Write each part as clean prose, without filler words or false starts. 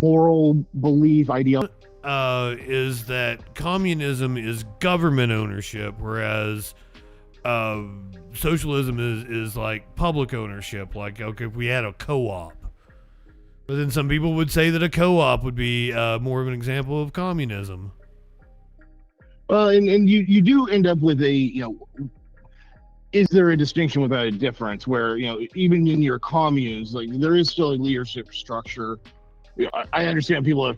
moral belief, ideology. Is that communism is government ownership, whereas socialism is like public ownership. Like, okay, if we had a co-op. But then some people would say that a co-op would be more of an example of communism. Well, and you do end up with a, is there a distinction without a difference where, even in your communes, like there is still a leadership structure. I understand people have.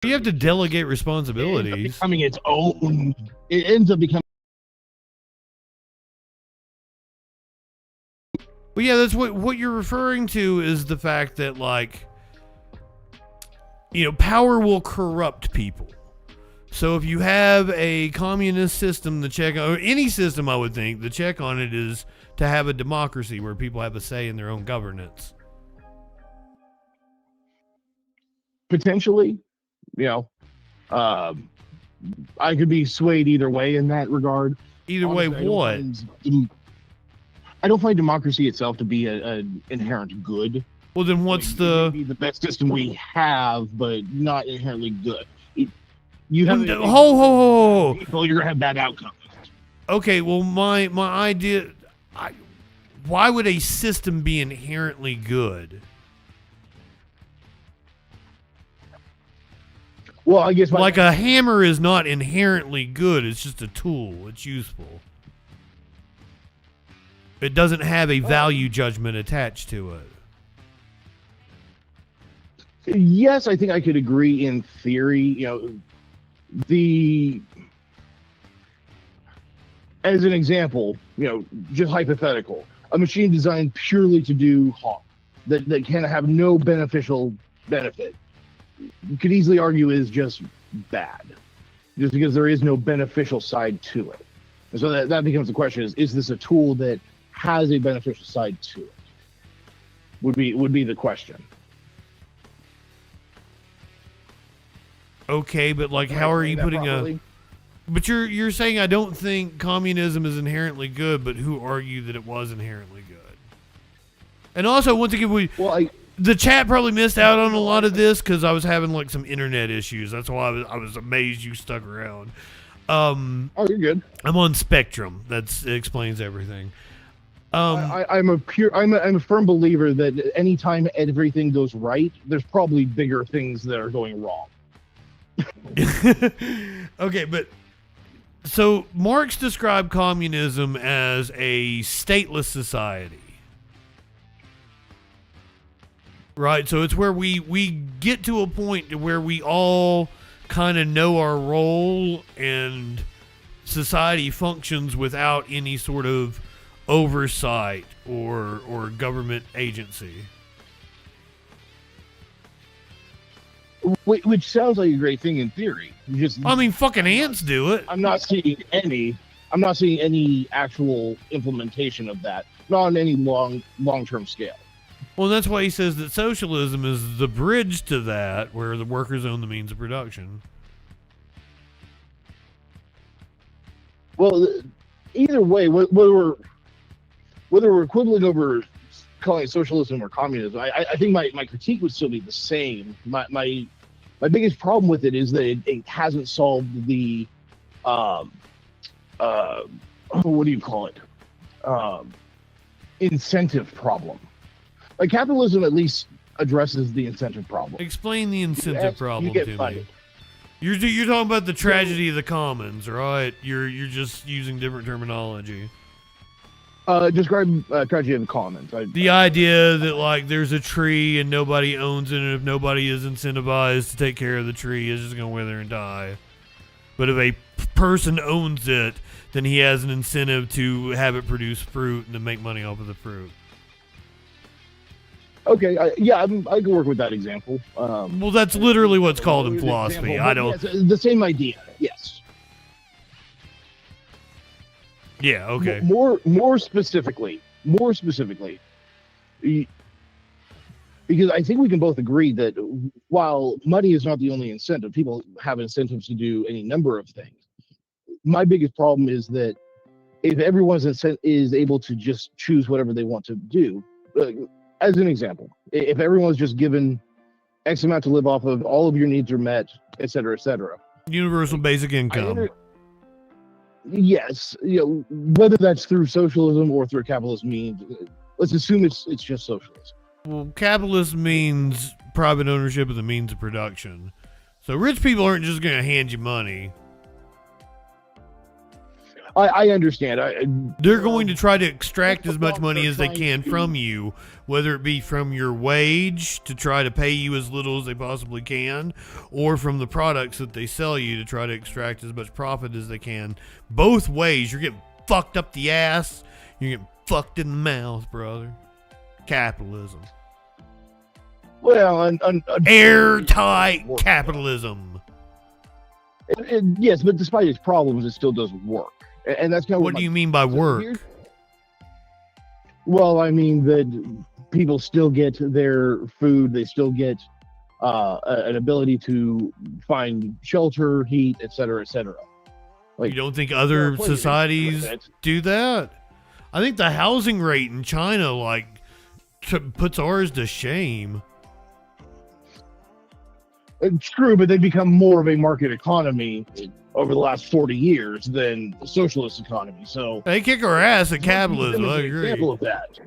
You have to delegate responsibilities. Becoming its own, it ends up becoming. Well, yeah, that's what you're referring to is the fact that, like, power will corrupt people. So if you have a communist system, the check on, or any system, I would think, the check on it is to have a democracy where people have a say in their own governance. Potentially, I could be swayed either way in that regard. Either way, what? I don't find democracy itself to be an inherent good. Well, then what's maybe the best system we have, but not inherently good. You have people, you're gonna have bad outcomes. Okay, well, my idea, why would a system be inherently good? Well, I guess like a hammer is not inherently good. It's just a tool. It's useful. It doesn't have a value judgment attached to it. Yes, I think I could agree in theory. As an example, just hypothetical, a machine designed purely to do harm, that can have no beneficial benefit, you could easily argue is just bad, just because there is no beneficial side to it. And so that becomes the question: is this a tool that has a beneficial side to it? Would be the question. Okay, but like, how are you putting But you're saying I don't think communism is inherently good, but who argued that it was inherently good? And also, once again, the chat probably missed out on a lot of this because I was having like some internet issues. That's why I was amazed you stuck around. Oh, you're good. I'm on Spectrum. It explains everything. I'm a firm believer that anytime everything goes right, there's probably bigger things that are going wrong. Okay, but so Marx described communism as a stateless society, right? So it's where we get to a point where we all kind of know our role and society functions without any sort of oversight or government agency. Which sounds like a great thing in theory. Fucking ants do it. I'm not seeing any actual implementation of that, not on any long-term scale. Well, that's why he says that socialism is the bridge to that, where the workers own the means of production. Well, either way, whether we're equivalent over calling it socialism or communism, I think my critique would still be the same. My biggest problem with it is that it hasn't solved the what do you call it? Incentive problem. Like, capitalism at least addresses the incentive problem. Explain the incentive problem to me. You're talking about the tragedy of the commons, right? You're just using different terminology. Describe tragedy of the commons. The idea that, like, there's a tree and nobody owns it, and if nobody is incentivized to take care of the tree, it's just going to wither and die. But if a person owns it, then he has an incentive to have it produce fruit and to make money off of the fruit. Okay, I can work with that example. Well, that's literally what's called in philosophy. Yes, the same idea, yes. Yeah, okay. More specifically, because I think we can both agree that while money is not the only incentive, people have incentives to do any number of things. My biggest problem is that if everyone is able to just choose whatever they want to do, as an example, if everyone was just given X amount to live off of, all of your needs are met, et cetera, et cetera. Universal basic income. Yes, whether that's through socialism or through capitalist means, let's assume it's just socialism. Well, capitalist means private ownership of the means of production. So rich people aren't just going to hand you money. I understand. They're going to try to extract as much money as they can from you, whether it be from your wage to try to pay you as little as they possibly can, or from the products that they sell you to try to extract as much profit as they can. Both ways, you're getting fucked up the ass, you're getting fucked in the mouth, brother. Capitalism. Well, airtight capitalism. Yes, but despite its problems, it still does work. And that's kind of what do you mean by work? Well, I mean that people still get their food. They still get an ability to find shelter, heat, et cetera, et cetera. Like, you don't think other societies do that? I think the housing rate in China puts ours to shame. It's true, but they've become more of a market economy over the last 40 years than the socialist economy. So they kick our ass at capitalism. I agree. Example of that.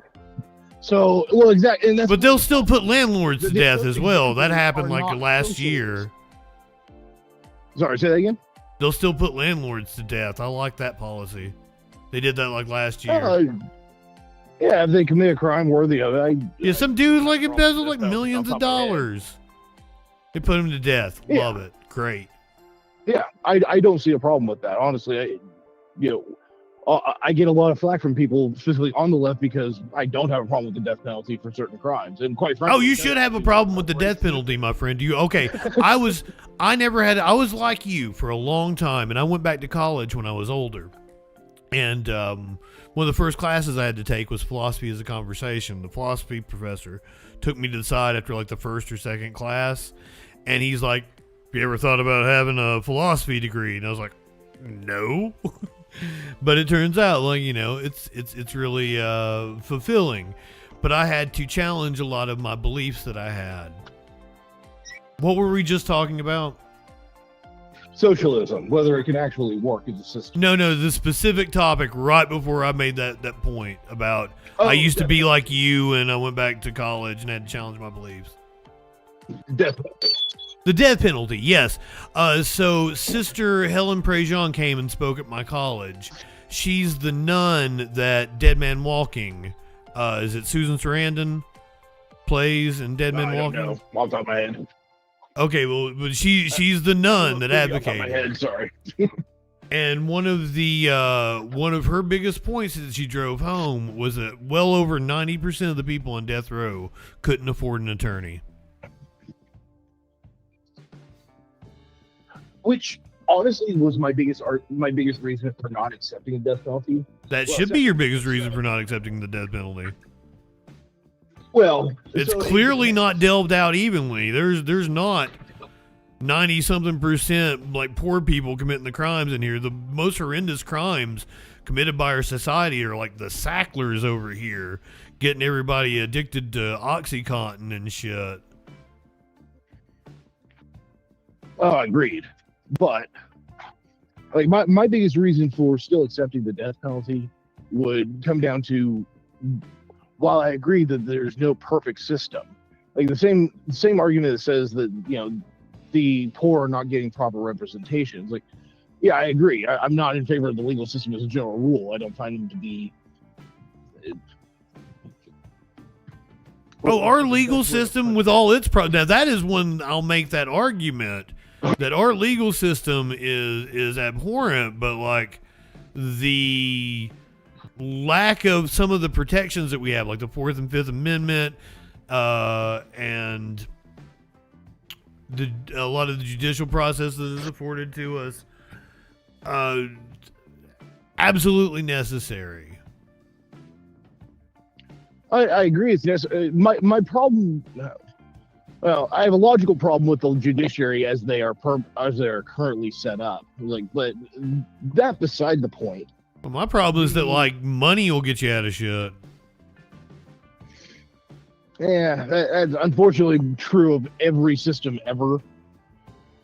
So, well, exactly. And but they'll still put landlords to death as well. That happened last year. Sorry, say that again? They'll still put landlords to death. I like that policy. They did that last year. Yeah, if they commit a crime worthy of it. Some dude embezzled millions of dollars. They put him to death. Yeah. Love it. Great. Yeah, I don't see a problem with that. Honestly, I get a lot of flack from people, specifically on the left, because I don't have a problem with the death penalty for certain crimes. And quite frankly, you should have a problem with the death penalty, my friend. I was like you for a long time, and I went back to college when I was older. And one of the first classes I had to take was philosophy as a conversation. The philosophy professor took me to the side after the first or second class, and he's like, "Have you ever thought about having a philosophy degree?" And I was like, "No." But it turns out, it's really fulfilling. But I had to challenge a lot of my beliefs that I had. What were we just talking about? Socialism, whether it can actually work as a system. No, the specific topic right before I made that point about I used to be like you and I went back to college and had to challenge my beliefs. Definitely. The death penalty, yes. So Sister Helen Prejean came and spoke at my college. She's the nun that Dead Man Walking, is it Susan Sarandon plays in Dead Man Walking? I don't know, off the top of my head. Okay, well, but she's the nun that advocated. Off my head, sorry. And one of her biggest points that she drove home was that well over 90% of the people on death row couldn't afford an attorney. Which honestly was my biggest reason for not accepting the death penalty. That should be your biggest reason for not accepting the death penalty. Well, it's clearly not delved out evenly. There's not 90-something% poor people committing the crimes in here. The most horrendous crimes committed by our society are the Sacklers over here, getting everybody addicted to OxyContin and shit. Oh, agreed. But my biggest reason for still accepting the death penalty would come down to, while I agree that there's no perfect system, the same argument that says that the poor are not getting proper representations. Yeah, I agree. I'm not in favor of the legal system as a general rule. I don't find them to be. Our legal system with all its problems. Now that is one I'll make that argument that our legal system is abhorrent, but the lack of some of the protections that we have, like the 4th and 5th Amendment, and a lot of the judicial process that is afforded to us, absolutely necessary. I agree. It's necessary. My problem. Well, I have a logical problem with the judiciary as they are currently set up. But that beside the point. Well, my problem is that money will get you out of shit. Yeah, that's unfortunately true of every system ever.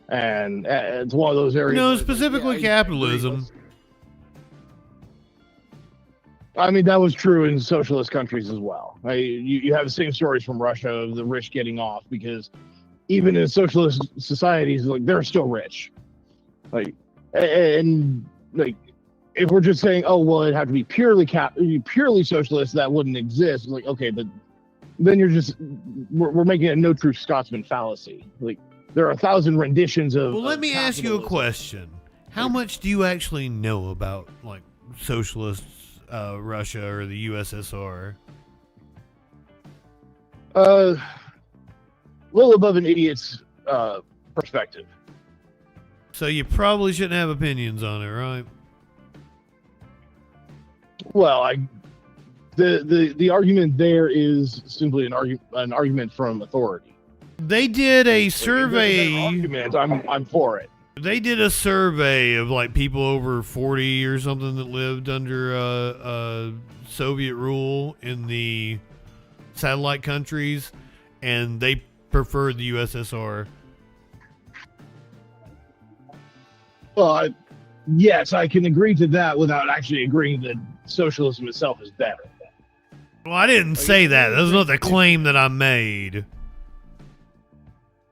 And it's one of those areas. No, specifically capitalism. I mean, that was true in socialist countries as well. You have the same stories from Russia of the rich getting off, because even in socialist societies, like, they're still rich. Like, and like, if we're just saying, oh well, it'd have to be purely socialist, that wouldn't exist. Like, okay, but then we're making a no true Scotsman fallacy. Like, there are 1,000 renditions of. Well, let me ask you a question. How much do you actually know about, like, socialist Russia or the USSR? A little above an idiot's perspective. So you probably shouldn't have opinions on it, right? Well, the argument there is simply an argument from authority. They did a survey. Argument, I'm for it. They did a survey of, like, people over 40 or something that lived under Soviet rule in the satellite countries, and they preferred the USSR. Well, yes, I can agree to that without actually agreeing that socialism itself is better. Well, I didn't say that. That's not the claim that I made.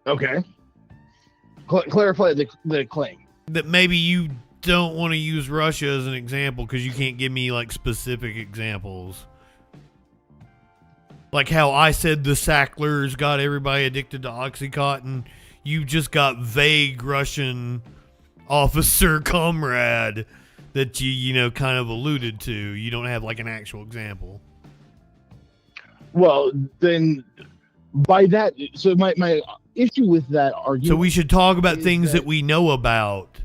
Okay. Clarify the claim. That maybe you don't want to use Russia as an example because you can't give me, like, specific examples. Like how I said the Sacklers got everybody addicted to Oxycontin. You just got vague Russian officer comrade that you kind of alluded to. You don't have, like, an actual example. Well, then by that, so my issue with that argument. So we should talk about things that we know about.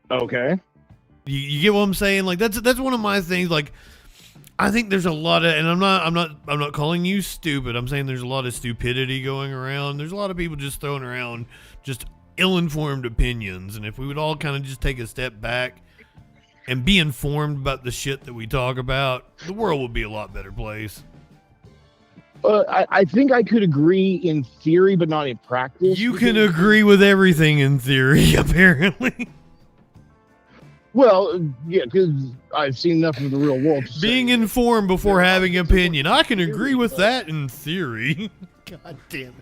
Okay. You get what I'm saying? Like, that's one of my things. Like, I think there's a lot of, and I'm not calling you stupid. I'm saying there's a lot of stupidity going around. There's a lot of people just throwing around just ill-informed opinions. And if we would all kind of just take a step back and be informed about the shit that we talk about, the world would be a lot better place. I think I could agree in theory, but not in practice. You can agree with everything in theory, apparently. Well, yeah, because I've seen enough of the real world. Being informed before having opinion. I can agree with that in theory. God damn it.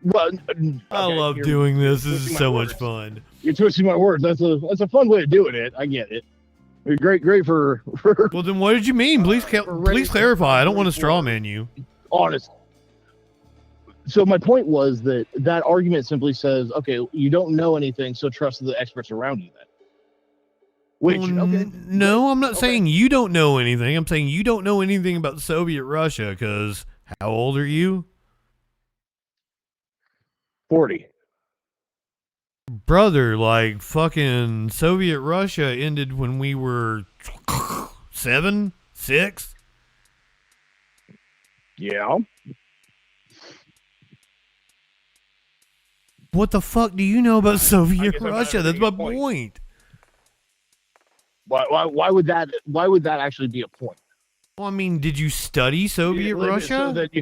Well, I love doing this. This is so much fun. You're twisting my words. That's a fun way of doing it. I get it. Great for. Well, then what did you mean? Please clarify. I don't want to straw man you. Honest. So my point was that argument simply says, okay, you don't know anything, so trust the experts around you then. Which, okay. No, I'm not saying you don't know anything. I'm saying you don't know anything about Soviet Russia, because how old are you? 40. Brother, like, fucking Soviet Russia ended when we were 7, 6. Yeah. What the fuck do you know about Soviet Russia? That's my point. Why would that actually be a point? Well, I mean, did you study Soviet Russia? So that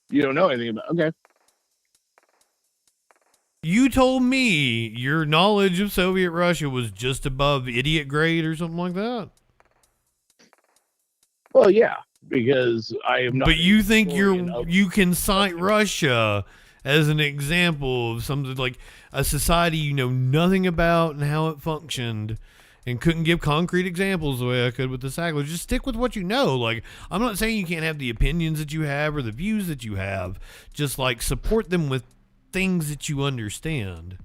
you don't know anything about. Okay. You told me your knowledge of Soviet Russia was just above idiot grade or something like that. Well, yeah, because I am not. But you think you can cite Russia as an example of something like a society you know nothing about and how it functioned, and couldn't give concrete examples the way I could with the Sacklers. Just stick with what you know. Like, I'm not saying you can't have the opinions that you have or the views that you have. Just, like, support them with things that you understand.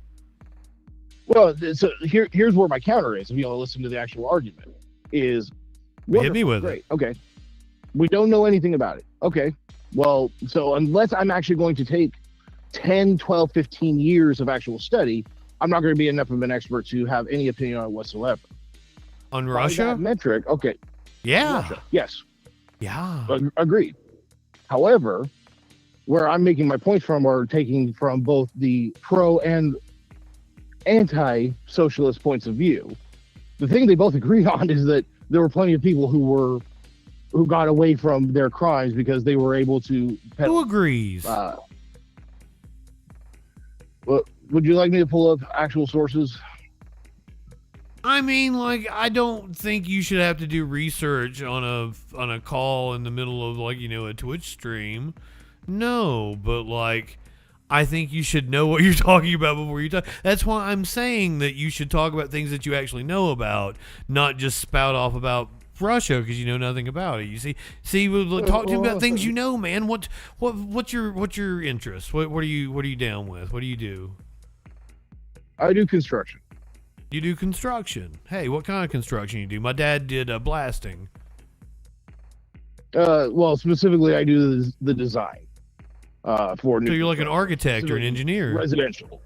Well, so here's where my counter is. If you want to listen to the actual argument, is hit me with it. Okay, we don't know anything about it. Okay, well, so unless I'm actually going to take 10, 12, 15 years of actual study, I'm not going to be enough of an expert to have any opinion on it whatsoever. On Russia? By that metric, okay. Yeah. Russia, yes. Yeah. Agreed. However, where I'm making my points from are taking from both the pro and anti-socialist points of view. The thing they both agree on is that there were plenty of people who were who got away from their crimes because they were able to. Who agrees? Well, would you like me to pull up actual sources? I mean, like, I don't think you should have to do research on a call in the middle of, like, you know, a Twitch stream. No, but like, I think you should know what you're talking about before you talk. That's why I'm saying that you should talk about things that you actually know about, not just spout off about Russia because you know nothing about it. You see, we'll talk to you about things you know, man. What's your interest? What are you down with? What do you do? I do construction. You do construction. Hey, what kind of construction you do? My dad did blasting. Well, specifically, I do the design. For so you're like an architect or an engineer. Residential.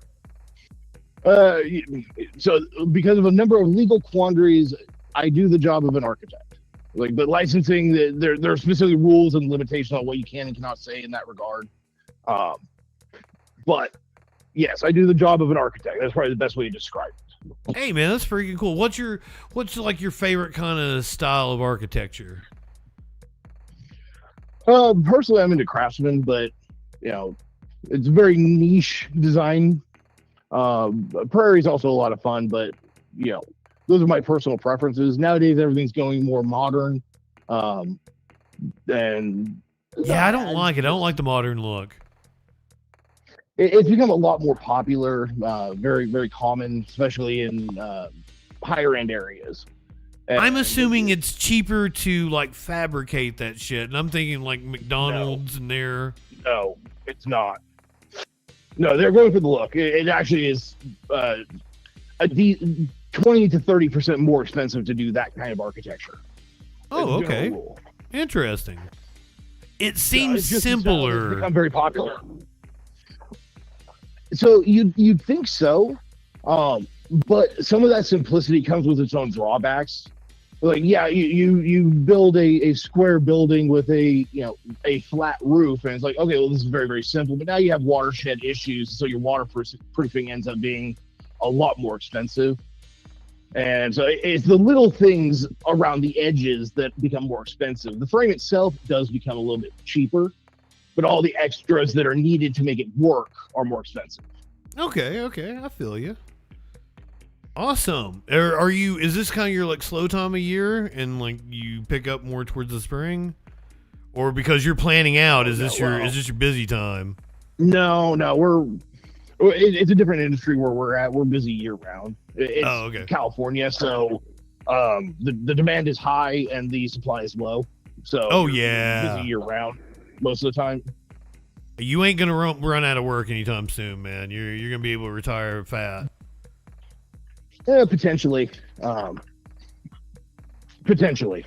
So because of a number of legal quandaries, I do the job of an architect. Like the licensing, there are specific rules and limitations on what you can and cannot say in that regard. But yes, I do the job of an architect. That's probably the best way to describe it. Hey man, that's freaking cool. What's like your favorite kind of style of architecture? Personally, I'm into craftsman, but you know, it's very niche design. Prairie is also a lot of fun, but you know, those are my personal preferences. Nowadays, everything's going more modern. And yeah, I don't like it. I don't like the modern look. It's become a lot more popular, very, very common, especially in higher end areas. And I'm assuming it's cheaper to like fabricate that shit, and I'm thinking like McDonald's and their. No, it's not. No, they're going for the look. It actually is 20 to 30% more expensive to do that kind of architecture. Oh, okay. Interesting. It seems simpler. It's become very popular. So you'd think so, but some of that simplicity comes with its own drawbacks. Like, yeah, you build a square building with a flat roof, and it's like, okay, well, this is very, very simple. But now you have watershed issues, so your waterproofing ends up being a lot more expensive. And so it's the little things around the edges that become more expensive. The frame itself does become a little bit cheaper, but all the extras that are needed to make it work are more expensive. Okay, I feel you. Awesome. Is this kind of your like slow time of year and like you pick up more towards the spring? Or because you're planning out, is this your busy time? No, it's a different industry where we're at. We're busy year round. It's California, so the demand is high and the supply is low. So busy year round most of the time. You ain't gonna run out of work anytime soon, man. You're gonna be able to retire fat. Yeah, potentially. Potentially.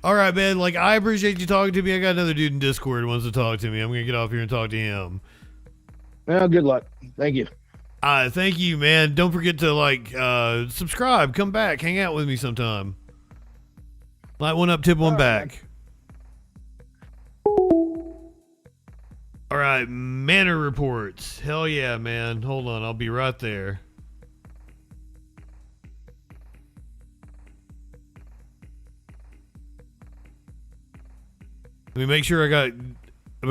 All right, man. Like, I appreciate you talking to me. I got another dude in Discord who wants to talk to me. I'm gonna get off here and talk to him. Well, good luck. Thank you. Thank you, man. Don't forget to subscribe, come back, hang out with me sometime. Light one up, tip one back. All right, manor reports. Hell yeah, man. Hold on, I'll be right there. Let me make sure I got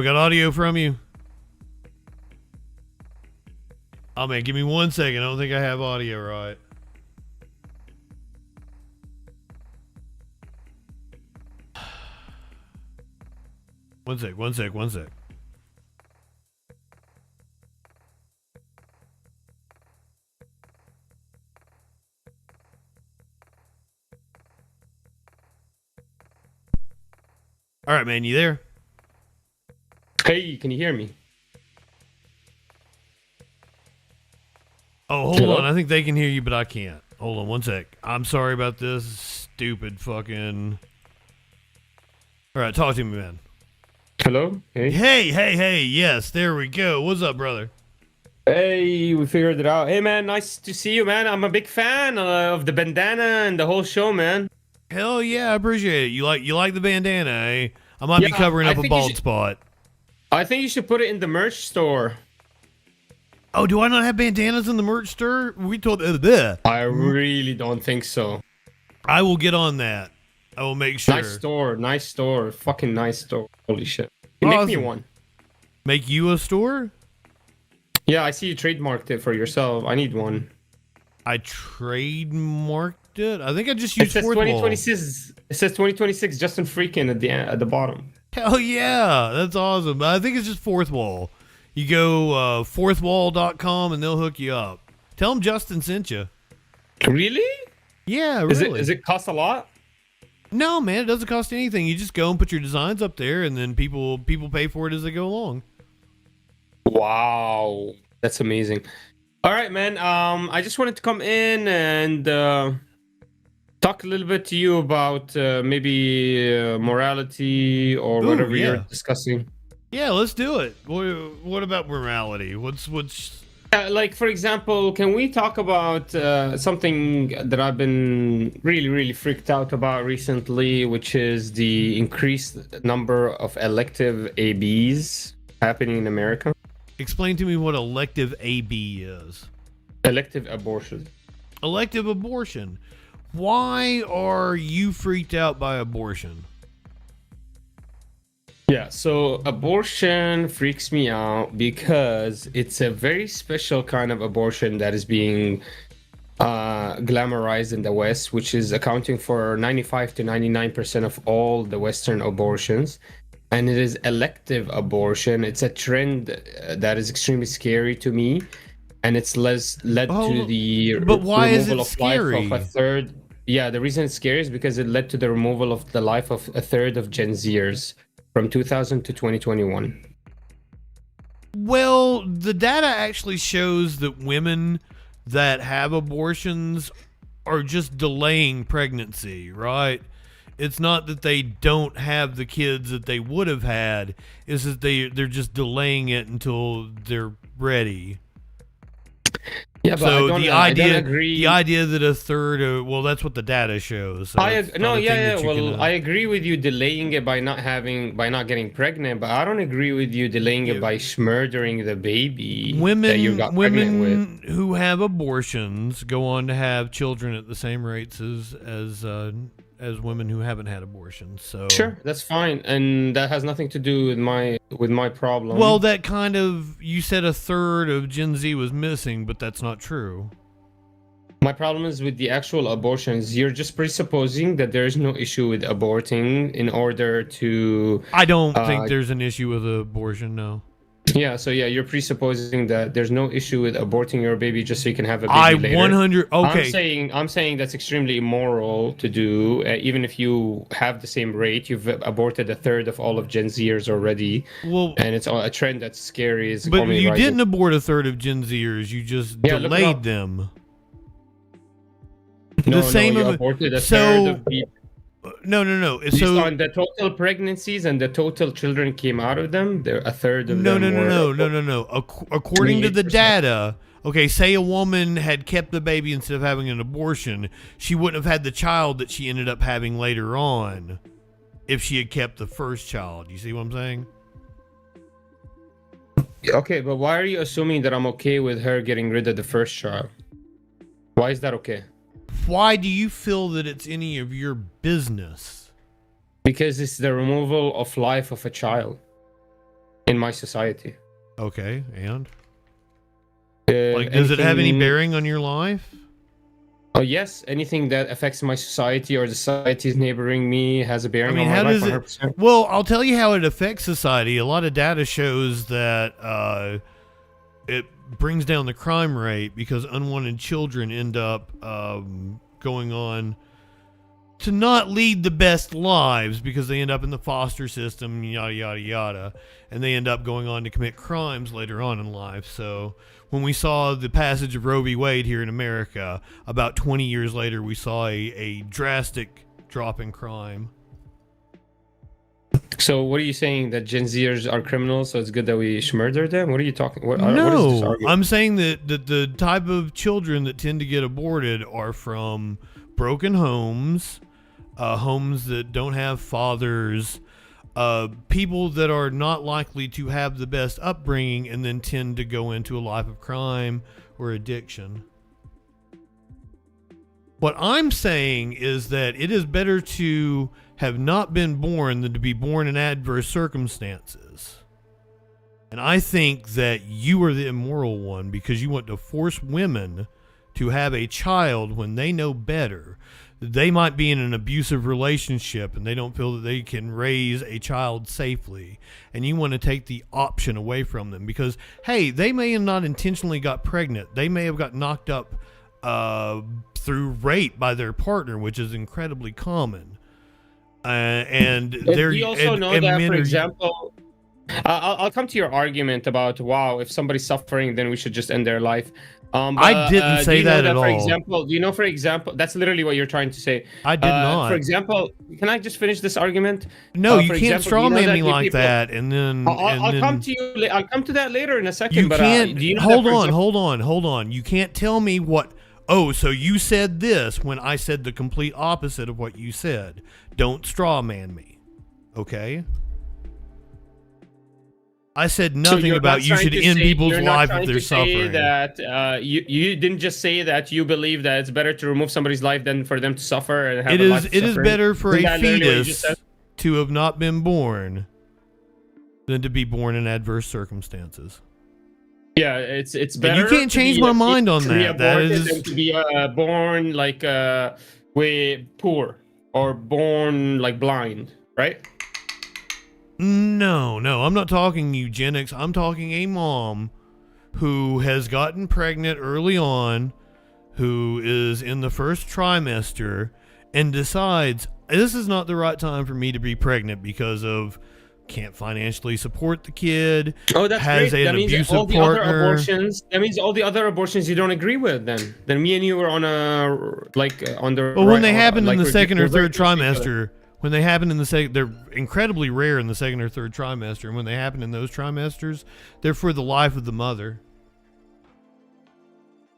audio from you. Oh man, give me 1 second. I don't think I have audio right. One sec. All right, man, you there? Hey, can you hear me? Oh, hold on. I think they can hear you, but I can't. Hold on 1 sec. I'm sorry about this stupid fucking... All right, talk to me, man. Hello? Hey. Hey. Yes, there we go. What's up, brother? Hey, we figured it out. Hey, man, nice to see you, man. I'm a big fan of the bandana and the whole show, man. Hell yeah, I appreciate it. You like the bandana, eh? I might be covering up a bald spot. I think you should put it in the merch store. Oh, do I not have bandanas in the merch store? We told I really don't think so. I will get on that. I will make sure. Nice store, fucking nice store. Holy shit! You make me one. Make you a store? Yeah, I see you trademarked it for yourself. I need one. I trademarked it. I think I just used fourth wall. 2026. It says 2026 JustinFREAKIN at the bottom. Hell yeah, that's awesome. I think it's just fourth wall. You go fourthwall.com and they'll hook you up. Tell them Justin sent you. Really? Yeah, really. Does it cost a lot? No, man, it doesn't cost anything. You just go and put your designs up there, and then people pay for it as they go along. Wow, that's amazing. All right, man. I just wanted to come in and talk a little bit to you about maybe morality or whatever you're discussing. Yeah, let's do it. What about morality? What's like, for example, can we talk about something that I've been really, really freaked out about recently, which is the increased number of elective ABs happening in America? Explain to me what elective AB is. Elective abortion. Elective abortion. Why are you freaked out by abortion? Yeah, so abortion freaks me out because it's a very special kind of abortion that is being glamorized in the West, which is accounting for 95 to 99% of all the Western abortions. And it is elective abortion. It's a trend that is extremely scary to me. And it's led to the removal of life of a third. Yeah, the reason it's scary is because it led to the removal of the life of a third of Gen Zers from 2000 to 2021. Well, the data actually shows that women that have abortions are just delaying pregnancy, right? It's not that they don't have the kids that they would have had. It's that they're just delaying it until they're ready. Yeah, but so I don't agree. The idea that a third of, well, that's what the data shows. So Well, I agree with you delaying it by not getting pregnant, but I don't agree with you delaying it by murdering the baby that you got pregnant with. Women who have abortions go on to have children at the same rates as women who haven't had abortions. So sure, that's fine, and that has nothing to do with my problem. Well, that kind of, you said a third of Gen Z was missing, but that's not true. My problem is with the actual abortions. You're just presupposing that there is no issue with aborting in order to. I don't think there's an issue with abortion. No. Yeah, so you're presupposing that there's no issue with aborting your baby just so you can have a baby later. 100. Okay. I'm saying that's extremely immoral to do. Even if you have the same rate, you've aborted a third of all of Gen Zers already. Well, and it's a trend that's scary. But you didn't abort a third of Gen Zers. You just delayed them. No, you aborted a third of people. No. Based on the total pregnancies and the total children came out of them, there a third of them. No. According to the data, okay, say a woman had kept the baby instead of having an abortion, she wouldn't have had the child that she ended up having later on if she had kept the first child. You see what I'm saying? Okay, but why are you assuming that I'm okay with her getting rid of the first child? Why is that okay? Why do you feel that it's any of your business? Because it's the removal of life of a child in my society. Okay, and? Does it have any bearing on your life? Oh, yes. Anything that affects my society or the societies neighboring me has a bearing on my life. 100%. Well, I'll tell you how it affects society. A lot of data shows that it brings down the crime rate because unwanted children end up going on to not lead the best lives because they end up in the foster system, yada, yada, yada, and they end up going on to commit crimes later on in life. So when we saw the passage of Roe v. Wade here in America, about 20 years later, we saw a drastic drop in crime. So what are you saying, that Gen Zers are criminals, so it's good that we murder them? What are you talking? What is this argument? I'm saying that the type of children that tend to get aborted are from broken homes, homes that don't have fathers, people that are not likely to have the best upbringing and then tend to go into a life of crime or addiction. What I'm saying is that it is better to have not been born than to be born in adverse circumstances. And I think that you are the immoral one because you want to force women to have a child when they know better. They might be in an abusive relationship and they don't feel that they can raise a child safely. And you want to take the option away from them because, hey, they may have not intentionally got pregnant. They may have got knocked up through rape by their partner, which is incredibly common. And we also know that, for example, I'll come to your argument about, wow, if somebody's suffering, then we should just end their life. I didn't say that at all. For example, for example, that's literally what you're trying to say. I did not. For example, can I just finish this argument? No, you can't strawman me like that, and then I'll come to you. I'll come to that later in a second. You but can't. do you know hold on. You can't tell me what. Oh, so you said this when I said the complete opposite of what you said. Don't strawman me, okay? I said nothing about you should end people's life if they're suffering. That you didn't just say that you believe that it's better to remove somebody's life than for them to suffer and have it is better for a fetus to have not been born than to be born in adverse circumstances. Yeah, it's better. And you can't change my mind on that. That is than to be born like way poor or born like blind, right? No, I'm not talking eugenics. I'm talking a mom who has gotten pregnant early on, who is in the first trimester, and decides this is not the right time for me to be pregnant because of can't financially support the kid. Oh, that's has great. An that means abusive all the partner. other abortions. That means all the other abortions you don't agree with. Then me and you were on a on the. Well, when they happen in the second or third trimester. When they happen in the second, they're incredibly rare in the second or third trimester. And when they happen in those trimesters, they're for the life of the mother.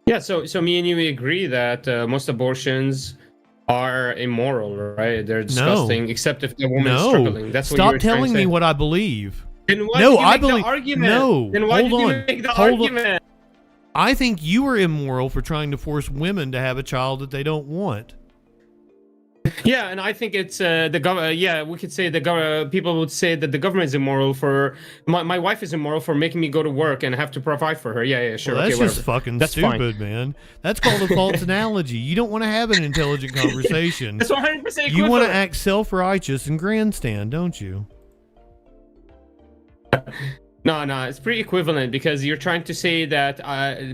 Yeah, so me and you agree that most abortions are immoral, right? They're disgusting, except if the woman is struggling. That's what Stop telling me what I believe. Then why did you make the argument? No, then why did you make the argument? I think you are immoral for trying to force women to have a child that they don't want. Yeah, and I think it's the government. Yeah, we could say the government. People would say that the government is immoral for my wife is immoral for making me go to work and have to provide for her. Yeah, sure. Well, that's okay, just fucking that's stupid, man. That's called a false analogy. You don't want to have an intelligent conversation. That's 100%. You want to act self-righteous and grandstand, don't you? No, it's pretty equivalent because you're trying to say that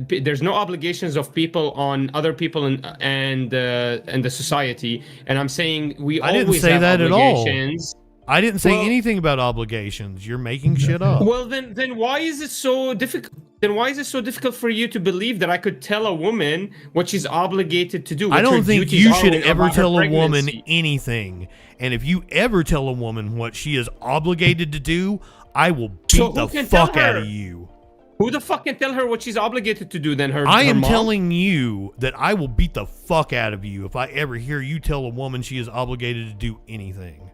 there's no obligations of people on other people and the society, and I'm saying I didn't say that at all. I didn't say anything about obligations. You're making shit up. Well, then why is it so difficult? Then why is it so difficult for you to believe that I could tell a woman what she's obligated to do? I don't think you should ever tell a woman anything. And if you ever tell a woman what she is obligated to do, I will beat the fuck out of you. Who the fuck can tell her what she's obligated to do then? I am mom? telling you that I will beat the fuck out of you if I ever hear you tell a woman she is obligated to do anything.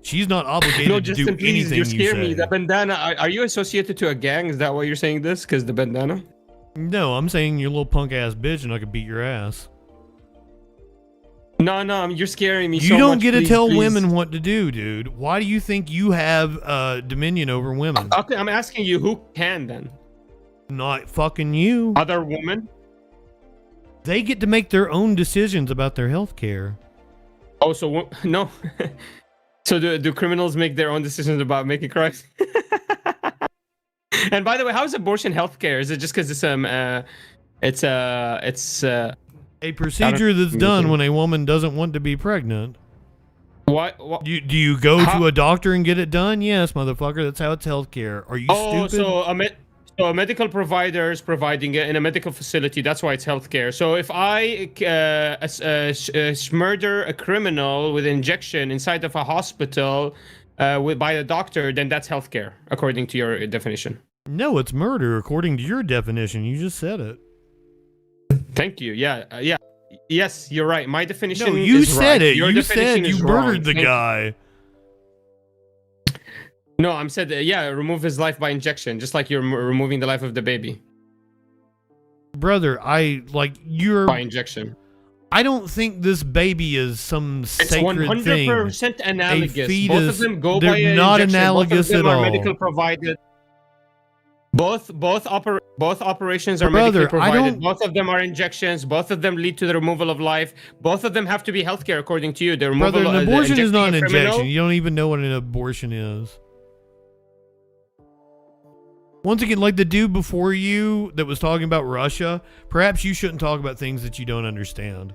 She's not obligated to do anything. You scare me. The bandana. Are you associated to a gang? Is that why you're saying this? Because the bandana? No, I'm saying you're a little punk ass bitch and I could beat your ass. No, you're scaring me. You don't get to tell women what to do, dude. Why do you think you have dominion over women? Okay, I'm asking you, who can then? Not fucking you. Other women? They get to make their own decisions about their health care. Oh, so no. So do criminals make their own decisions about making crimes? And by the way, how is abortion health care? Is it just because it's a procedure that's done when a woman doesn't want to be pregnant? What? Do you go to a doctor and get it done? Yes, motherfucker. That's how it's healthcare. Are you stupid? So a medical provider is providing it in a medical facility. That's why it's healthcare. So if I murder a criminal with injection inside of a hospital by a doctor, then that's healthcare, according to your definition. No, it's murder, according to your definition. You just said it. Thank you. Yeah. Yes, you're right. My definition. No, you is said right. it. Your you said you murdered the Thank guy. No, I'm said remove his life by injection, just like you're removing the life of the baby. Brother, you're by injection. I don't think this baby is some sacred thing. It's 100% analogous. A fetus, both of them go they're by an not injection. analogous both of them at are all. medical provided. Both operations are medically provided. Both of them are injections. Both of them lead to the removal of life. Both of them have to be healthcare according to you. The removal Brother, an abortion is not an criminal. injection. You don't even know what an abortion is. Once again, like the dude before you that was talking about Russia, perhaps you shouldn't talk about things that you don't understand.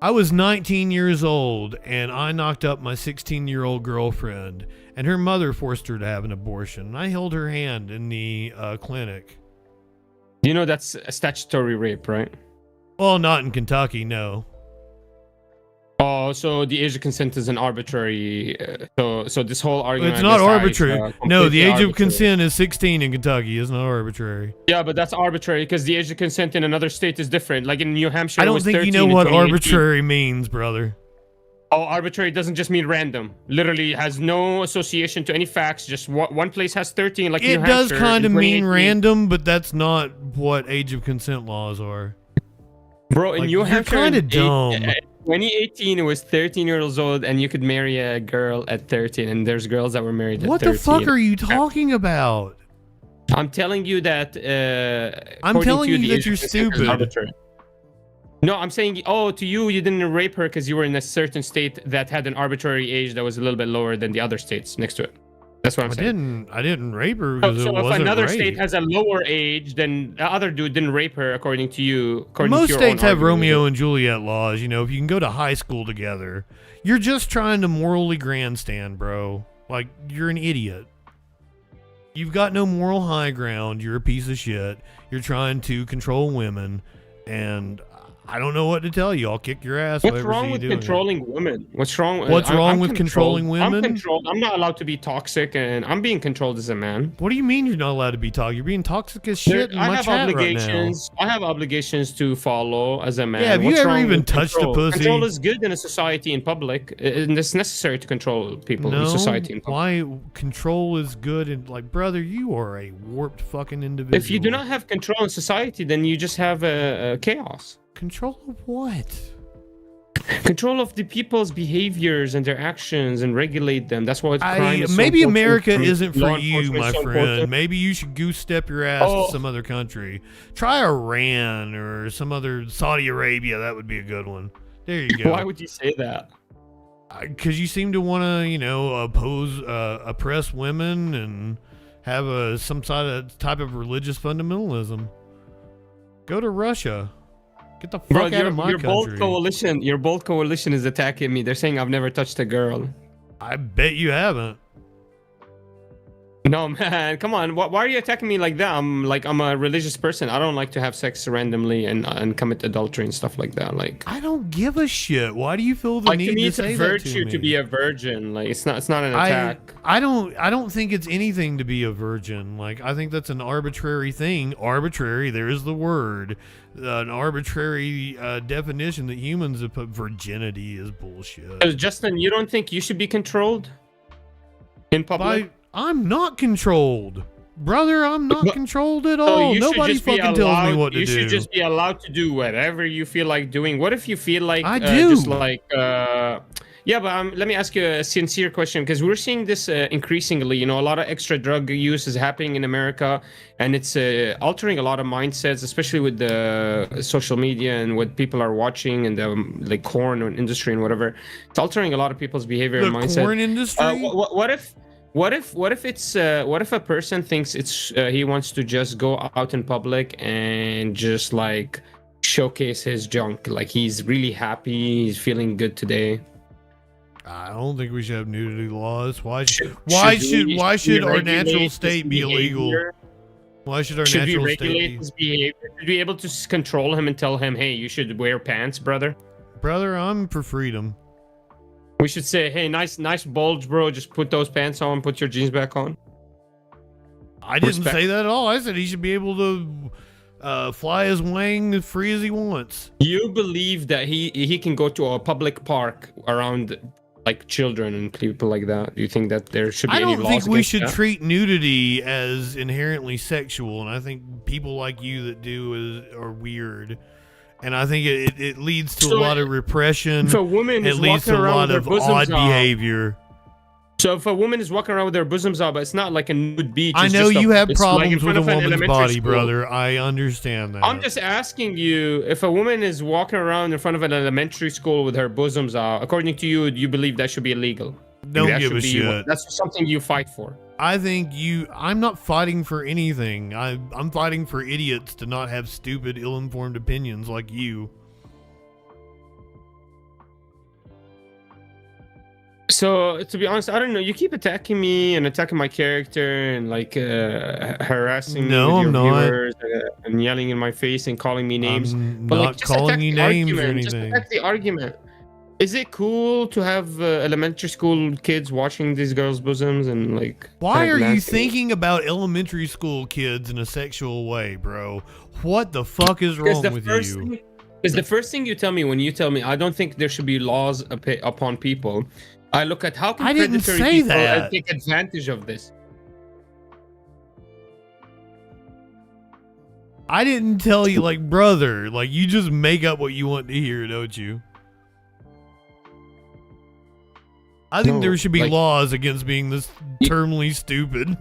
I was 19 years old and I knocked up my 16-year-old girlfriend, and her mother forced her to have an abortion. I held her hand in the clinic. You know that's a statutory rape, right? Well, not in Kentucky, no. Oh, so the age of consent is an arbitrary. So this whole argument. It's not I guess arbitrary. No, the age of consent is 16 in Kentucky. It's not arbitrary. Yeah, but that's arbitrary because the age of consent in another state is different. Like in New Hampshire, I don't think you know what arbitrary means, brother. Oh, arbitrary doesn't just mean random. Literally has no association to any facts. Just one place has 13, like it New Hampshire. It does kind of mean random, but that's not what age of consent laws are. Bro, in New Hampshire, you're kind of dumb. 2018, it was 13 years old, and you could marry a girl at 13, and there's girls that were married at 13. What the fuck are you talking about? I'm telling you that. I'm telling you that you're stupid. No, I'm saying, to you, you didn't rape her because you were in a certain state that had an arbitrary age that was a little bit lower than the other states next to it. That's what I'm saying. I didn't rape her because it wasn't if another rape. state has a lower age, then the other dude didn't rape her, according to you. Most states have Romeo and Juliet laws. You know, if you can go to high school together, you're just trying to morally grandstand, bro. Like, you're an idiot. You've got no moral high ground. You're a piece of shit. You're trying to control women, and I don't know what to tell you. I'll kick your ass. What's wrong with controlling women? What's wrong with controlling women? I'm controlled. I'm not allowed to be toxic, and I'm being controlled as a man. What do you mean you're not allowed to be toxic? You're being toxic as shit in my chat right now. I have obligations to follow as a man. Yeah, have you ever even touched a pussy? Control is good in a society in public, and it's necessary to control people in society in public. Why control is good? And like, brother, you are a warped fucking individual. If you do not have control in society, then you just have chaos. Control of what? Control of the people's behaviors and their actions and regulate them. That's why crime is so maybe important. America isn't for you, my friend. Important. Maybe you should goose step your ass to some other country. Try Iran or some other Saudi Arabia. That would be a good one. There you go. Why would you say that? Because you seem to want to, oppress women and have some type of religious fundamentalism. Go to Russia. Get the fuck out of my country. Your bold coalition is attacking me. They're saying I've never touched a girl. I bet you haven't. No, man. Come on. Why are you attacking me like that? I'm a religious person. I don't like to have sex randomly and commit adultery and stuff like that. Like, I don't give a shit. Why do you feel the need to say that to me? It's a virtue to be a virgin. Like, it's not an attack. I don't think it's anything to be a virgin. Like, I think that's an arbitrary thing. Arbitrary, there is the word. An arbitrary definition that humans have put. Virginity is bullshit. Justin, you don't think you should be controlled in public? I'm not controlled. Brother, I'm not controlled at all. Nobody fucking tells me what to do. You should just be allowed to do whatever you feel like doing. What if you feel like yeah, but let me ask you a sincere question, because we're seeing this increasingly. A lot of extra drug use is happening in America, and it's altering a lot of mindsets, especially with the social media and what people are watching and the corn industry and whatever. It's altering a lot of people's behavior and mindset. The corn industry? What if a person thinks he wants to just go out in public and just like showcase his junk, like he's really happy, he's feeling good today? I don't think we should have nudity laws. Why should our natural state be illegal? Why should our natural state regulate his behavior? Should we be able to control him and tell him, hey, you should wear pants, brother? Brother, I'm for freedom. We should say, hey, nice bulge, bro. Just put those pants on, put your jeans back on. I didn't say that at all. I said he should be able to fly his wing as free as he wants. You believe that he can go to a public park around like children and people like that? Do you think that there should be any laws against that? I don't think we should treat nudity as inherently sexual, and I think people like you that do are weird. And I think it leads to a lot of repression. If a woman it leads to a lot of odd behavior. So if a woman is walking around with their bosoms out, but it's not like a nude beach. I know you have problems like with a woman's body, school. brother. I understand that. I'm just asking you, if a woman is walking around in front of an elementary school with her bosoms out, according to you, you believe that should be illegal? Don't give a shit. That's something you fight for. I think I'm not fighting for anything. I'm fighting for idiots to not have stupid, ill-informed opinions like you. So, to be honest, I don't know. You keep attacking me and attacking my character and like harassing me with your viewers and yelling in my face and calling me names. But not like, calling you names or anything. Just attack the argument. Is it cool to have elementary school kids watching these girls' bosoms and like? Why are you thinking about elementary school kids in a sexual way, bro? What the fuck is wrong with you? Because the first thing you tell me when you tell me I don't think there should be laws upon people, I look at how can predatory people take advantage of this. I didn't tell you, like, brother. Like, you just make up what you want to hear, don't you? I think there should be laws against being this terminally stupid.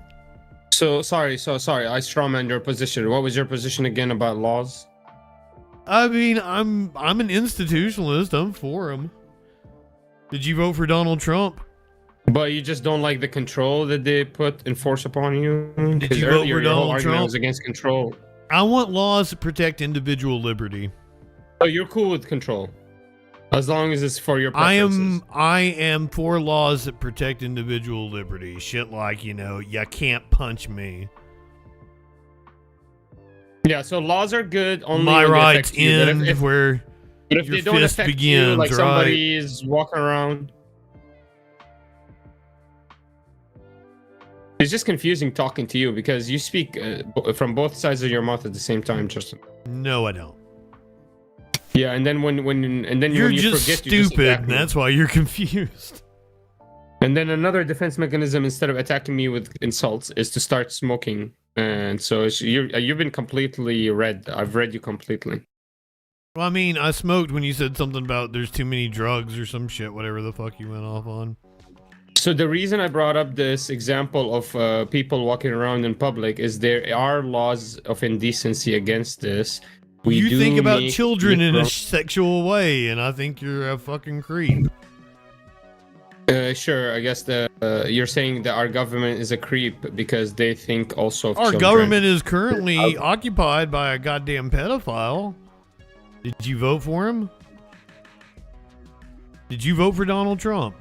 So sorry. I strawman your position. What was your position again about laws? I mean, I'm an institutionalist. I'm for them. Did you vote for Donald Trump? But you just don't like the control that they enforce upon you? Did you vote for Donald Trump? Was against control. I want laws to protect individual liberty. Oh, you're cool with control. As long as it's for your preferences. I am for laws that protect individual liberty. Shit like, you can't punch me. Yeah, so laws are good only my rights end where but if your they don't fist affect begins, you, like right? somebody is walking around. It's just confusing talking to you because you speak from both sides of your mouth at the same time, Justin. No, I don't. Yeah, and then when you're you just forget, stupid, and that's why you're confused. And then another defense mechanism, instead of attacking me with insults, is to start smoking. And so you've been completely read. I've read you completely. Well, I mean, I smoked when you said something about there's too many drugs or some shit, whatever the fuck you went off on. So the reason I brought up this example of people walking around in public is there are laws of indecency against this. You think about children in a sexual way, and I think you're a fucking creep. Sure, I guess you're saying that our government is a creep because they think also of children. Our government is currently occupied by a goddamn pedophile. Did you vote for him? Did you vote for Donald Trump?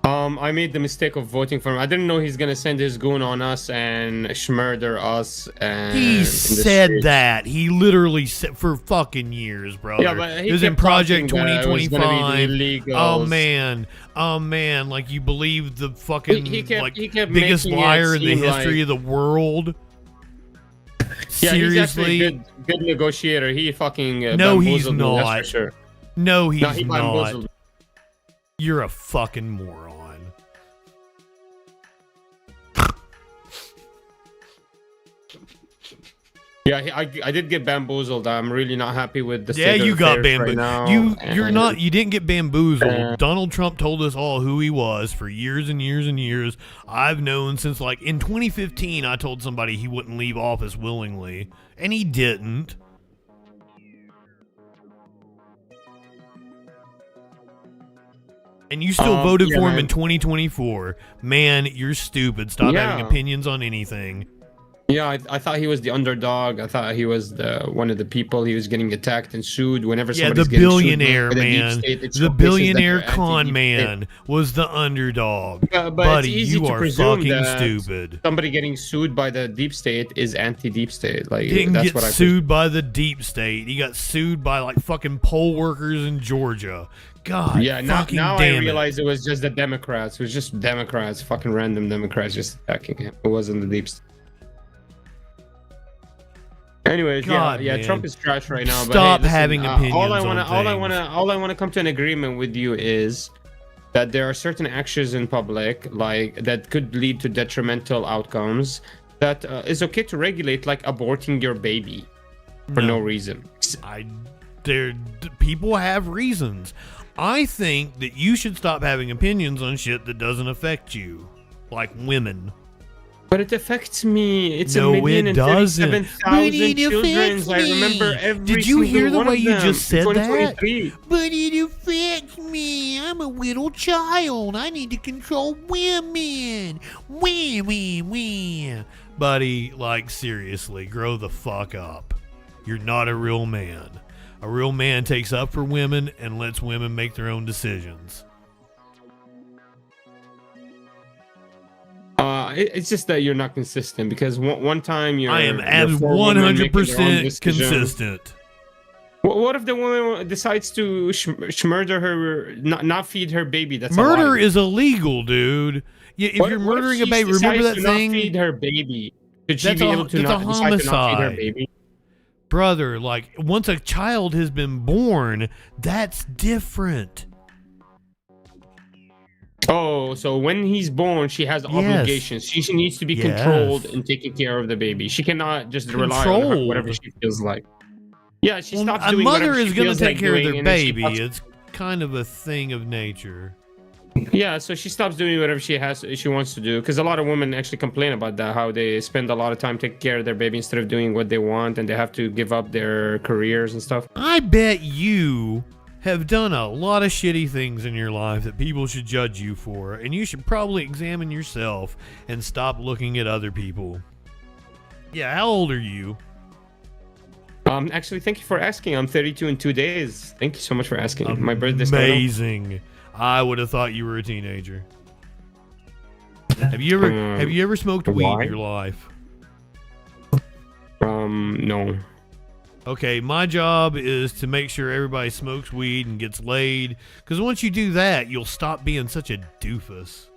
I made the mistake of voting for him. I didn't know he's gonna send his goon on us and murder us. And he said that. He literally said for fucking years, brother. Yeah, but it was in Project 2025. Oh man, like you believe the fucking he kept biggest liar in the history of the world. Yeah, seriously, he's actually a good negotiator. He fucking no, he's not. That's for sure. No, he's not. You're a fucking moron. Yeah, I did get bamboozled. I'm really not happy with the state you of got bamboozled. Right you didn't get bamboozled. Donald Trump told us all who he was for years and years and years. I've known since like in 2015 I told somebody he wouldn't leave office willingly, and he didn't. And you still voted for him in 2024. Man, you're stupid. Stop having opinions on anything. Yeah, I thought he was the underdog. I thought he was one of the people. He was getting attacked and sued whenever somebody's getting billionaire sued man. The billionaire con man was the underdog. Buddy, you are fucking stupid. Somebody getting sued by the deep state is anti-deep state. Like, he didn't get sued by the deep state. He got sued by like fucking poll workers in Georgia. God, yeah, now I realize it was just the Democrats. It was just Democrats, fucking random Democrats just attacking him. It wasn't the deep state. Anyways, God, yeah, Trump is trash right now. Stop having opinions. All I want to come to an agreement with you is that there are certain actions in public, like that could lead to detrimental outcomes. That is okay to regulate, like aborting your baby for no reason. People have reasons. I think that you should stop having opinions on shit that doesn't affect you, like women. But it affects me. It's no, a million it and doesn't. 37,000 children. I remember every Did you hear the one way of you them just said in that? 2023. But it affects me. I'm a little child. I need to control women. Wah. Buddy, like, seriously, grow the fuck up. You're not a real man. A real man takes up for women and lets women make their own decisions. It's just that you're not consistent, because one time I am 100% consistent. What if the woman decides to murder her, not feed her baby? That's murder is illegal, dude. Yeah, if you're murdering a baby, remember that thing? Not feed her baby. Should she be able to not decide to not feed her baby? Brother, like, once a child has been born, that's different. Oh, so when he's born, she has obligations. She needs to be controlled and taking care of the baby. She cannot just rely on her, whatever she feels like. Yeah, she stops doing whatever she feels like. A mother is going to take care of their baby. It's kind of a thing of nature. Yeah, so she stops doing whatever she wants to do, because a lot of women actually complain about that, how they spend a lot of time taking care of their baby instead of doing what they want, and they have to give up their careers and stuff. I bet you have done a lot of shitty things in your life that people should judge you for, and you should probably examine yourself and stop looking at other people. Yeah, how old are you? Actually, thank you for asking. I'm 32 in 2 days. Thank you so much for asking. My birthday's amazing. I would have thought you were a teenager. Have you ever smoked weed in your life? No. Okay, my job is to make sure everybody smokes weed and gets laid, because once you do that, you'll stop being such a doofus.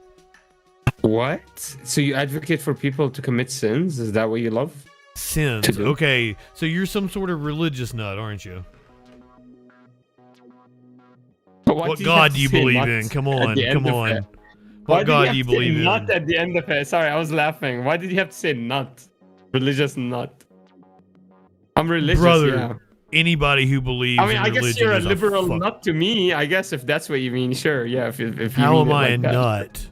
What? So you advocate for people to commit sins? Is that what you love? Sins. Okay, so you're some sort of religious nut, aren't you? What God do you believe in? Come on, come on. What God do you believe in? Nut at the end of it. Sorry, I was laughing. Why did you have to say nut? Religious nut. I'm religious, brother. Anybody who believes in religion, I guess you're a liberal nut to me. I guess if that's what you mean, sure. Yeah. If you how am I a nut?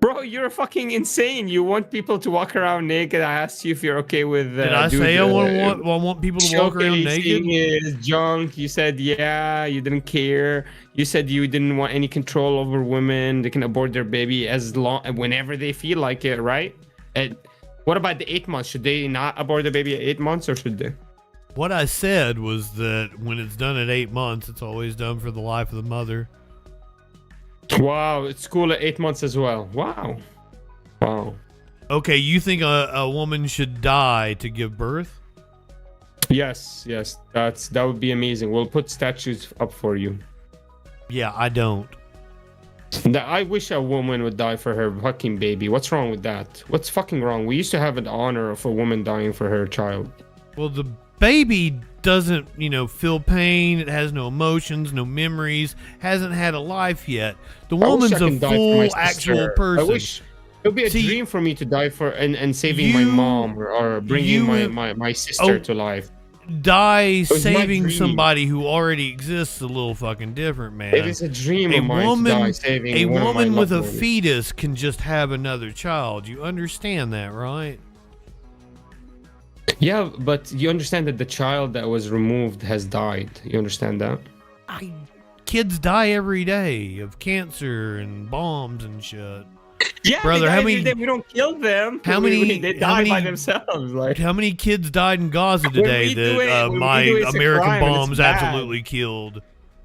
Bro, you're fucking insane. You want people to walk around naked. I asked you if you're okay with. Did I say I want people to walk around naked? Is junk. You said yeah. You didn't care. You said you didn't want any control over women. They can abort their baby whenever they feel like it, right? And what about the 8 months? Should they not abort the baby at 8 months, or should they? What I said was that when it's done at 8 months, it's always done for the life of the mother. Wow, it's cool at 8 months as well. Wow. Okay, you think a woman should die to give birth? Yes, that would be amazing. We'll put statues up for you. Yeah, I don't. I wish a woman would die for her fucking baby. What's wrong with that? What's fucking wrong? We used to have an honor of a woman dying for her child. Well, the baby doesn't, feel pain. It has no emotions, no memories, hasn't had a life yet. The woman's a full actual person. I wish it would be a dream for me to die for and saving my mom or bringing my sister to life. Die saving somebody who already exists a little fucking different, man. It is a dream of mine to die saving a woman with a fetus can just have another child. You understand that, right? Yeah, but you understand that the child that was removed has died. You understand that? Kids die every day of cancer and bombs and shit. Yeah, brother, how many? We don't kill them. They die by themselves. Like, how many kids died in Gaza today that my American bombs absolutely killed?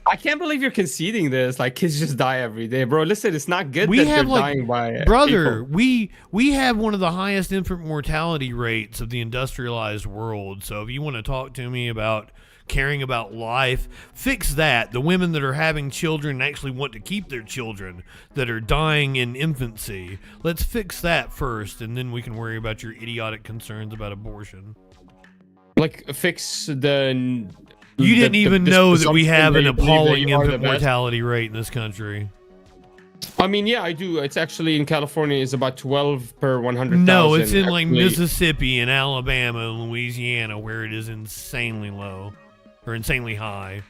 I can't believe you're conceding this. Like, kids just die every day, bro. Listen, it's not good that they're dying by brother. people. We have one of the highest infant mortality rates of the industrialized world. So if you want to talk to me about caring about life, fix that. The women that are having children actually want to keep their children that are dying in infancy. Let's fix that first, and then we can worry about your idiotic concerns about abortion. Like, fix the... You didn't even know that we have an appalling infant mortality rate in this country. I mean, yeah, I do. It's actually in California is about 12 per 100,000. No, it's in like actually. Mississippi and Alabama and Louisiana where it is insanely low or insanely high.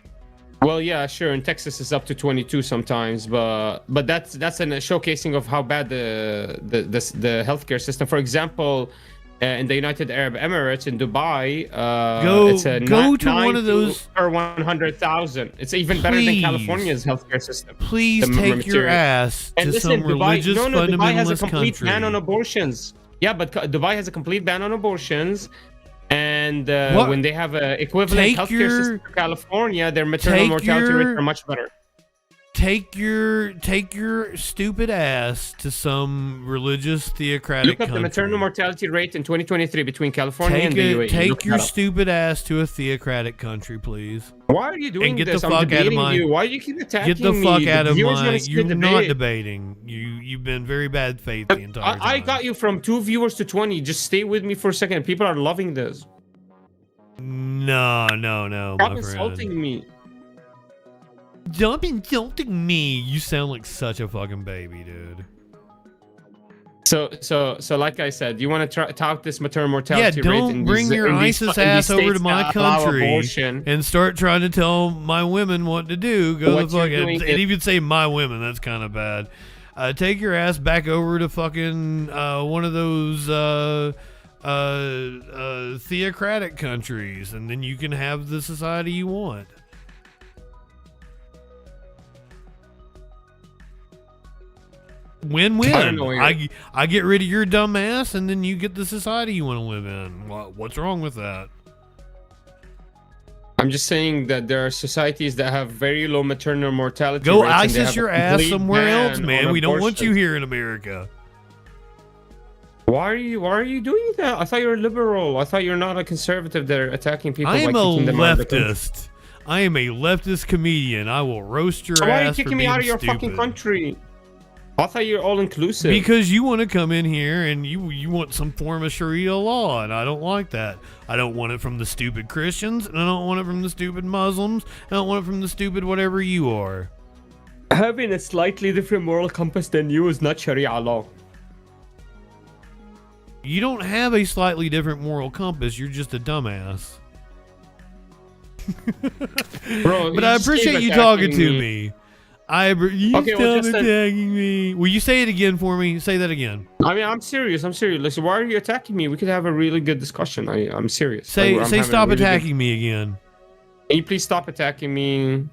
Well, yeah, sure. In Texas, it's up to 22 sometimes, but that's a showcasing of how bad the healthcare system. For example, in the United Arab Emirates in Dubai, it's a go to one of those per 100,000. It's even better than California's healthcare system. Please take your ass to some religious fundamentalist Dubai has a complete country. ban on abortions. Yeah, but Dubai has a complete ban on abortions. And when they have an equivalent healthcare system to California, their maternal mortality rates are much better. Take your stupid ass to some religious theocratic country. Look up the maternal mortality rate in 2023 between California and the UAE. Take your stupid ass to a theocratic country, please. Why are you doing and get this? The fuck out of my, you. Why do you keep attacking me? Get the fuck out of my. You're debate. not debating. You've been very bad faith the entire time. I got you from 2 viewers to 20. Just stay with me for a second. People are loving this. No. Stop insulting me. Stop insulting me. You sound like such a fucking baby, dude. So like I said, you want to tout this maternal mortality rate? Yeah, don't bring your ISIS ass over to my country and start trying to tell my women what to do. Go the fuck and even say my women. That's kind of bad. Take your ass back over to fucking one of those theocratic countries, and then you can have the society you want. Win-win. I get rid of your dumb ass, and then you get the society you want to live in. What's wrong with that? I'm just saying that there are societies that have very low maternal mortality Go rates. ISIS your ass somewhere else, man. We don't want you here in America. Why are you doing that? I thought you were liberal. I thought you're not a conservative. They're attacking people. I am a leftist. I am a leftist comedian. I will roast your ass. Why are you kicking me out of your stupid. fucking country? I thought you're all inclusive. Because you want to come in here and you want some form of Sharia law, and I don't like that. I don't want it from the stupid Christians, and I don't want it from the stupid Muslims. I don't want it from the stupid whatever you are. Having a slightly different moral compass than you is not Sharia law. You don't have a slightly different moral compass. You're just a dumbass. Bro, but I appreciate you talking to me. Attacking me. Will you say it again for me? Say that again. I mean, I'm serious. Listen, why are you attacking me? We could have a really good discussion. I'm serious. Say stop attacking me again. Can you please stop attacking me?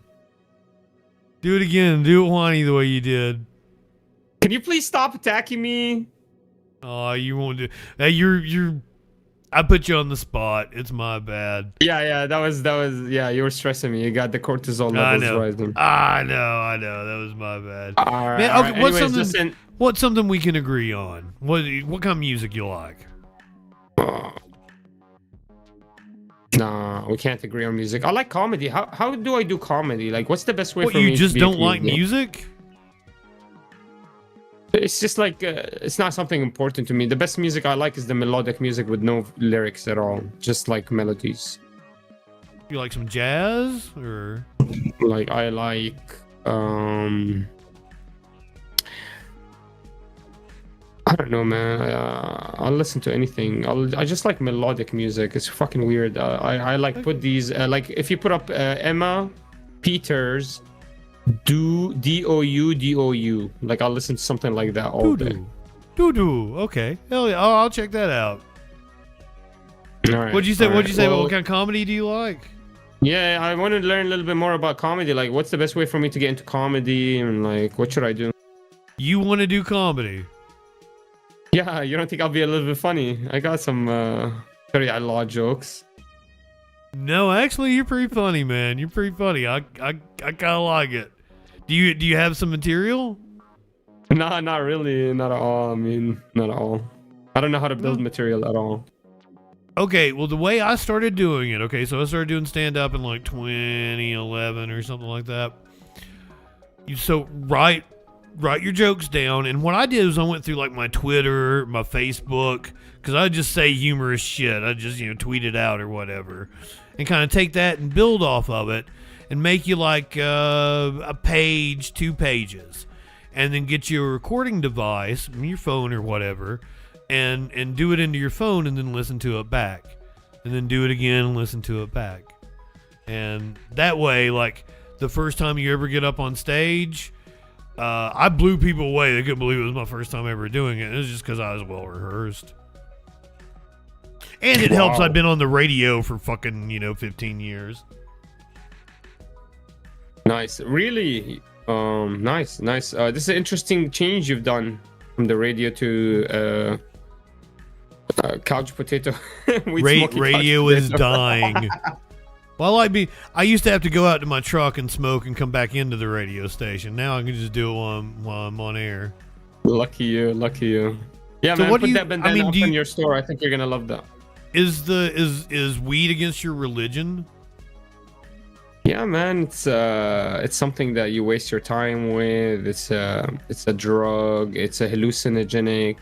Do it again. Do it whiny the way you did. Can you please stop attacking me? Oh, you won't do. Hey, you're. I put you on the spot. It's my bad. Yeah, that was. Yeah, you were stressing me. You got the cortisol levels rising. I know. That was my bad. All right. Man, okay, Anyways, what's something we can agree on? What kind of music you like? Nah, we can't agree on music. I like comedy. How do I do comedy? Like, what's the best way for me? You just don't like music? It's just like it's not something important to me. The best music I like is the melodic music with no lyrics at all, just like melodies. You like some jazz or? Like I like I don't know, man. I'll listen to anything. I just like melodic music. It's fucking weird. I like put these like if you put up Emma Peters. D-O-U. Like I'll listen to something like that all day. Doo-doo. Okay. Hell yeah. I'll check that out. All right. What'd you say? What kind of comedy do you like? Yeah, I want to learn a little bit more about comedy. Like, what's the best way for me to get into comedy? And like, what should I do? You want to do comedy? Yeah, you don't think I'll be a little bit funny? I got some Sharia law jokes. No, actually, you're pretty funny, man. You're pretty funny. I kind of like it. Do you have some material? Nah, not really. Not at all. I mean, not at all. I don't know how to build material at all. Okay, well, the way I started doing it, okay, so I started doing stand-up in like 2011 or something like that. So write your jokes down, and what I did was I went through like my Twitter, my Facebook, because I just say humorous shit. I just, tweet it out or whatever, and kind of take that and build off of it and make you like a page, 2 pages. and then get you a recording device, your phone or whatever, and do it into your phone and then listen to it back. And then do it again and listen to it back. And that way, like, the first time you ever get up on stage, I blew people away. They couldn't believe it was my first time ever doing it. It was just because I was well rehearsed. And it helps I've been on the radio for fucking, 15 years. Nice. Really nice. This is an interesting change you've done from the radio to couch potato. Radio is dying. Well, I used to have to go out to my truck and smoke and come back into the radio station. Now I can just do it while I'm on air. Lucky you. Yeah, so man, put that bandana up in your store. I think you're gonna love that. Is weed against your religion? Yeah, man, it's something that you waste your time with. It's a drug. It's a hallucinogenic.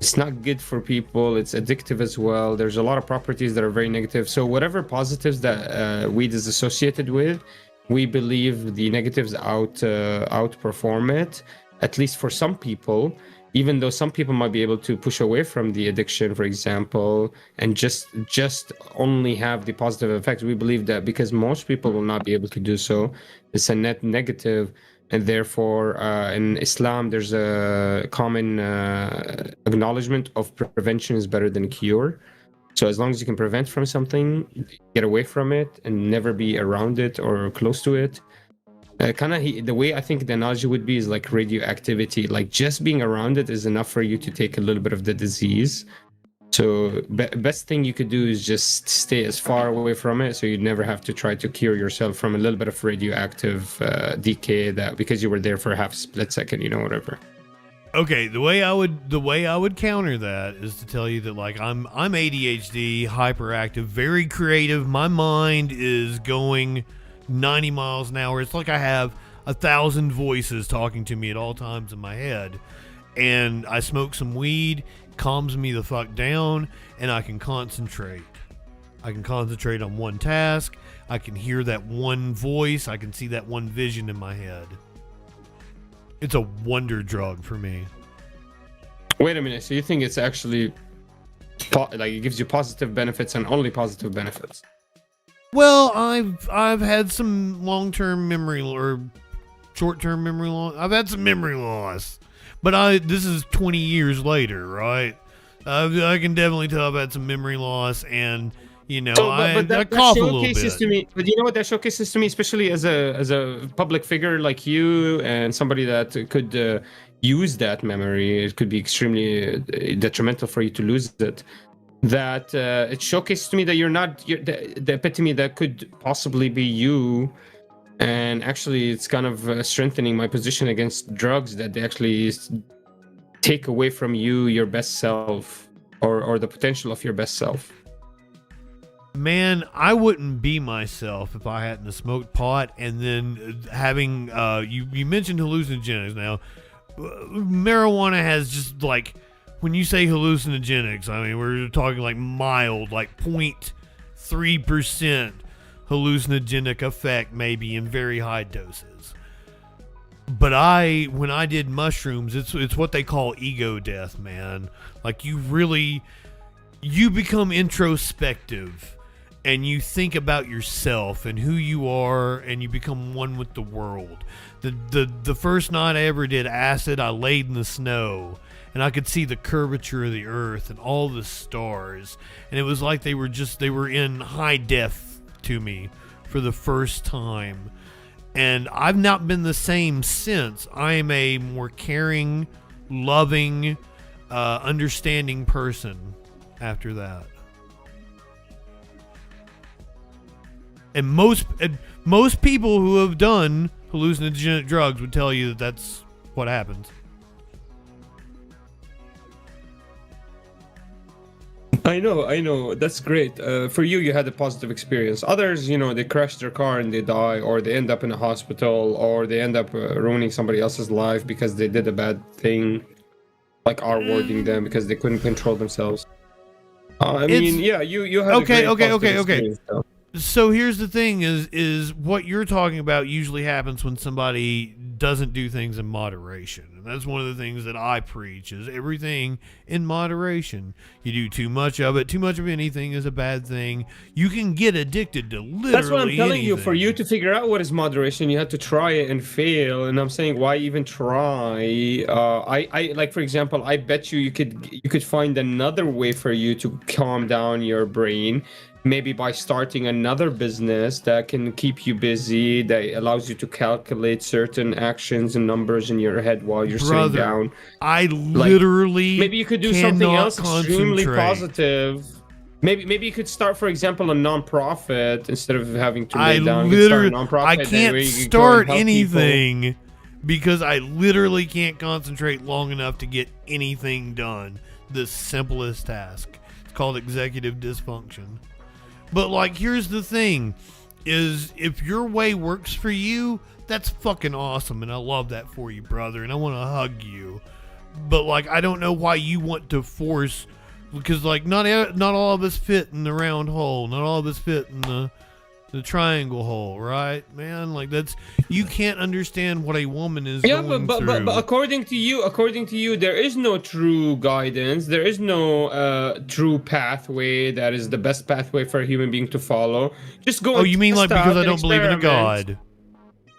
It's not good for people. It's addictive as well. There's a lot of properties that are very negative. So whatever positives that weed is associated with, we believe the negatives outperform it, at least for some people. Even though some people might be able to push away from the addiction, for example, and just only have the positive effects, we believe that because most people will not be able to do so, it's a net negative. And therefore, in Islam, there's a common acknowledgement of prevention is better than cure. So as long as you can prevent from something, get away from it and never be around it or close to it. The way I think the analogy would be is like radioactivity. Like just being around it is enough for you to take a little bit of the disease. So best thing you could do is just stay as far away from it, so you'd never have to try to cure yourself from a little bit of radioactive decay that because you were there for a half split second, whatever. Okay, the way I would counter that is to tell you that like I'm ADHD, hyperactive, very creative. My mind is going 90 miles an hour. It's like I have 1,000 voices talking to me at all times in my head, and I smoke some weed, calms me the fuck down, and I can concentrate. I can concentrate on one task. I can hear that one voice. I can see that one vision in my head. It's a wonder drug for me. Wait a minute. So you think it's actually like it gives you positive benefits and only positive benefits? Well, I've had some long-term memory or short-term memory loss. I've had some memory loss. But this is 20 years later, right? I can definitely tell I've had some memory loss, and I cough a little bit. To me, but you know what that showcases to me, especially as a public figure like you and somebody that could use that memory, it could be extremely detrimental for you to lose it. That it showcases to me that you're not the epitome that could possibly be you. And actually, it's kind of strengthening my position against drugs that they actually take away from you your best self or the potential of your best self. Man, I wouldn't be myself if I hadn't smoked pot and then having, you mentioned hallucinogenics. Now, marijuana has just like, when you say hallucinogenics, I mean, we're talking like mild, like 0.3% hallucinogenic effect, maybe in very high doses. But when I did mushrooms, it's what they call ego death, man. Like you become introspective and you think about yourself and who you are, and you become one with the world. The first night I ever did acid, I laid in the snow and I could see the curvature of the earth and all the stars, and it was like they were in high def to me for the first time, and I've not been the same since. I am a more caring, loving, understanding person after that. And most people who have done hallucinogenic drugs would tell you that that's what happens. I know. That's great. For you had a positive experience. Others, they crash their car and they die, or they end up in a hospital, or they end up ruining somebody else's life because they did a bad thing, like R-wording them because they couldn't control themselves. You have okay. So here's the thing: is what you're talking about usually happens when somebody doesn't do things in moderation, and that's one of the things that I preach: is everything in moderation. You do too much of it. Too much of anything is a bad thing. You can get addicted to literally. That's what I'm telling anything. you. For you to figure out what is moderation, you have to try it and fail. And I'm saying, why even try? I like, for example, I bet you could find another way for you to calm down your brain. Maybe by starting another business that can keep you busy, that allows you to calculate certain actions and numbers in your head while you're sitting down. I literally maybe you could do something else extremely positive. Maybe you could start, for example, a non-profit instead of having to lay down. I can't start anything because I literally can't concentrate long enough to get anything done. The simplest task. It's called executive dysfunction. But, like, here's the thing, is if your way works for you, that's fucking awesome, and I love that for you, brother, and I want to hug you. But, like, I don't know why you want to force, because, like, not all of us fit in the round hole, not all of us fit in the triangle hole, right, man? Like, that's, you can't understand what a woman is going through. But according to you, there is no true guidance. There is no true pathway that is the best pathway for a human being to follow. Just go. Oh, you mean like because I don't believe in a God?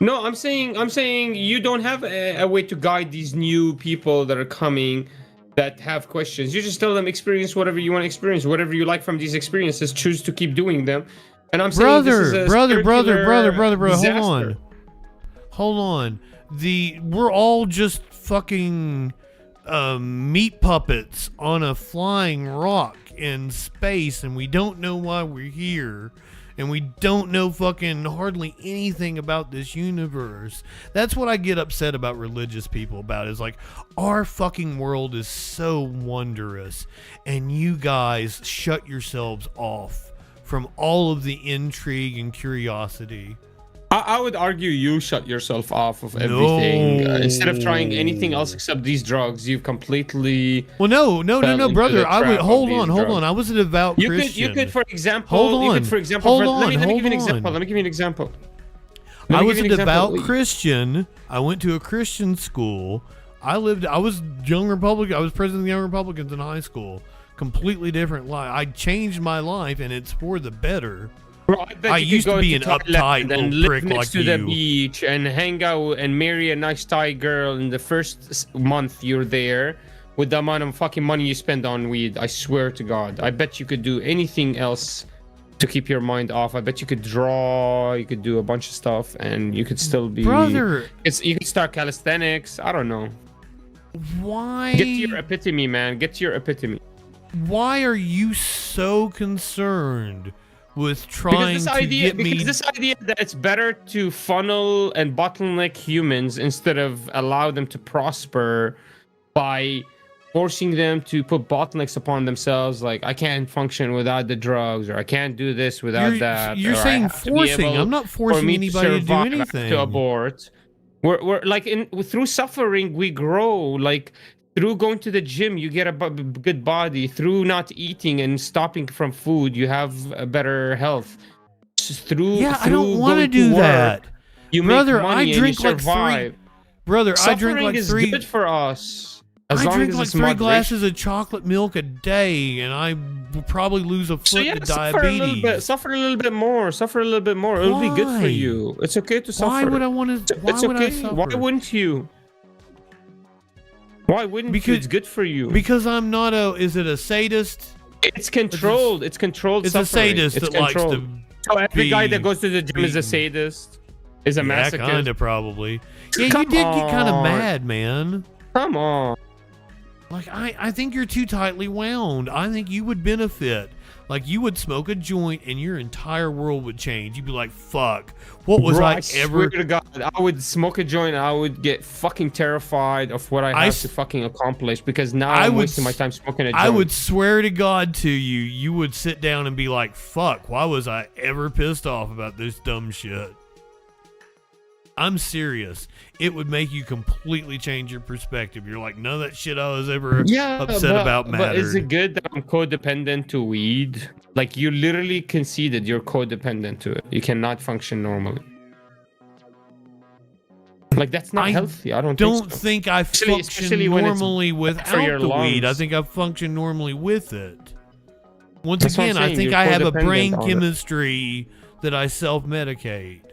No, I'm saying you don't have a way to guide these new people that are coming that have questions. You just tell them, experience whatever you want to experience, whatever you like from these experiences, choose to keep doing them. And I'm saying brother, hold on. We're all just fucking meat puppets on a flying rock in space, and we don't know why we're here, and we don't know fucking hardly anything about this universe. That's what I get upset about religious people about, is like, our fucking world is so wondrous, and you guys shut yourselves off from all of the intrigue and curiosity. I would argue you shut yourself off of everything. Instead of trying anything else except these drugs, you've completely... Well, no, brother. I would hold on. I was a devout Christian. You could, for example... Hold on. Let me give you an example. I was a devout Christian. I went to a Christian school. I was Young Republican. I was president of the Young Republicans in high school. Completely different life. I changed my life, and it's for the better. Bro, I used to be an uptight little prick like you. To the beach and hang out and marry a nice Thai girl in the first month you're there with the amount of fucking money you spend on weed. I swear to God. I bet you could do anything else to keep your mind off. I bet you could draw. You could do a bunch of stuff, and you could still be... Brother. You could start calisthenics. I don't know. Why? Get to your epitome, man. Get to your epitome. Why are you so concerned with trying this to idea, get me... Because this idea that it's better to funnel and bottleneck humans instead of allow them to prosper by forcing them to put bottlenecks upon themselves, like, I can't function without the drugs, or I can't do this without that. You're saying forcing. I'm not forcing anybody to do anything. To abort. We're like, through suffering, we grow. Like, through going to the gym, you get a good body. Through not eating and stopping from food, you have a better health. I don't want to do that. Brother, I drink like three. Brother, suffering I drink like is three. Good for us. I drink like 3 glasses of chocolate milk a day, and I will probably lose a foot to diabetes. Suffer a little bit more. It'll be good for you. It's okay to suffer. Why would I want to? Why would I suffer? Why wouldn't you? Why wouldn't you? It's good for you. Because I'm not is it a sadist? It's controlled. It's controlled suffering. It's a sadist that likes to... So every guy that goes to the gym is a sadist? Is a masochist? Yeah, kind of probably. Yeah, you did get kind of mad, man. Come on. Like, I think you're too tightly wound. I think you would benefit. Like, you would smoke a joint and your entire world would change. You'd be like, fuck, what was I ever... swear to God, I would smoke a joint and I would get fucking terrified of what I have to fucking accomplish, because now I'm wasting my time smoking a joint. I would swear to God to you, you would sit down and be like, fuck, why was I ever pissed off about this dumb shit? I'm serious. It would make you completely change your perspective. You're like, none of that shit I was ever upset about mattered. But is it good that I'm codependent to weed? Like, you literally conceded you're codependent to it. You cannot function normally. Like, that's not healthy. I don't think I function normally without the weed. I think I function normally with it. Once again, I think I have a brain chemistry that I self-medicate.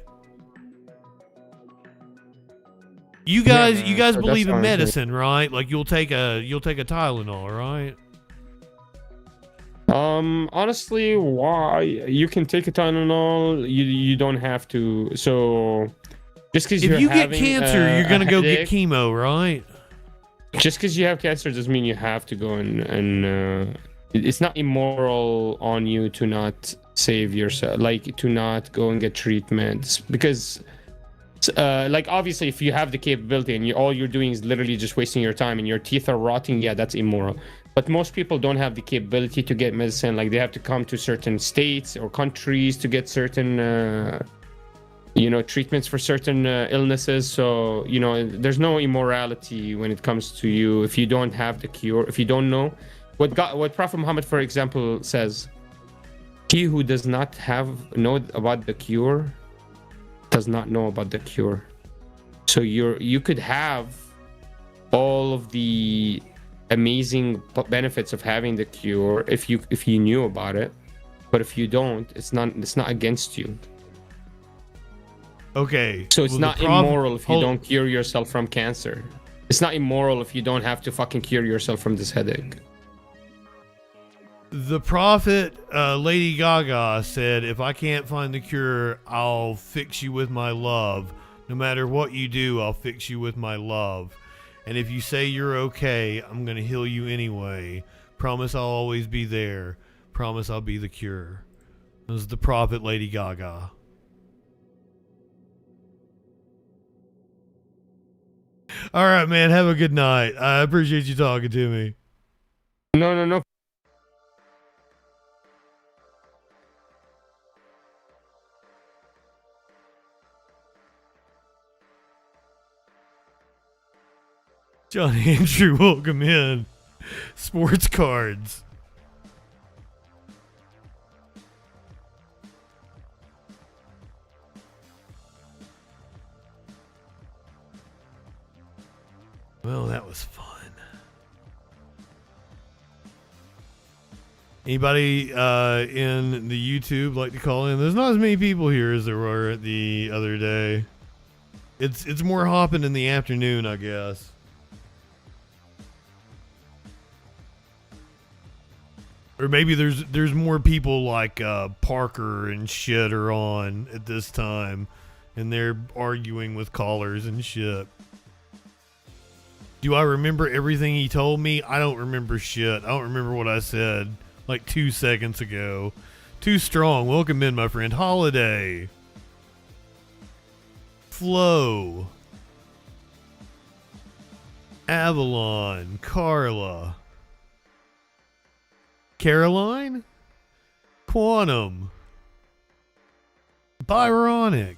You guys believe in medicine, right? Like you'll take a Tylenol, right? Honestly, why? You can take a Tylenol. You don't have to. So just because if you get cancer, you're gonna go get chemo, right? Just because you have cancer doesn't mean you have to go and it's not immoral on you to not save yourself, like to not go and get treatments, because like obviously if you have the capability and all you're doing is literally just wasting your time and your teeth are rotting, yeah, that's immoral. But most people don't have the capability to get medicine. Like they have to come to certain states or countries to get certain treatments for certain illnesses. So there's no immorality when it comes to you if you don't have the cure, if you don't know what Prophet Muhammad, for example, says. He who does not know about the cure does not know about the cure. So you could have all of the amazing benefits of having the cure if you knew about it, but if you don't, it's not against you. Okay. So it's not immoral if you don't cure yourself from cancer. It's not immoral if you don't have to fucking cure yourself from this headache. The prophet, Lady Gaga, said, if I can't find the cure, I'll fix you with my love. No matter what you do, I'll fix you with my love. And if you say you're okay, I'm going to heal you anyway. Promise I'll always be there. Promise I'll be the cure. This is the prophet, Lady Gaga. All right, man. Have a good night. I appreciate you talking to me. No. John Andrew, welcome in. Sports cards. Well, that was fun. Anybody in the YouTube like to call in? There's not as many people here as there were the other day. It's more hopping in the afternoon, I guess. Or maybe there's more people like Parker and shit are on at this time, and they're arguing with callers and shit. Do I remember everything he told me? I don't remember shit. I don't remember what I said like 2 seconds ago. Too strong. Welcome in, my friend. Holiday. Flo. Avalon. Carla. Caroline? Quantum. Byronic.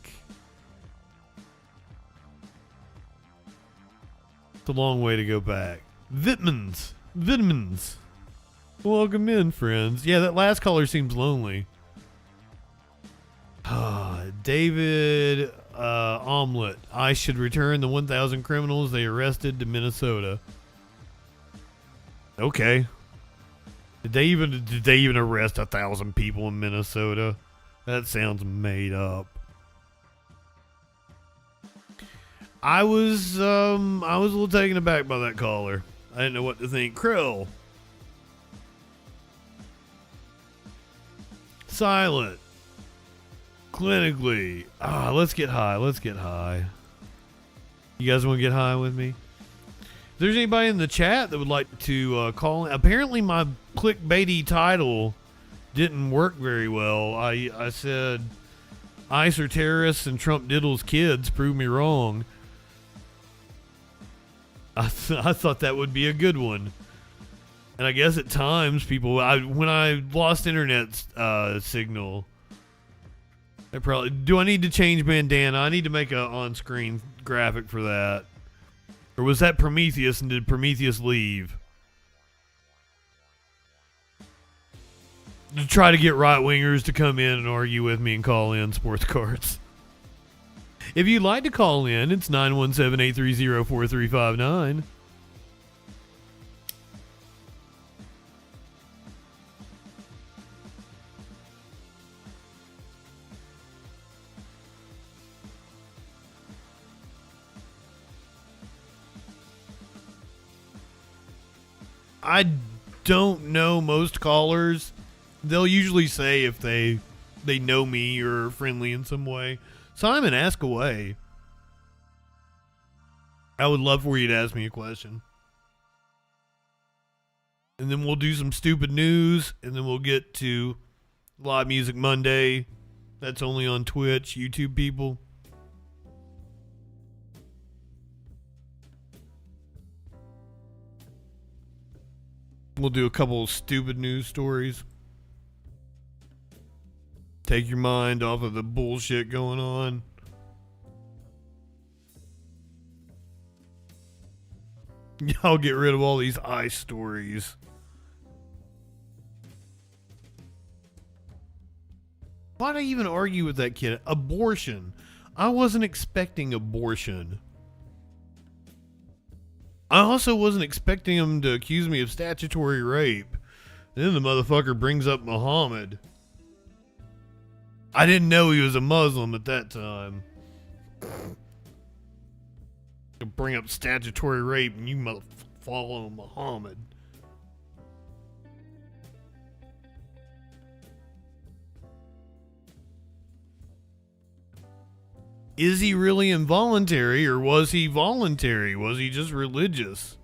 It's a long way to go back. Vitamins. Welcome in, friends. Yeah, that last caller seems lonely. David Omelet. I should return the 1,000 criminals they arrested to Minnesota. Okay. Did they even arrest 1,000 people in Minnesota? That sounds made up. I was a little taken aback by that caller. I didn't know what to think. Krill. Silent. Clinically. Let's get high. You guys want to get high with me? If there's anybody in the chat that would like to call in. Apparently my clickbaity title didn't work very well. I said ICE are terrorists and Trump Diddles kids. Prove me wrong. I thought that would be a good one. And I guess at times people, when I lost internet signal, Do I need to change bandana? I need to make a on-screen graphic for that. Or was that Prometheus, and did Prometheus leave? To try to get right-wingers to come in and argue with me and call in sports cards. If you'd like to call in, it's 917-830-4359. I don't know most callers. They'll usually say if they know me or are friendly in some way. Simon, ask away. I would love for you to ask me a question. And then we'll do some stupid news, and then we'll get to Live Music Monday. That's only on Twitch, YouTube people. We'll do a couple of stupid news stories. Take your mind off of the bullshit going on. Y'all get rid of all these ICE stories. Why'd I even argue with that kid? Abortion. I wasn't expecting abortion. I also wasn't expecting him to accuse me of statutory rape. Then the motherfucker brings up Muhammad. I didn't know he was a Muslim at that time. To bring up statutory rape and you follow Muhammad. Is he really involuntary, or was he voluntary? Was he just religious?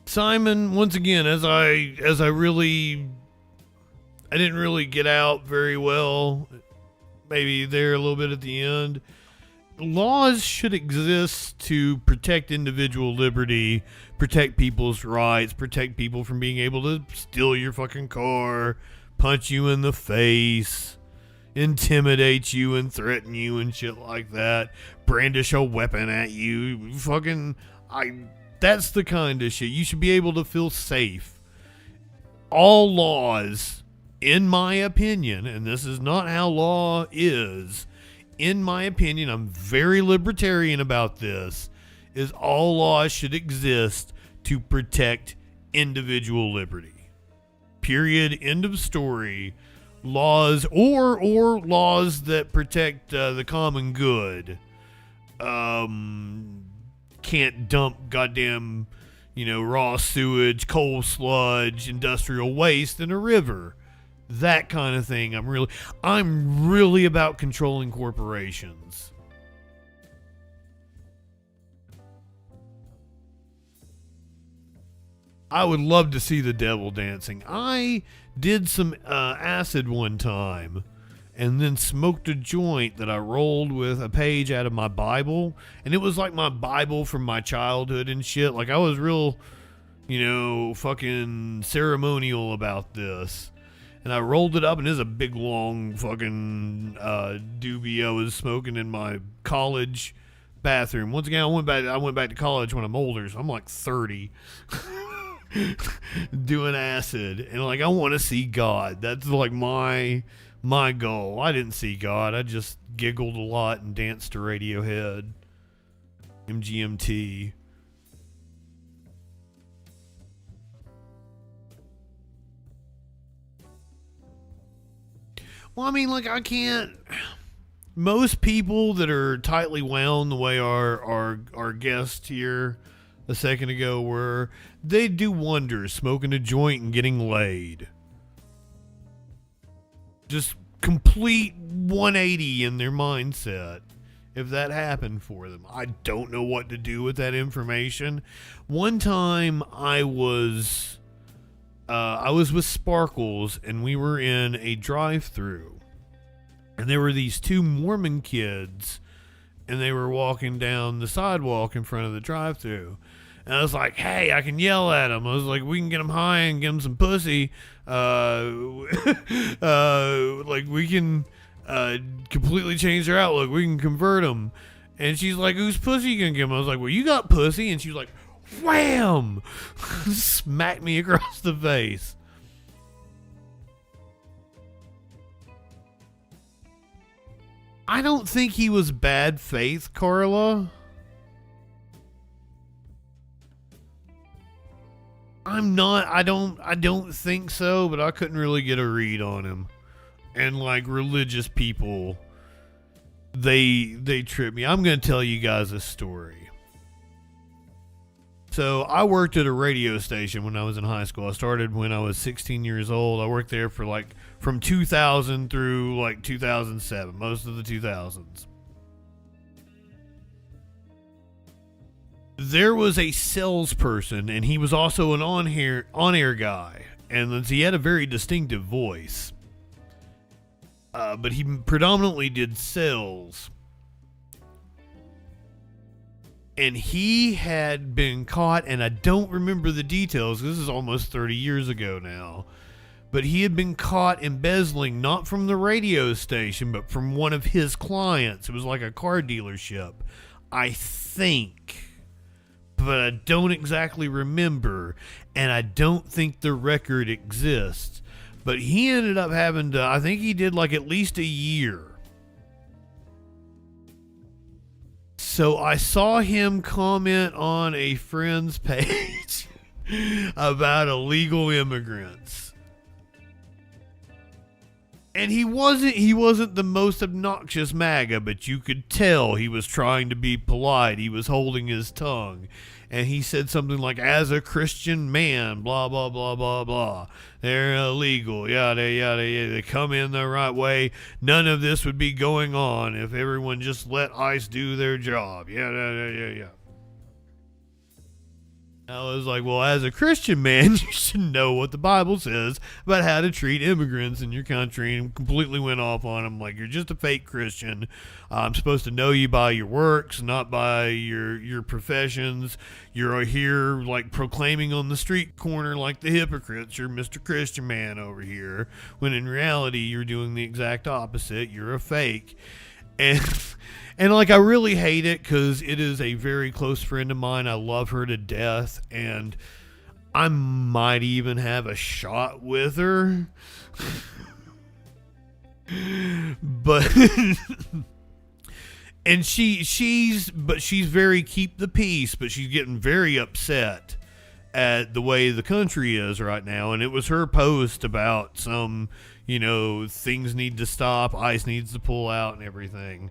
Simon, once again, I didn't really get out very well. Maybe there a little bit at the end. Laws should exist to protect individual liberty, protect people's rights, protect people from being able to steal your fucking car, punch you in the face, intimidate you and threaten you and shit like that, brandish a weapon at you. That's the kind of shit. You should be able to feel safe. All laws, in my opinion, and this is not how law is, in my opinion, I'm very libertarian about this, is all laws should exist to protect individual liberty. Period. End of story. Laws or laws that protect the common good. Can't dump goddamn, raw sewage, coal sludge, industrial waste in a river. That kind of thing. I'm really about controlling corporations. I would love to see the devil dancing. I did some acid one time and then smoked a joint that I rolled with a page out of my Bible. And it was like my Bible from my childhood and shit. Like I was real, fucking ceremonial about this. And I rolled it up, and there's a big, long fucking doobie I was smoking in my college bathroom. Once again, I went back to college when I'm older, so I'm like 30. Doing acid. And like, I want to see God. That's like my goal. I didn't see God. I just giggled a lot and danced to Radiohead. MGMT. Well, I mean, like, I can't. Most people that are tightly wound the way our guest here a second ago were, they do wonders smoking a joint and getting laid. Just complete 180 in their mindset if that happened for them. I don't know what to do with that information. One time I was with Sparkles, and we were in a drive-thru, and there were these two Mormon kids and they were walking down the sidewalk in front of the drive-thru. And I was like, hey, I can yell at them. I was like, we can get them high and get them some pussy. Like, we can completely change their outlook. We can convert them. And she's like, whose pussy you gonna give them? I was like, well, you got pussy. And she was like, wham! Smacked me across the face. I don't think he was bad faith, Carla. I don't think so, but I couldn't really get a read on him. And like religious people, they trip me. I'm going to tell you guys a story. So I worked at a radio station when I was in high school. I started when I was 16 years old. I worked there for like from 2000 through like 2007, most of the 2000s. There was a salesperson, and he was also an on-air guy, and he had a very distinctive voice. But he predominantly did sales. And he had been caught, and I don't remember the details. This is almost 30 years ago now. But he had been caught embezzling, not from the radio station, but from one of his clients. It was like a car dealership, I think. But I don't exactly remember, and I don't think the record exists. But he ended up having to, I think he did like at least a year. So I saw him comment on a friend's page about illegal immigrants. And he wasn't the most obnoxious MAGA, but you could tell he was trying to be polite. He was holding his tongue. And he said something like, as a Christian man, blah, blah, blah, blah, blah. They're illegal, yada, yada, yada. They come in the right way. None of this would be going on if everyone just let ICE do their job. Yada, yada, yada, yada. I was like, well, as a Christian man, you should know what the Bible says about how to treat immigrants in your country, and completely went off on him like, you're just a fake Christian. I'm supposed to know you by your works, not by your professions. You're here like proclaiming on the street corner like the hypocrites. You're Mr. Christian man over here, when in reality, you're doing the exact opposite. You're a fake. And like, I really hate it because it is a very close friend of mine. I love her to death, and I might even have a shot with her. But and she's very keep the peace, but she's getting very upset at the way the country is right now. And it was her post about some, things need to stop, ICE needs to pull out and everything.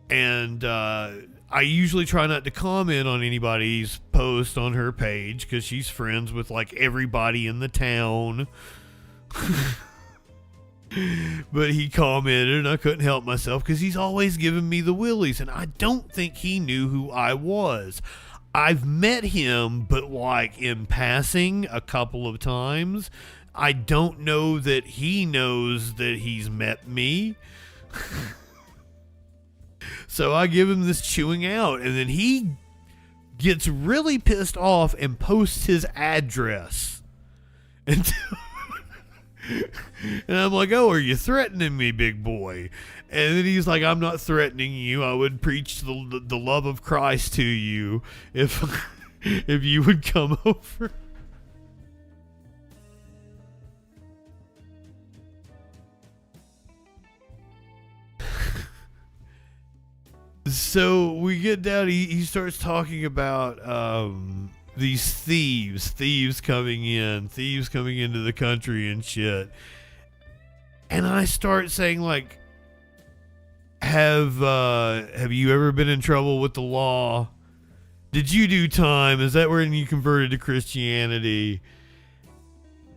And I usually try not to comment on anybody's post on her page because she's friends with like everybody in the town. But he commented, and I couldn't help myself because he's always giving me the willies, and I don't think he knew who I was. I've met him, but like in passing a couple of times. I don't know that he knows that he's met me. So I give him this chewing out, and then he gets really pissed off and posts his address. And I'm like, oh, are you threatening me, big boy? And then he's like, I'm not threatening you. I would preach the love of Christ to you if you would come over. So we get down, he starts talking about these thieves coming into the country and shit. And I start saying, like, have you ever been in trouble with the law? Did you do time? Is that when you converted to Christianity?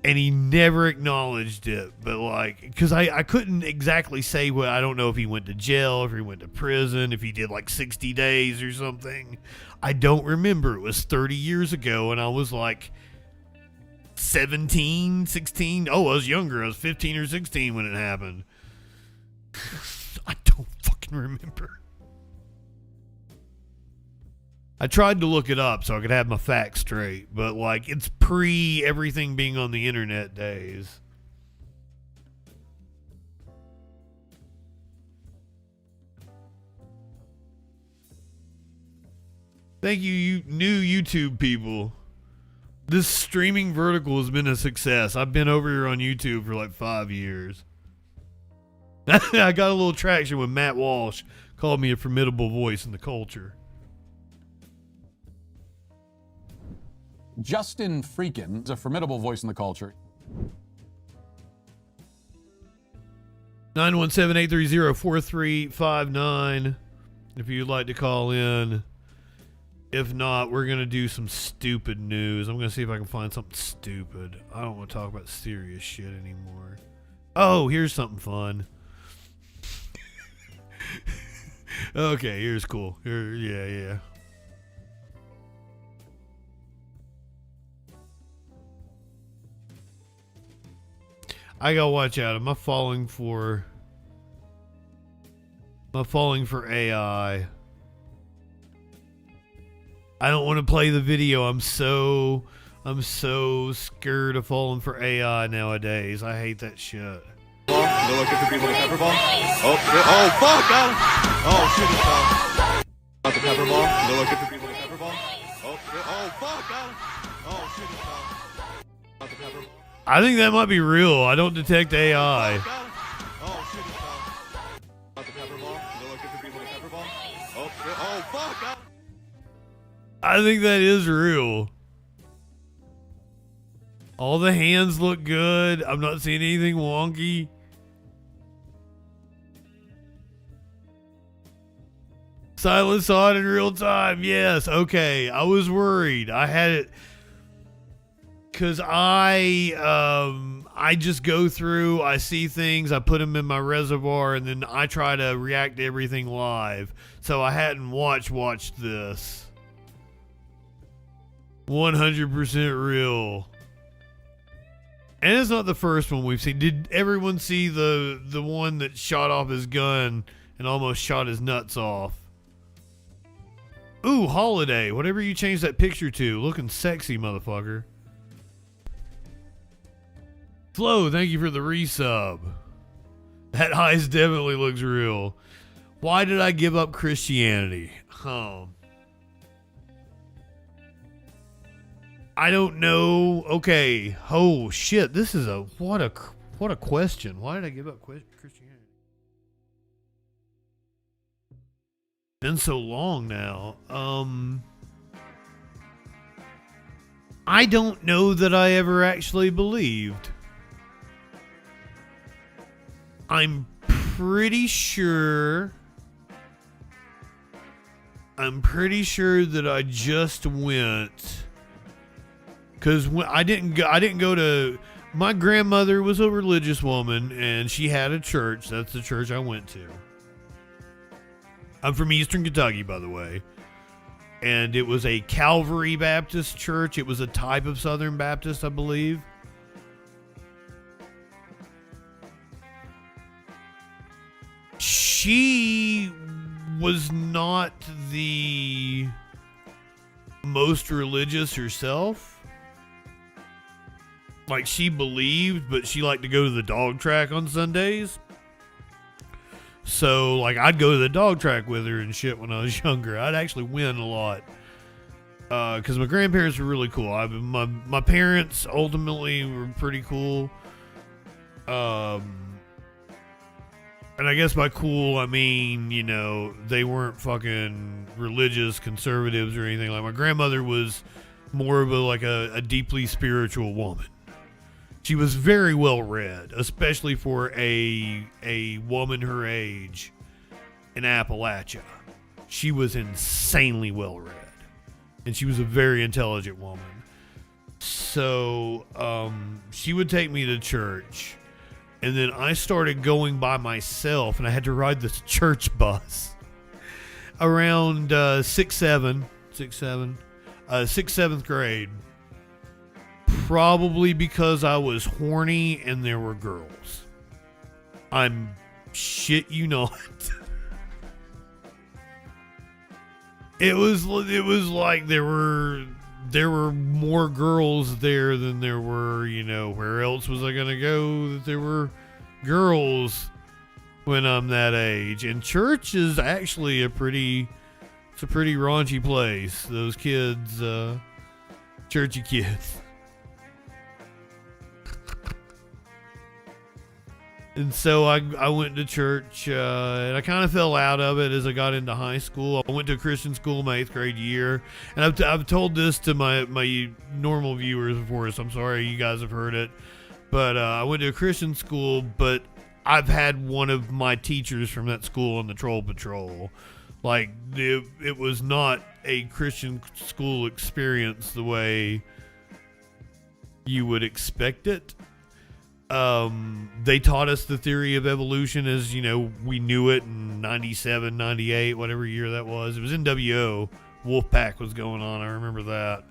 And he never acknowledged it, but like, because I couldn't exactly say what, I don't know if he went to jail, if he went to prison, if he did like 60 days or something. I don't remember. It was 30 years ago, and I was like 17, 16. Oh, I was younger. I was 15 or 16 when it happened. I don't fucking remember. I tried to look it up so I could have my facts straight, but like it's pre everything being on the internet days. Thank you, you new YouTube people. This streaming vertical has been a success. I've been over here on YouTube for like 5 years. I got a little traction when Matt Walsh called me a formidable voice in the culture. JustinFREAKIN is a formidable voice in the culture. 917-830-4359 if you'd like to call in. If not, we're going to do some stupid news. I'm going to see if I can find something stupid. I don't want to talk about serious shit anymore. Oh, here's something fun. Okay, here's cool. Yeah. I gotta watch out. Am I falling for AI? I don't want to play the video. I'm so scared of falling for AI nowadays. I hate that shit. No looking for people to pepper ball. Oh shit! Oh fuck! Got him. Oh shit! He fell. Got the pepper ball. No looking for people to pepper ball. Oh shit! Oh fuck! Got him. Oh shit! He fell. Got the pepper ball. I think that might be real. I don't detect AI. Oh shit! He fell. Got the pepper ball. No looking for people to pepper ball. Oh shit! Oh fuck! Got him. I think that is real. All the hands look good. I'm not seeing anything wonky. Silence saw it in real time. Yes. Okay. I was worried. I had it because I just go through. I see things. I put them in my reservoir, and then I try to react to everything live. So I hadn't watched this. 100% real. And it's not the first one we've seen. Did everyone see the one that shot off his gun and almost shot his nuts off? Ooh, Holiday. Whatever you change that picture to. Looking sexy, motherfucker. Flo, thank you for the resub. That eyes definitely looks real. Why did I give up Christianity? I don't know. Okay. Oh shit. This is what a question. Why did I give up Christianity? Been so long now. I don't know that I ever actually believed. I'm pretty sure that I just went. Because I didn't go to. My grandmother was a religious woman, and she had a church. That's the church I went to. I'm from Eastern Kentucky, by the way, and it was a Calvary Baptist church. It was a type of Southern Baptist, I believe. She was not the most religious herself. Like, she believed, but she liked to go to the dog track on Sundays. So, like, I'd go to the dog track with her and shit when I was younger. I'd actually win a lot. Because my grandparents were really cool. My parents ultimately were pretty cool. And I guess by cool, I mean, you know, they weren't fucking religious conservatives or anything. Like, my grandmother was more of a deeply spiritual woman. She was very well read, especially for a woman her age in Appalachia. She was insanely well read, and she was a very intelligent woman. So she would take me to church, and then I started going by myself, and I had to ride this church bus around 6th, 7th grade. Probably because I was horny and there were girls. I'm shit you not. It was like there were more girls there than there were, where else was I gonna go that there were girls when I'm that age? And church is actually a pretty raunchy place. Those kids, churchy kids. And so I went to church, and I kind of fell out of it as I got into high school. I went to a Christian school my 8th grade year, and I've told this to my normal viewers before, so I'm sorry you guys have heard it. But I went to a Christian school, but I've had one of my teachers from that school on the Troll Patrol. Like, it was not a Christian school experience the way you would expect it. They taught us the theory of evolution as, we knew it in 97, 98, whatever year that was. It was NWO. Wolfpack was going on. I remember that.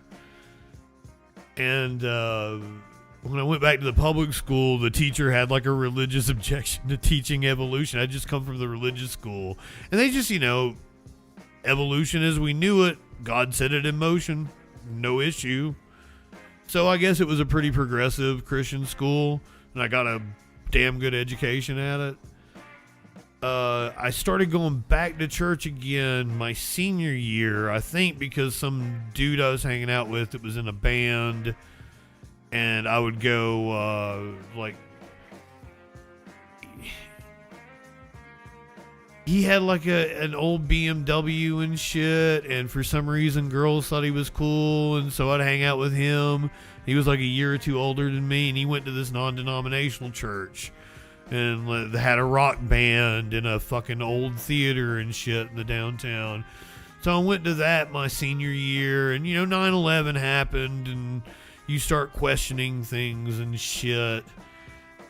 And, when I went back to the public school, the teacher had like a religious objection to teaching evolution. I'd just come from the religious school. And they just, evolution as we knew it, God set it in motion. No issue. So I guess it was a pretty progressive Christian school. And I got a damn good education at it. I started going back to church again my senior year, I think because some dude I was hanging out with that was in a band, and I would go, he had like an old BMW and shit, and for some reason girls thought he was cool, and so I'd hang out with him. He was like a year or two older than me, and he went to this non-denominational church and had a rock band in a fucking old theater and shit in the downtown. So I went to that my senior year, and 9/11 happened, and you start questioning things and shit.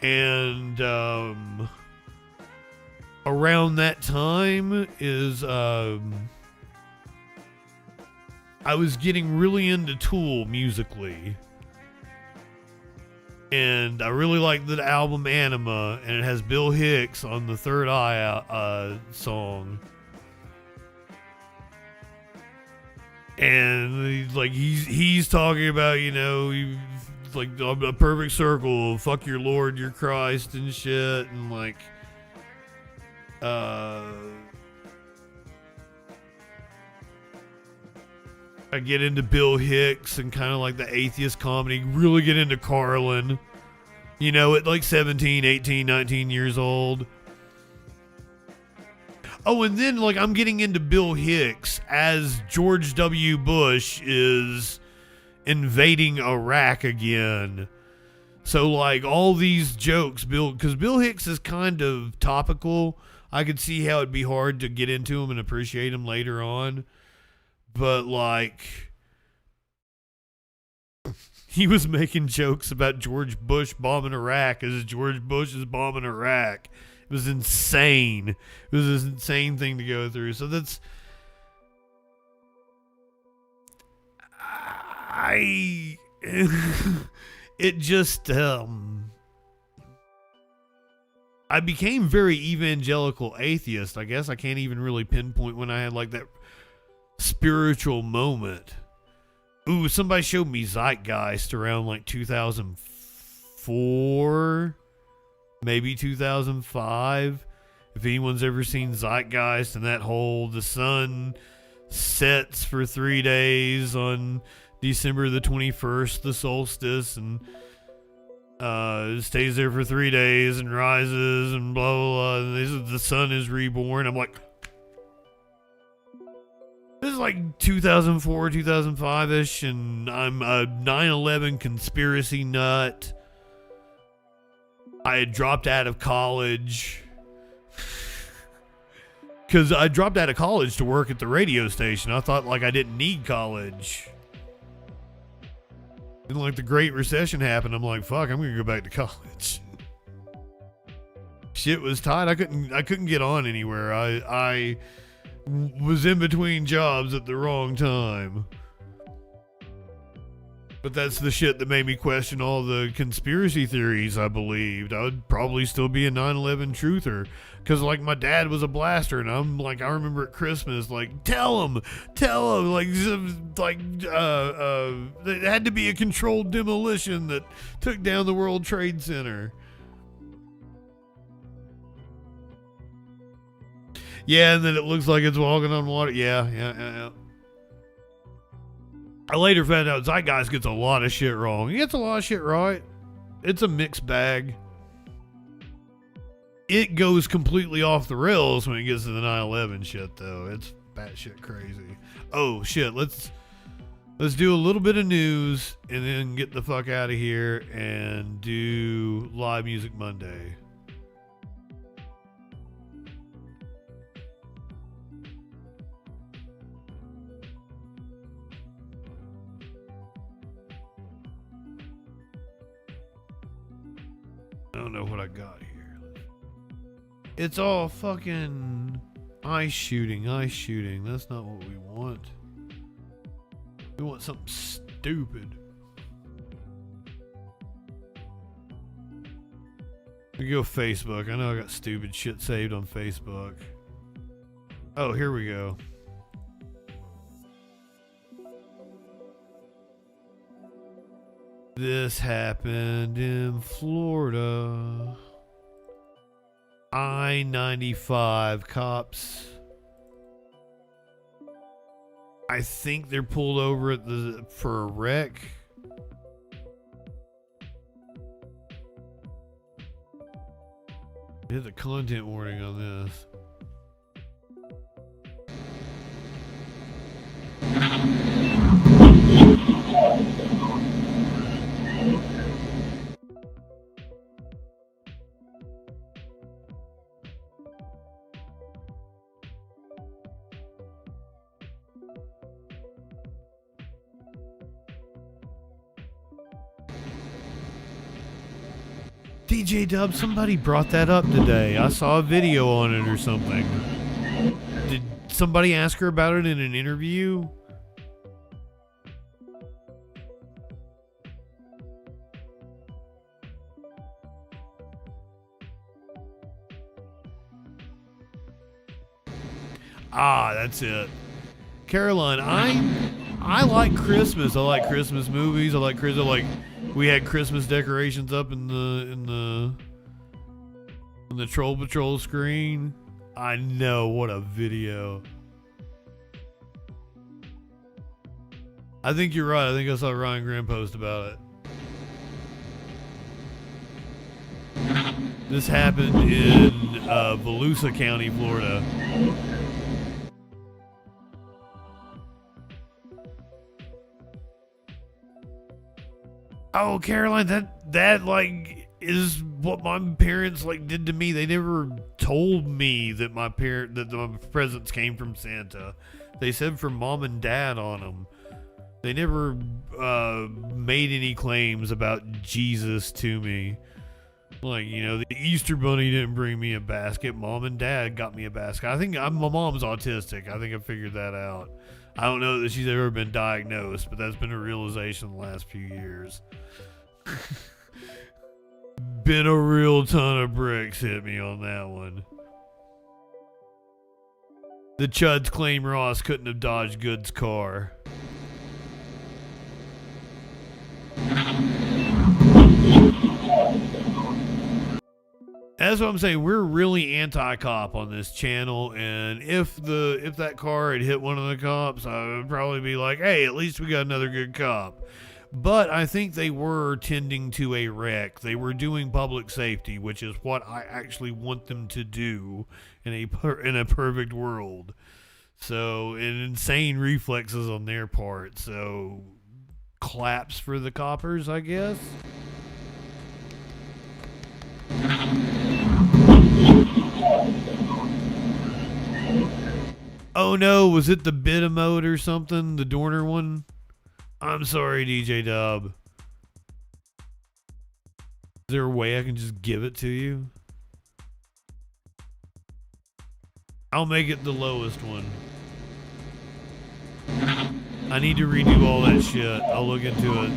And around that time is I was getting really into Tool musically. And I really like the album Anima, and it has Bill Hicks on the Third Eye song. And he's talking about, like a perfect circle, fuck your Lord, your Christ and shit, and I get into Bill Hicks and kind of like the atheist comedy, really get into Carlin, at like 17, 18, 19 years old. Oh, and then I'm getting into Bill Hicks as George W. Bush is invading Iraq again. So all these jokes, because Bill Hicks is kind of topical. I could see how it'd be hard to get into him and appreciate him later on. But he was making jokes about George Bush bombing Iraq as George Bush is bombing Iraq. It was insane. It was this insane thing to go through. So that's... it just... I became very evangelical atheist. I guess I can't even really pinpoint when I had that spiritual moment. Ooh, somebody showed me Zeitgeist around 2004, maybe 2005. If anyone's ever seen Zeitgeist and that whole, the sun sets for 3 days on December the 21st, the solstice, and stays there for 3 days and rises and blah blah blah, and the sun is reborn. I'm like, this is 2004, 2005-ish, and I'm a 9/11 conspiracy nut. I had dropped out of college. Because I dropped out of college to work at the radio station. I thought I didn't need college. Then the Great Recession happened. I'm like, fuck, I'm going to go back to college. Shit was tight. I couldn't get on anywhere. I was in between jobs at the wrong time. But that's the shit that made me question all the conspiracy theories I believed. I would probably still be a 9/11 truther. Because, like, my dad was a blaster, and I'm like, I remember at Christmas, like, tell him, like, it had to be a controlled demolition that took down the World Trade Center. Yeah, and then it looks like it's walking on water. Yeah. I later found out Zeitgeist gets a lot of shit wrong. He gets a lot of shit right. It's a mixed bag. It goes completely off the rails when it gets to the 9/11 shit, though. It's batshit crazy. Oh shit, let's do a little bit of news and then get the fuck out of here and do Live Music Monday. I don't know what I got here. It's all fucking ice shooting. That's not what we want. We want something stupid. We go Facebook. I know I got stupid shit saved on Facebook. Oh, here we go. This happened in Florida. I-95 cops. I think they're pulled over at for a wreck. There's a content warning on this. DJ Dub, somebody brought that up today. I saw a video on it or something. Did somebody ask her about it in an interview? Ah, that's it. Caroline, I like Christmas. I like Christmas movies. I like Christmas. We had Christmas decorations up in the Troll Patrol screen. I know, what a video. I think you're right. I think I saw Ryan Graham post about it. This happened in Volusia County, Florida. Oh, Caroline, that like is what my parents like did to me. They never told me that my presents came from Santa. They said from Mom and Dad on them. They never made any claims about Jesus to me. Like, you know, the Easter Bunny didn't bring me a basket. Mom and Dad got me a basket. I think my mom's autistic. I think I figured that out. I don't know that she's ever been diagnosed, but that's been a realization the last few years. Been a real ton of bricks hit me on that one. The Chuds claim Ross couldn't have dodged Good's car. That's what I'm saying. We're really anti-cop on this channel, and if that car had hit one of the cops, I would probably be like, hey, at least we got another good cop. But I think they were tending to a wreck. They were doing public safety, which is what I actually want them to do in a perfect world. So, and insane reflexes on their part. So, claps for the coppers, I guess. Oh no, was it the Bitamote or something? The Dorner one? I'm sorry, DJ Dub. Is there a way I can just give it to you? I'll make it the lowest one. I need to redo all that shit. I'll look into it.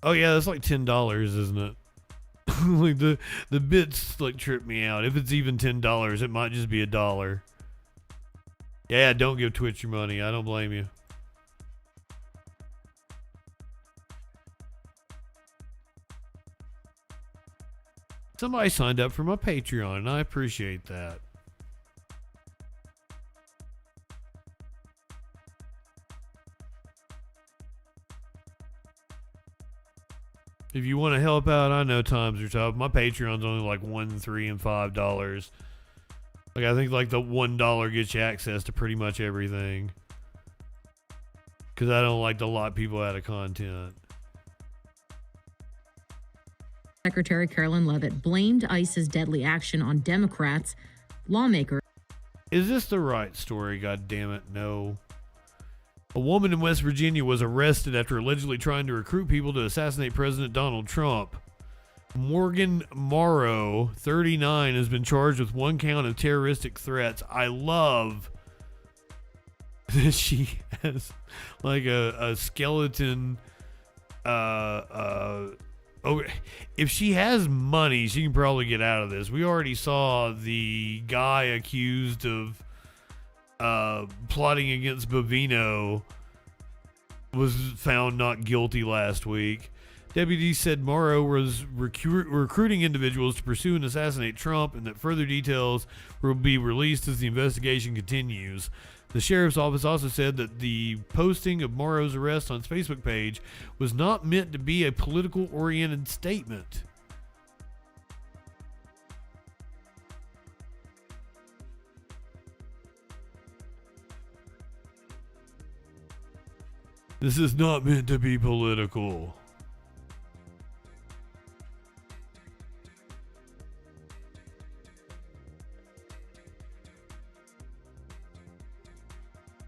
Oh yeah, that's like $10, isn't it? Like the bits like trip me out. If it's even $10, it might just be $1. Yeah, don't give Twitch your money. I don't blame you. Somebody signed up for my Patreon, and I appreciate that. If you want to help out, I know times are tough. My Patreon's only like $1, $3, and $5. Like I think like the $1 gets you access to pretty much everything. Cause I don't like to lot people out of content. Secretary Carolyn Leavitt blamed ICE's deadly action on Democrats. Lawmakers. Is this the right story? God damn it, no. A woman in West Virginia was arrested after allegedly trying to recruit people to assassinate President Donald Trump. Morgan Morrow, 39, has been charged with 1 count of terroristic threats. I love that she has like a skeleton. If she has money, she can probably get out of this. We already saw the guy accused of plotting against Bovino was found not guilty last week. Deputies said Morrow was recruiting individuals to pursue and assassinate Trump, and that further details will be released as the investigation continues. The sheriff's office also said that the posting of Morrow's arrest on his Facebook page was not meant to be a political-oriented statement. This is not meant to be political.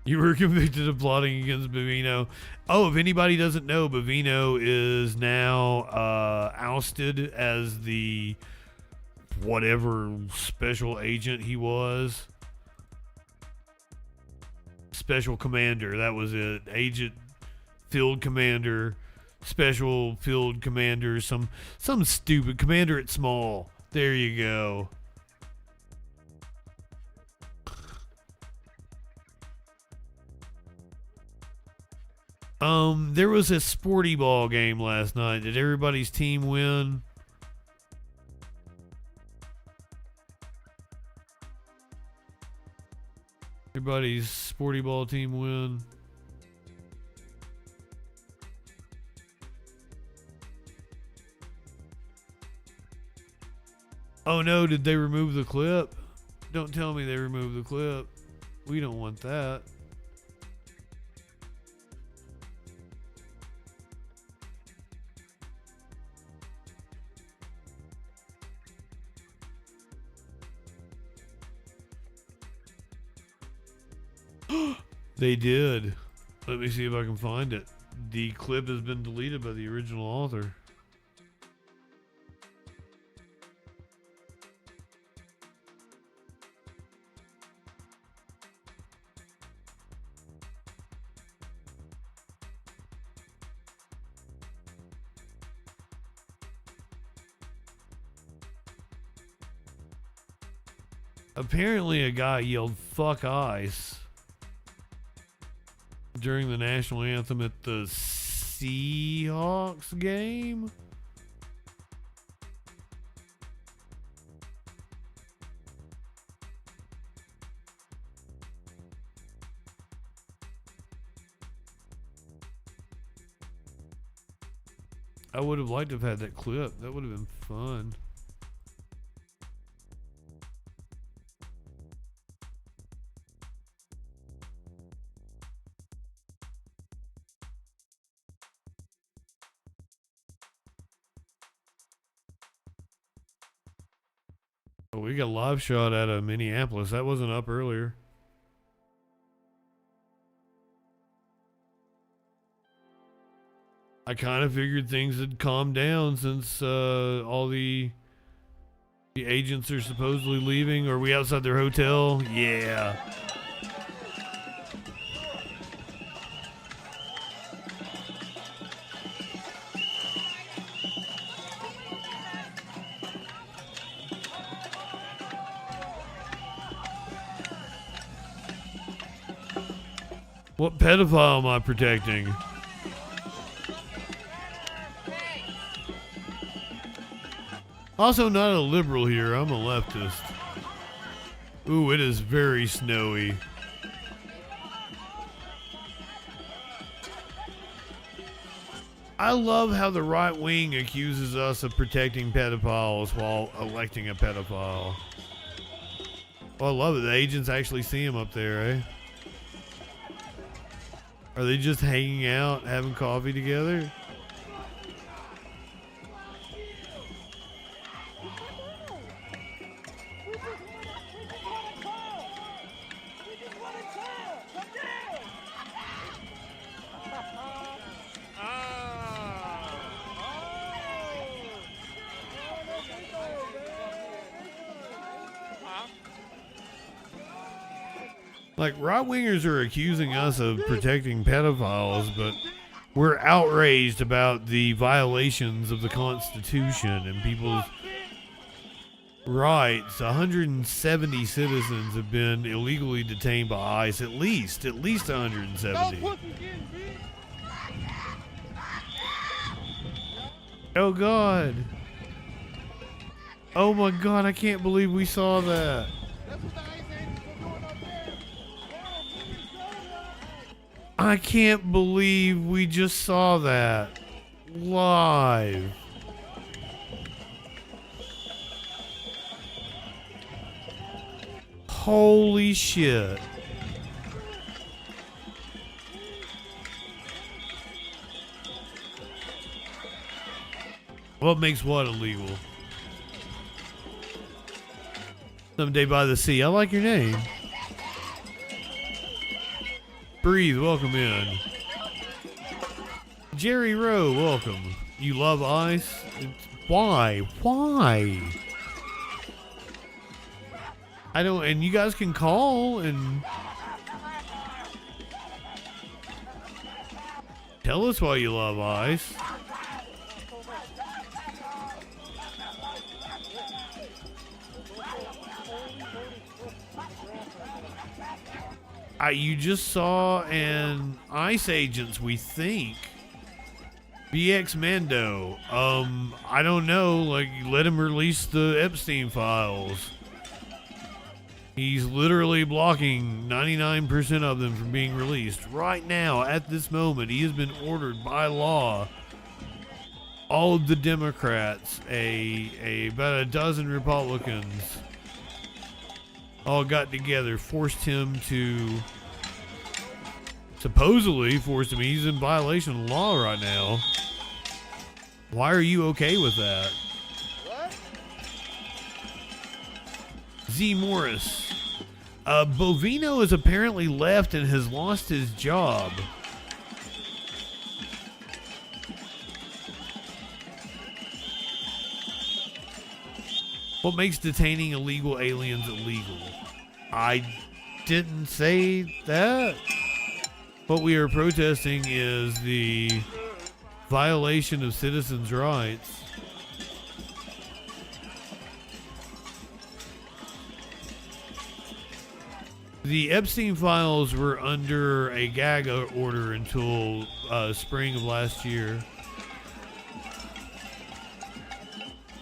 You were convicted of plotting against Bovino. Oh, if anybody doesn't know, Bovino is now ousted as the whatever special agent he was. Special commander, that was it. Agent, field commander, special field commander, some stupid commander at small. There you go. There was a sporty ball game last night. Did everybody's team win? Everybody's sporty ball team win. Oh no, did they remove the clip? Don't tell me they removed the clip. We don't want that. They did. Let me see if I can find it. The clip has been deleted by the original author. Apparently a guy yelled "fuck ICE" during the national anthem at the Seahawks game. I would have liked to have had that clip. That would have been fun. Oh, we got a live shot out of Minneapolis. That wasn't up earlier. I kind of figured things had calmed down since all the agents are supposedly leaving. Are we outside their hotel? Yeah. What pedophile am I protecting? Also not a liberal here, I'm a leftist. Ooh, it is very snowy. I love how the right wing accuses us of protecting pedophiles while electing a pedophile. Well, I love it. The agents actually see him up there, eh? Are they just hanging out, having coffee together? Like, right-wingers are accusing us of protecting pedophiles, but we're outraged about the violations of the Constitution and people's rights. 170 citizens have been illegally detained by ICE, at least 170. Oh, God. Oh, my God, I can't believe we saw that. I can't believe we just saw that live. Holy shit. What makes what illegal? Someday by the sea. I like your name. Breathe, welcome in. Jerry Rowe, welcome. You love ice? Why? Why? I don't, and you guys can call and tell us why you love ice. You just saw an ICE agents, we think. BX Mando. I don't know, like, let him release the Epstein files. He's literally blocking 99% of them from being released. Right now, at this moment, he has been ordered by law. All of the Democrats, about a dozen Republicans, all got together, forced him to, supposedly forced him, he's in violation of the law right now. Why are you okay with that? What? Z Morris. Bovino has apparently left and has lost his job. What makes detaining illegal aliens illegal? I didn't say that. What we are protesting is the violation of citizens' rights. The Epstein files were under a gag order until spring of last year.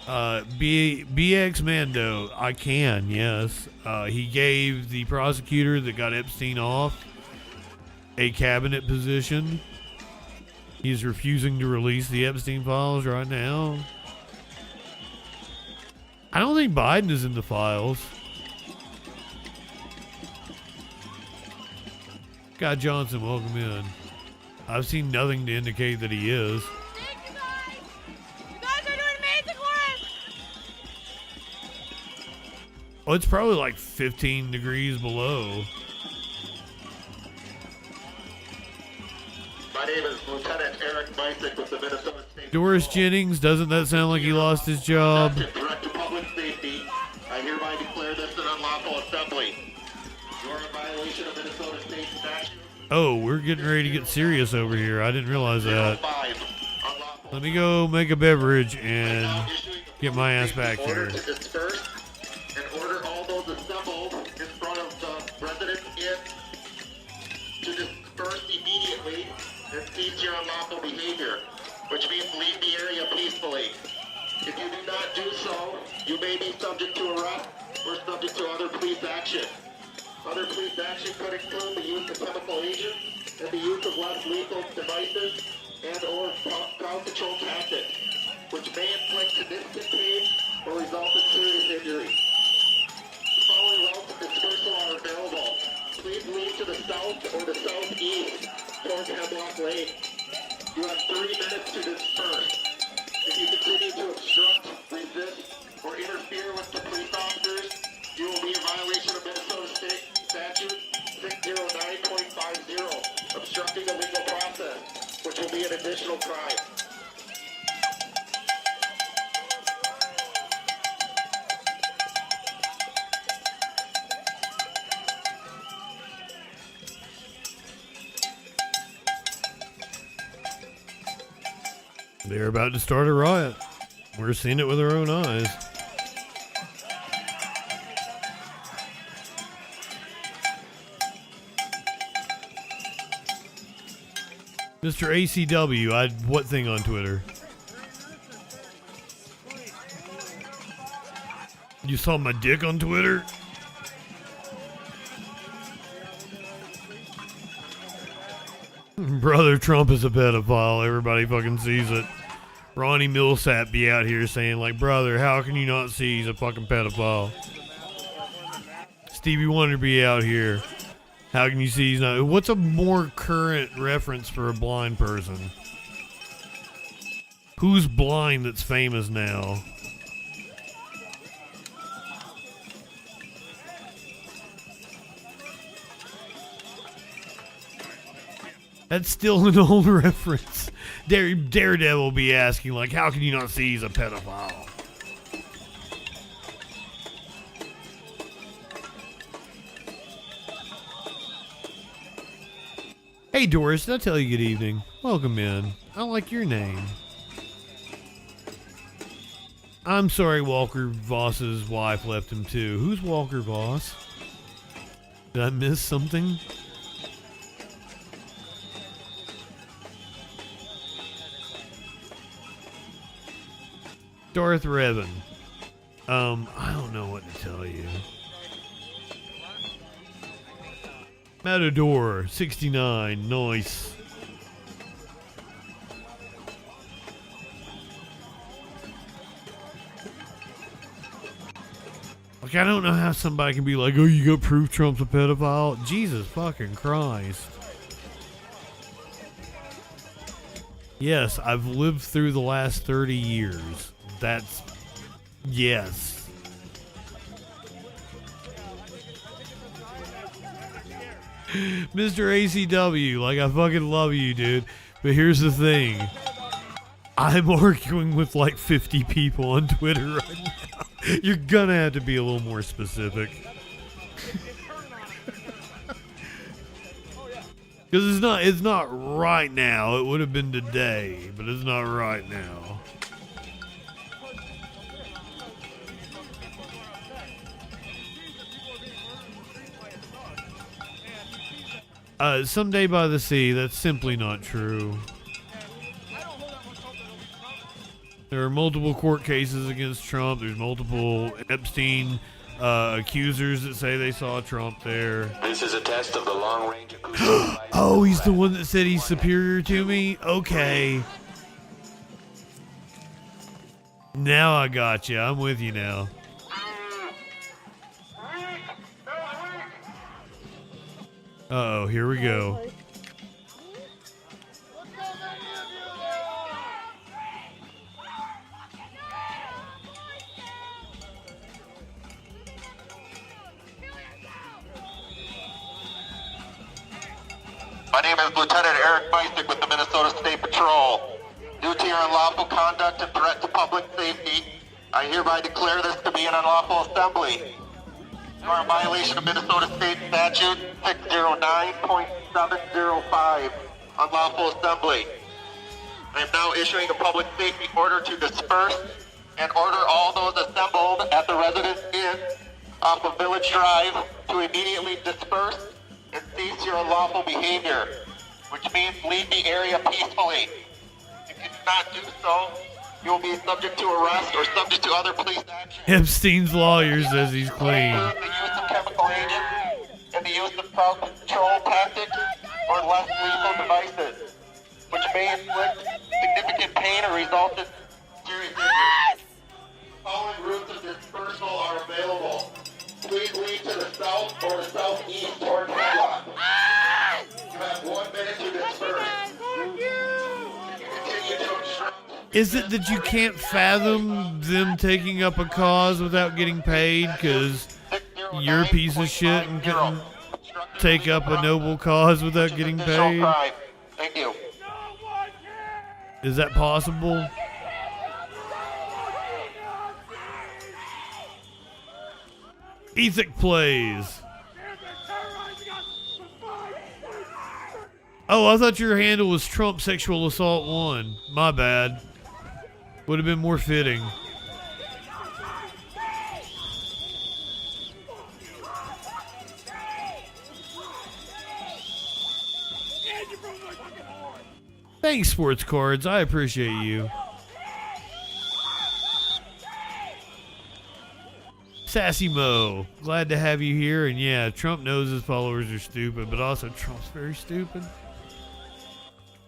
BX Mando, I can, yes. He gave the prosecutor that got Epstein off a cabinet position. He's refusing to release the Epstein files right now. I don't think Biden is in the files. Scott Johnson, welcome in. I've seen nothing to indicate that he is. Oh, it's probably like 15 degrees below. My name is Lieutenant Eric Bisick with the Minnesota State Doris Patrol. Jennings, doesn't that sound like he lost his job? Director of Public Safety, I hereby declare this an unlawful assembly. You are in violation of Minnesota State statute. Oh, we're getting ready to get serious over here. I didn't realize that. 05, unlawful. Let me go make a beverage and get my ass back Order here. to disperse and order all those assembled in front of the Residence Inn to disperse immediately and cease your unlawful behavior, which means leave the area peacefully. If you do not do so, you may be subject to arrest or subject to other police action. Other police action could include the use of chemical agents and the use of less lethal devices and or crowd control tactics, which may inflict significant pain or result in serious injury. The following routes of dispersal are available. Please leave to the south or the southeast towards Hemlock Lane. You have 3 minutes to disperse. If you continue to obstruct, resist, or interfere with the police officers, you will be in violation of Minnesota State Statute 609.50, obstructing a legal process, which will be an additional crime. They're about to start a riot. We're seeing it with our own eyes. Mr. ACW, what thing on Twitter? You saw my dick on Twitter? Brother Trump is a pedophile. Everybody fucking sees it. Ronnie Millsap be out here saying, like, brother, how can you not see he's a fucking pedophile? Stevie Wonder be out here. How can you see he's not? What's a more current reference for a blind person? Who's blind that's famous now? That's still an old reference. Daredevil be asking, like, how can you not see he's a pedophile? Hey Doris, did I tell you good evening? Welcome in. I like your name. I'm sorry Walker Voss's wife left him too. Who's Walker Voss? Did I miss something? Darth Revan. I don't know what to tell you. Matador, 69, nice. Like, I don't know how somebody can be like, oh, you got proof Trump's a pedophile? Jesus fucking Christ. Yes, I've lived through the last 30 years. That's... yes. Mr. ACW, like, I fucking love you, dude. But here's the thing. I'm arguing with like 50 people on Twitter right now. You're gonna have to be a little more specific. Because it's not right now. It would have been today, but it's not right now. Someday by the sea, that's simply not true. There are multiple court cases against Trump. There's multiple Epstein accusers that say they saw Trump there. This is a test of the long-range acoustic. Oh, he's the one that said he's superior to me? Okay. Now I got you. I'm with you now. Uh-oh, here we go. My name is Lieutenant Eric Meisick with the Minnesota State Patrol. Due to your unlawful conduct and threat to public safety, I hereby declare this to be an unlawful assembly. You are in violation of Minnesota State Statute 609.705, unlawful assembly. I am now issuing a public safety order to disperse and order all those assembled at the Residence Inn off of Village Drive to immediately disperse and cease your unlawful behavior, which means leave the area peacefully. If you do not do so, you will be subject to arrest or subject to other police action. Epstein's lawyer says he's clean. The use of chemical agents and the use of crowd control tactics or less lethal devices, which may inflict significant pain or result in serious injury. Following routes of dispersal are available. Please leave to the south or the southeast toward Hemlock. You have 1 minute to disperse. Continue to obstruct. Is it that you can't fathom them taking up a cause without getting paid because you're a piece of shit and couldn't take up a noble cause without getting paid? Thank you. Is that possible? Ethic plays. Oh, I thought your handle was Trump Sexual Assault 1. My bad. Would have been more fitting. Thanks, Sports Cards. I appreciate you. Sassy Mo, glad to have you here. And yeah, Trump knows his followers are stupid, but also Trump's very stupid.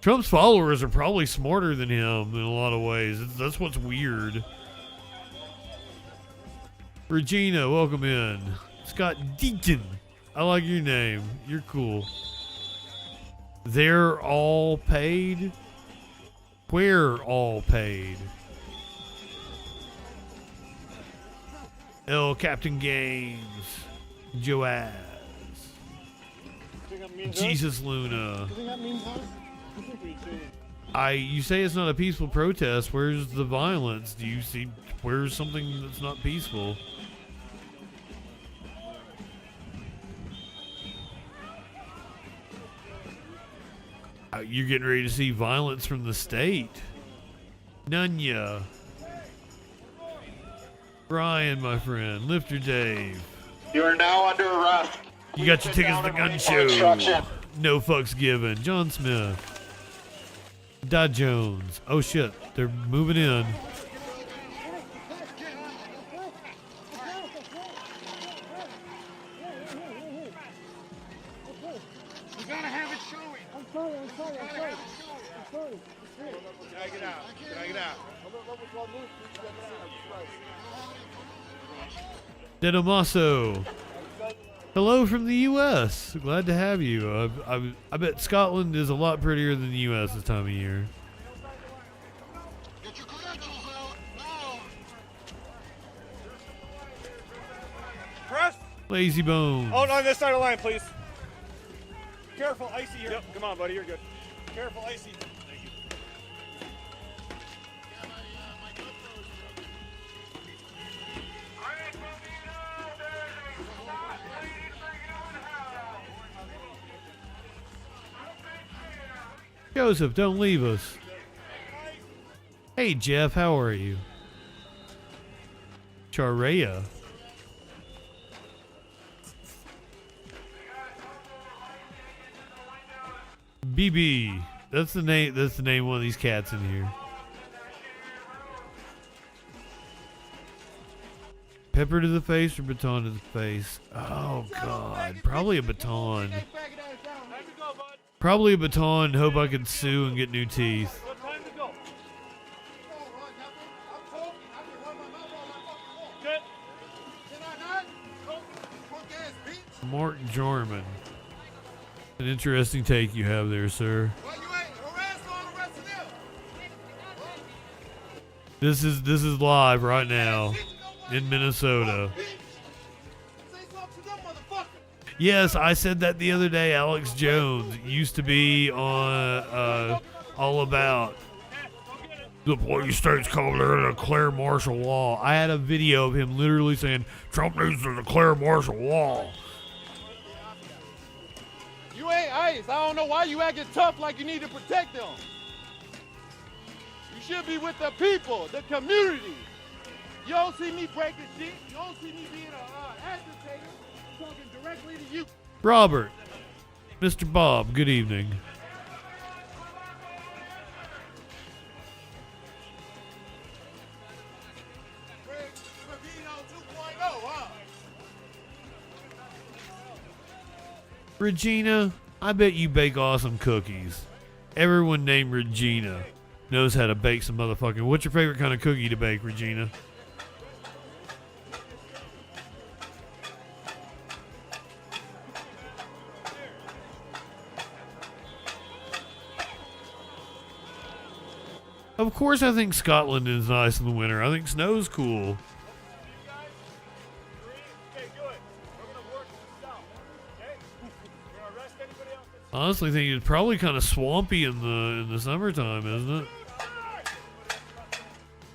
Trump's followers are probably smarter than him in a lot of ways. That's what's weird. Regina, welcome in. Scott Deaton, I like your name. You're cool. They're all paid? We're all paid. El Captain Games. Joaz. Jesus Luna. You say it's not a peaceful protest. Where's the violence? Do you see where's something that's not peaceful? You're getting ready to see violence from the state. Nunya. Brian, my friend. Lifter Dave. You are now under arrest. You got your tickets to the gun show. No fucks given. John Smith. Dod Jones. Oh shit, they're moving in. We gotta have it showing. I'm sorry. Drag it out. Dedomaso. Hello from the U.S. Glad to have you. I bet Scotland is a lot prettier than the U.S. this time of year. Get your credentials out now. Press. Lazy Bones. Oh, on this side of the line, please. Careful, icy here. Yep, come on, buddy, you're good. Careful, icy. Thank you. Joseph, don't leave us. Hey, Jeff, how are you? Charrea. BB. That's the name of one of these cats in here. Pepper to the face or baton to the face? Oh God, probably a baton. Probably a baton. Hope I could sue and get new teeth. Mark Jarman. An interesting take you have there, sir. This is live right now in Minnesota. Yes, I said that the other day. Alex Jones used to be on All About. The police state's calling it a declare martial law. I had a video of him literally saying, Trump needs to declare martial law. You ain't ICE. I don't know why you acting tough like you need to protect them. You should be with the people, the community. You don't see me breaking shit. You don't see me being an agitator. I'm talking directly to you. Robert, Mr. Bob, good evening. Regina, I bet you bake awesome cookies. Everyone named Regina knows how to bake some motherfucking. What's your favorite kind of cookie to bake, Regina? Of course, I think Scotland is nice in the winter. I think snow's cool. I honestly think it's probably kind of swampy in the summertime, isn't it?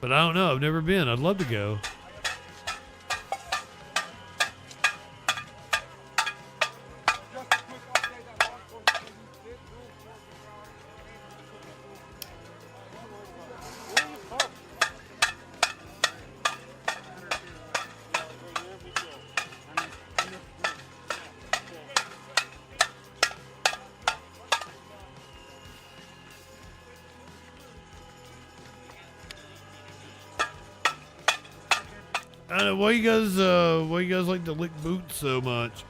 But I don't know. I've never been. I'd love to go. Why you guys like to lick boots so much?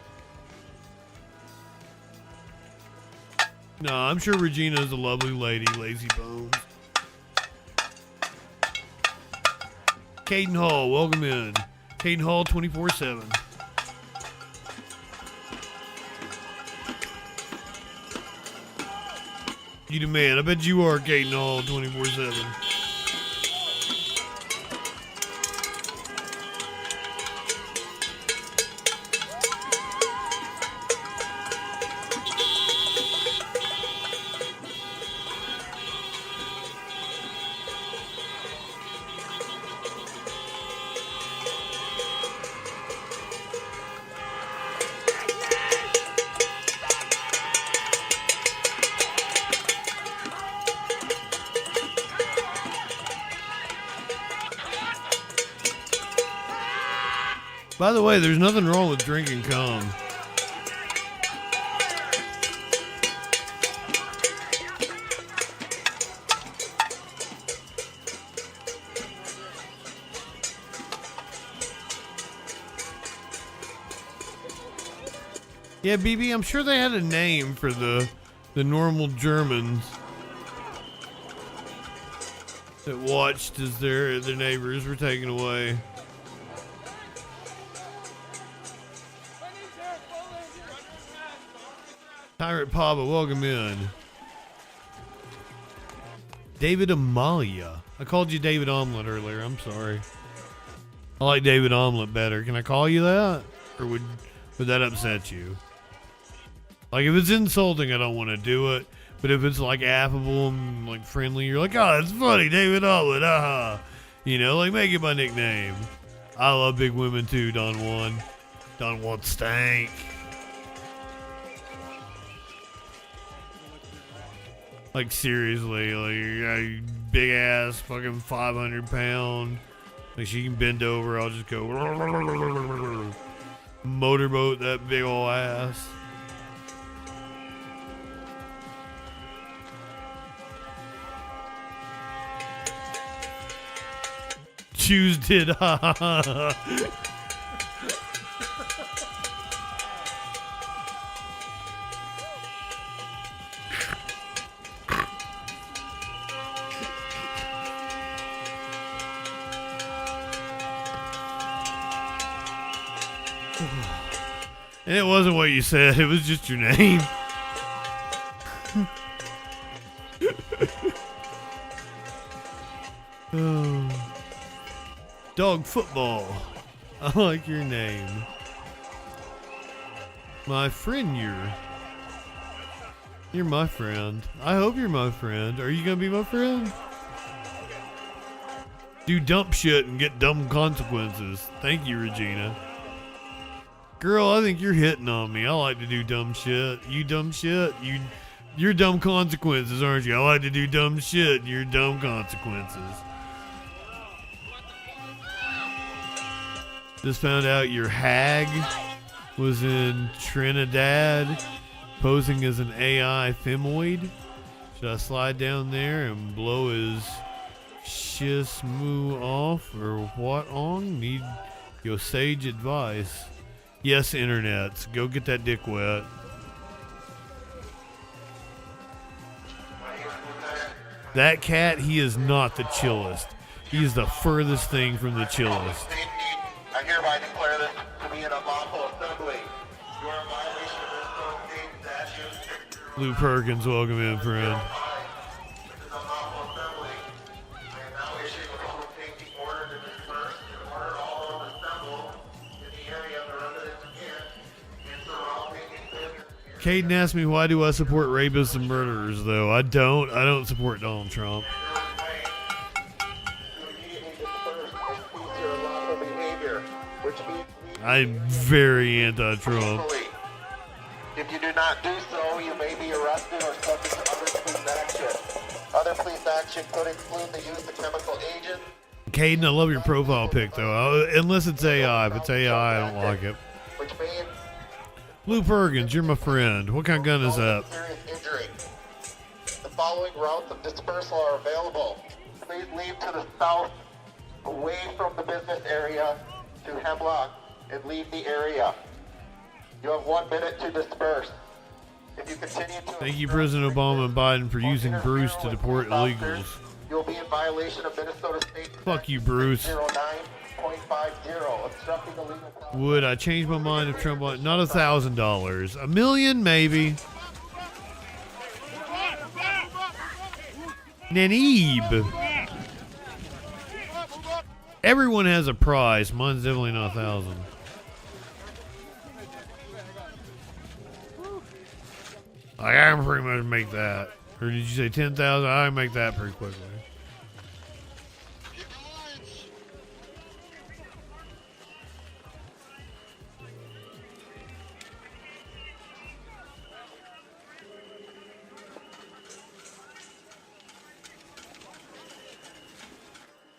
No, I'm sure Regina's a lovely lady, lazy bones. Caden Hall, welcome in. Caden Hall 24/7. You the man. I bet you are Caden Hall 24/7. By the way, there's nothing wrong with drinking cum. Yeah, BB, I'm sure they had a name for the normal Germans that watched as their neighbors were taken away. Pirate Papa, welcome in. David Amalia. I called you David Omelet earlier. I'm sorry. I like David Omelet better. Can I call you that? Or would that upset you? Like, if it's insulting, I don't want to do it. But if it's like affable and like friendly, you're like, oh, it's funny, David Omelet, aha. You know, like, make it my nickname. I love big women too, Don Juan. Don Juan stank. Like, seriously, like, big ass, fucking 500 pound. Like, she can bend over, I'll just go motorboat that big ol' ass. Choose did, ha ha ha. And it wasn't what you said, it was just your name. Oh. Dog football. I like your name. My friend, you're my friend. I hope you're my friend. Are you gonna be my friend? Do dumb shit and get dumb consequences. Thank you, Regina. Girl, I think you're hitting on me. I like to do dumb shit. You dumb shit. You're dumb consequences, aren't you? I like to do dumb shit and you're dumb consequences. Just found out your hag was in Trinidad posing as an AI femoid. Should I slide down there and blow his shismoo off or what on? Need your sage advice. Yes, internets. Go get that dick wet. That cat, he is not the chillest. He is the furthest thing from the chillest. I hereby declare this to be an unlawful assembly. You are in violation of Minnesota State Statute. Lou Perkins, welcome in, friend. This is unlawful assembly. I am now issuing a public safety order to disperse and order all those assembled in the area of the residence and surrounding business. Caden asked me, why do I support rapists and murderers, though? I don't support Donald Trump. I'm very anti-Trump. If you do not do so, you may be arrested or subject to other police action. Other police action could include the use of chemical agents. Caden, I love your profile pic, though. Unless it's AI. If it's AI, I don't like it. Which means Lou Perkins, you're my friend. What kind of gun is that? serious injury. The following routes of dispersal are available. Please leave to the south, away from the business area, to Hemlock, and leave the area. You have 1 minute to disperse. If you continue to Thank you, President Obama and Biden, for using Bruce to deport illegals. you'll be in violation of Minnesota State Fuck you, Bruce. 09.50, obstructing the legal process. Would I change my mind if Trump won? Not $1,000. $1 million, maybe. Nanib. Everyone has a price. Mine's definitely not 1,000. I can pretty much make that. Or did you say 10,000? I can make that pretty quickly.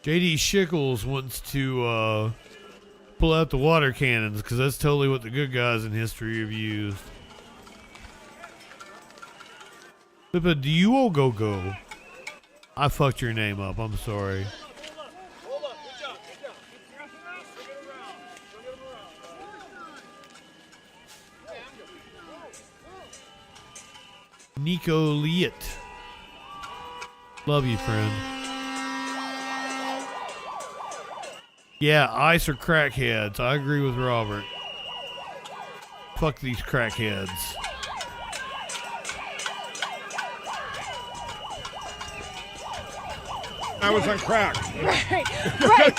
JD Shickles wants to pull out the water cannons because that's totally what the good guys in history have used. Pippa, do you all go? I fucked your name up. I'm sorry. Nico Liet. Love you, friend. Yeah, ice or crackheads. I agree with Robert. Fuck these crackheads. I was on crack. Right.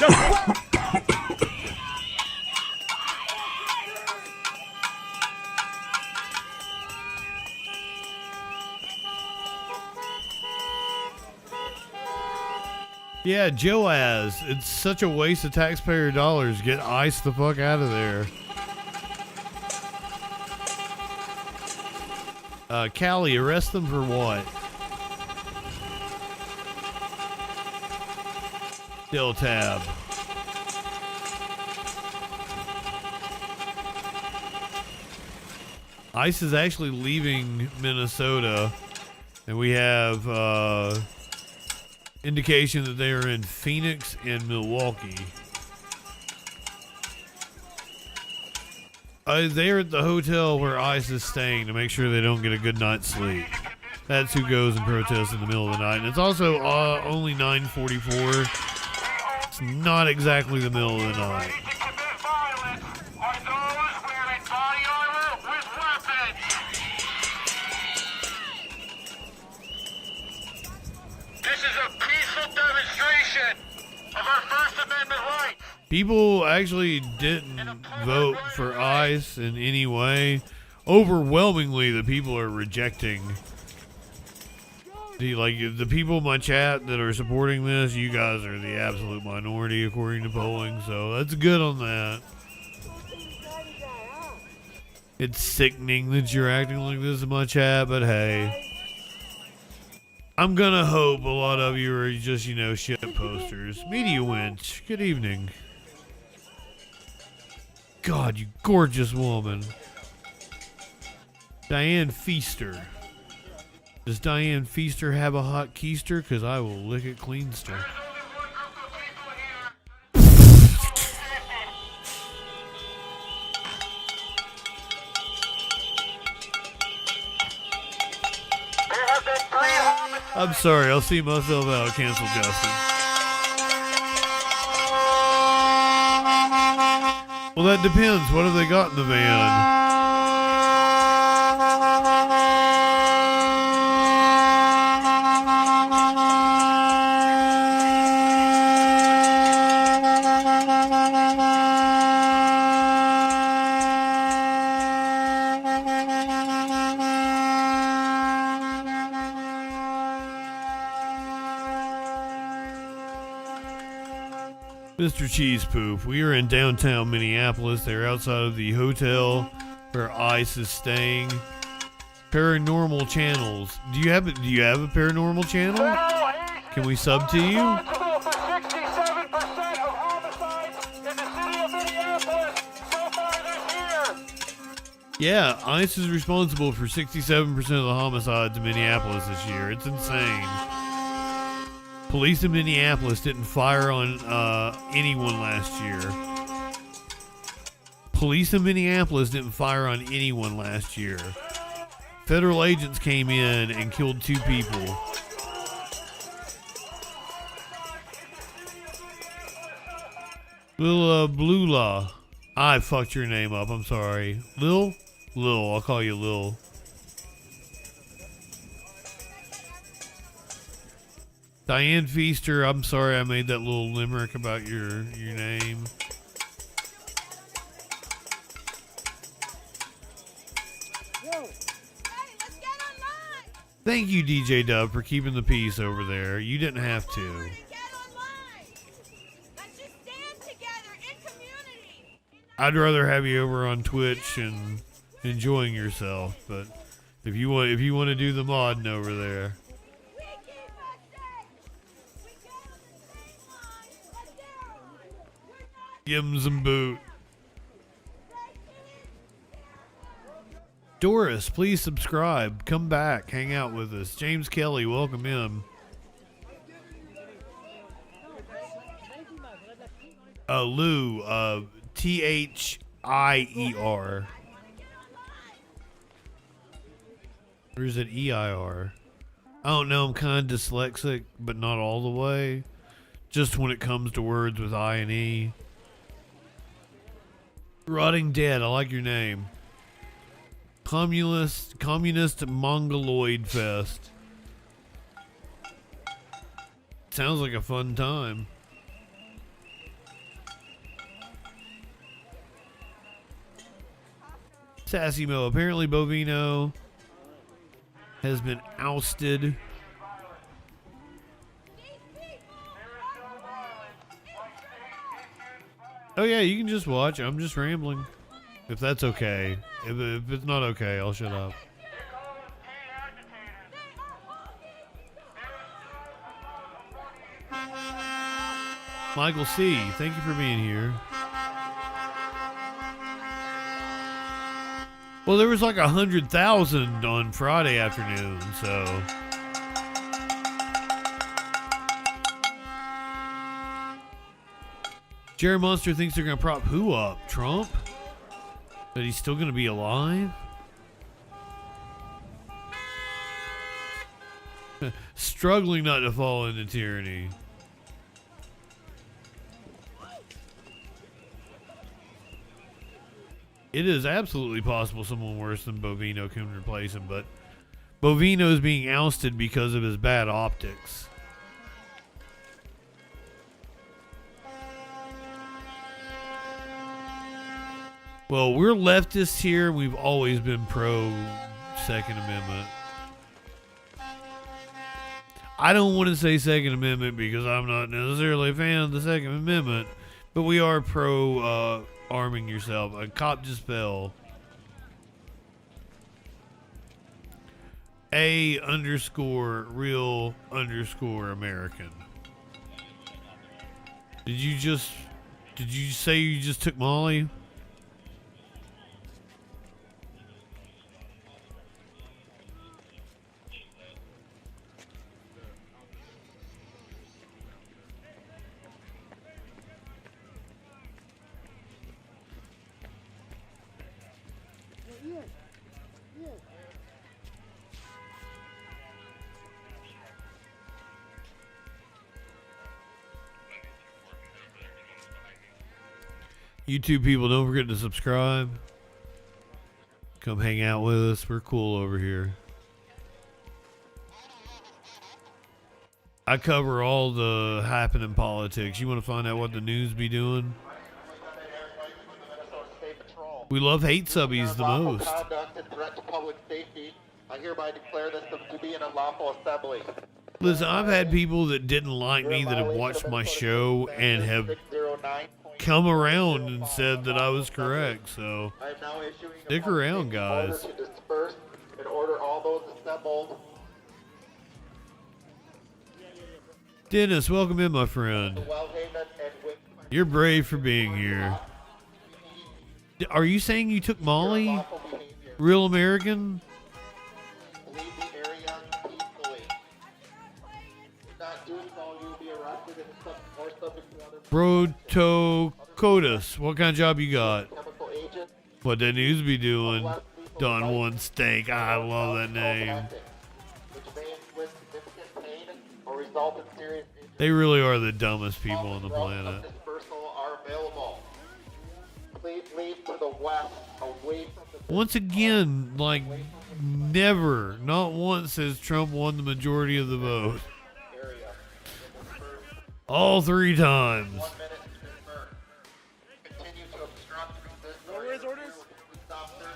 Yeah, Joaz. It's such a waste of taxpayer dollars. Get ice the fuck out of there. Callie, arrest them for what? Still tab. ICE is actually leaving Minnesota, and we have indication that they are in Phoenix and Milwaukee. They are at the hotel where ICE is staying to make sure they don't get a good night's sleep. That's who goes and protests in the middle of the night. And it's also only 9:44. It's not exactly the middle of the night. This is a peaceful demonstration of our First Amendment rights. People actually didn't vote for ICE in any way. overwhelmingly the people are rejecting. The people in my chat that are supporting this, you guys are the absolute minority according to polling, so that's good on that. It's sickening that you're acting like this in my chat, but hey. I'm gonna hope a lot of you are just, shit posters. Media Winch, good evening. God, you gorgeous woman. Diane Feaster. Does Diane Feaster have a hot keister? Because I will lick it cleanster. I'm sorry, I'll see myself out. Cancel Justin. Well, that depends. What have they got in the van? Mr. Cheese Poop, we are in downtown Minneapolis. They're outside of the hotel where ICE is staying. Paranormal channels. Do you have a paranormal channel? Can we sub to you? Yeah, ICE is responsible for 67% of the homicides in Minneapolis this year. It's insane. Police in Minneapolis didn't fire on anyone last year. Police in Minneapolis didn't fire on anyone last year. Federal agents came in and killed 2 people. Lil Blula. I fucked your name up, I'm sorry. Lil, I'll call you Lil. Diane Feaster, I'm sorry I made that little limerick about your name. Thank you, DJ Dub, for keeping the peace over there. You didn't have to. I'd rather have you over on Twitch and enjoying yourself, but if you want to do the modding over there. Give him some boot. Doris, please subscribe. Come back. Hang out with us. James Kelly, welcome in. Lou, Thier. Or is it EIR? I don't know. I'm kind of dyslexic, but not all the way. Just when it comes to words with I and E. Rotting Dead, I like your name. Communist Mongoloid Fest. Sounds like a fun time. Sassy Mo, apparently Bovino has been ousted. Oh yeah, you can just watch. I'm just rambling. If that's okay. If it's not okay, I'll shut up. Michael C., thank you for being here. Well, there was like 100,000 on Friday afternoon, so... Jerry Monster thinks they're going to prop who up? Trump? That he's still going to be alive? Struggling not to fall into tyranny. It is absolutely possible someone worse than Bovino can replace him, but Bovino is being ousted because of his bad optics. Well, we're leftists here. We've always been pro Second Amendment. I don't want to say Second Amendment because I'm not necessarily a fan of the Second Amendment, but we are pro arming yourself. A cop just fell. A_real_American. Did you say you just took Molly? YouTube people, don't forget to subscribe. Come hang out with us. We're cool over here. I cover all the happening politics. You want to find out what the news be doing? We love hate subbies the most. Conduct and threat to public safety. I hereby declare this to be an unlawful assembly. Listen, I've had people that didn't like me that have watched my show and have come around and said that I was correct. So stick around, guys. To disperse and order all those assembled. Dennis, welcome in, my friend. You're brave for being here. Are you saying you took Molly? Real American? Leave the area peacefully. Not doing so, you'll be arrested and or subject to other Protocotus. What kind of job you got? chemical agents. What that news be doing? Don One Steak. I love that name. Which may inflict significant pain or result in serious injury. They really are the dumbest people on the planet. Dispersal are available. Please leave to the west, away from the Once again, like, never, not once has Trump won the majority of the vote. area. All 3 times. 1 minute to convert. Continue to obstruct this Orders, orders. stop this.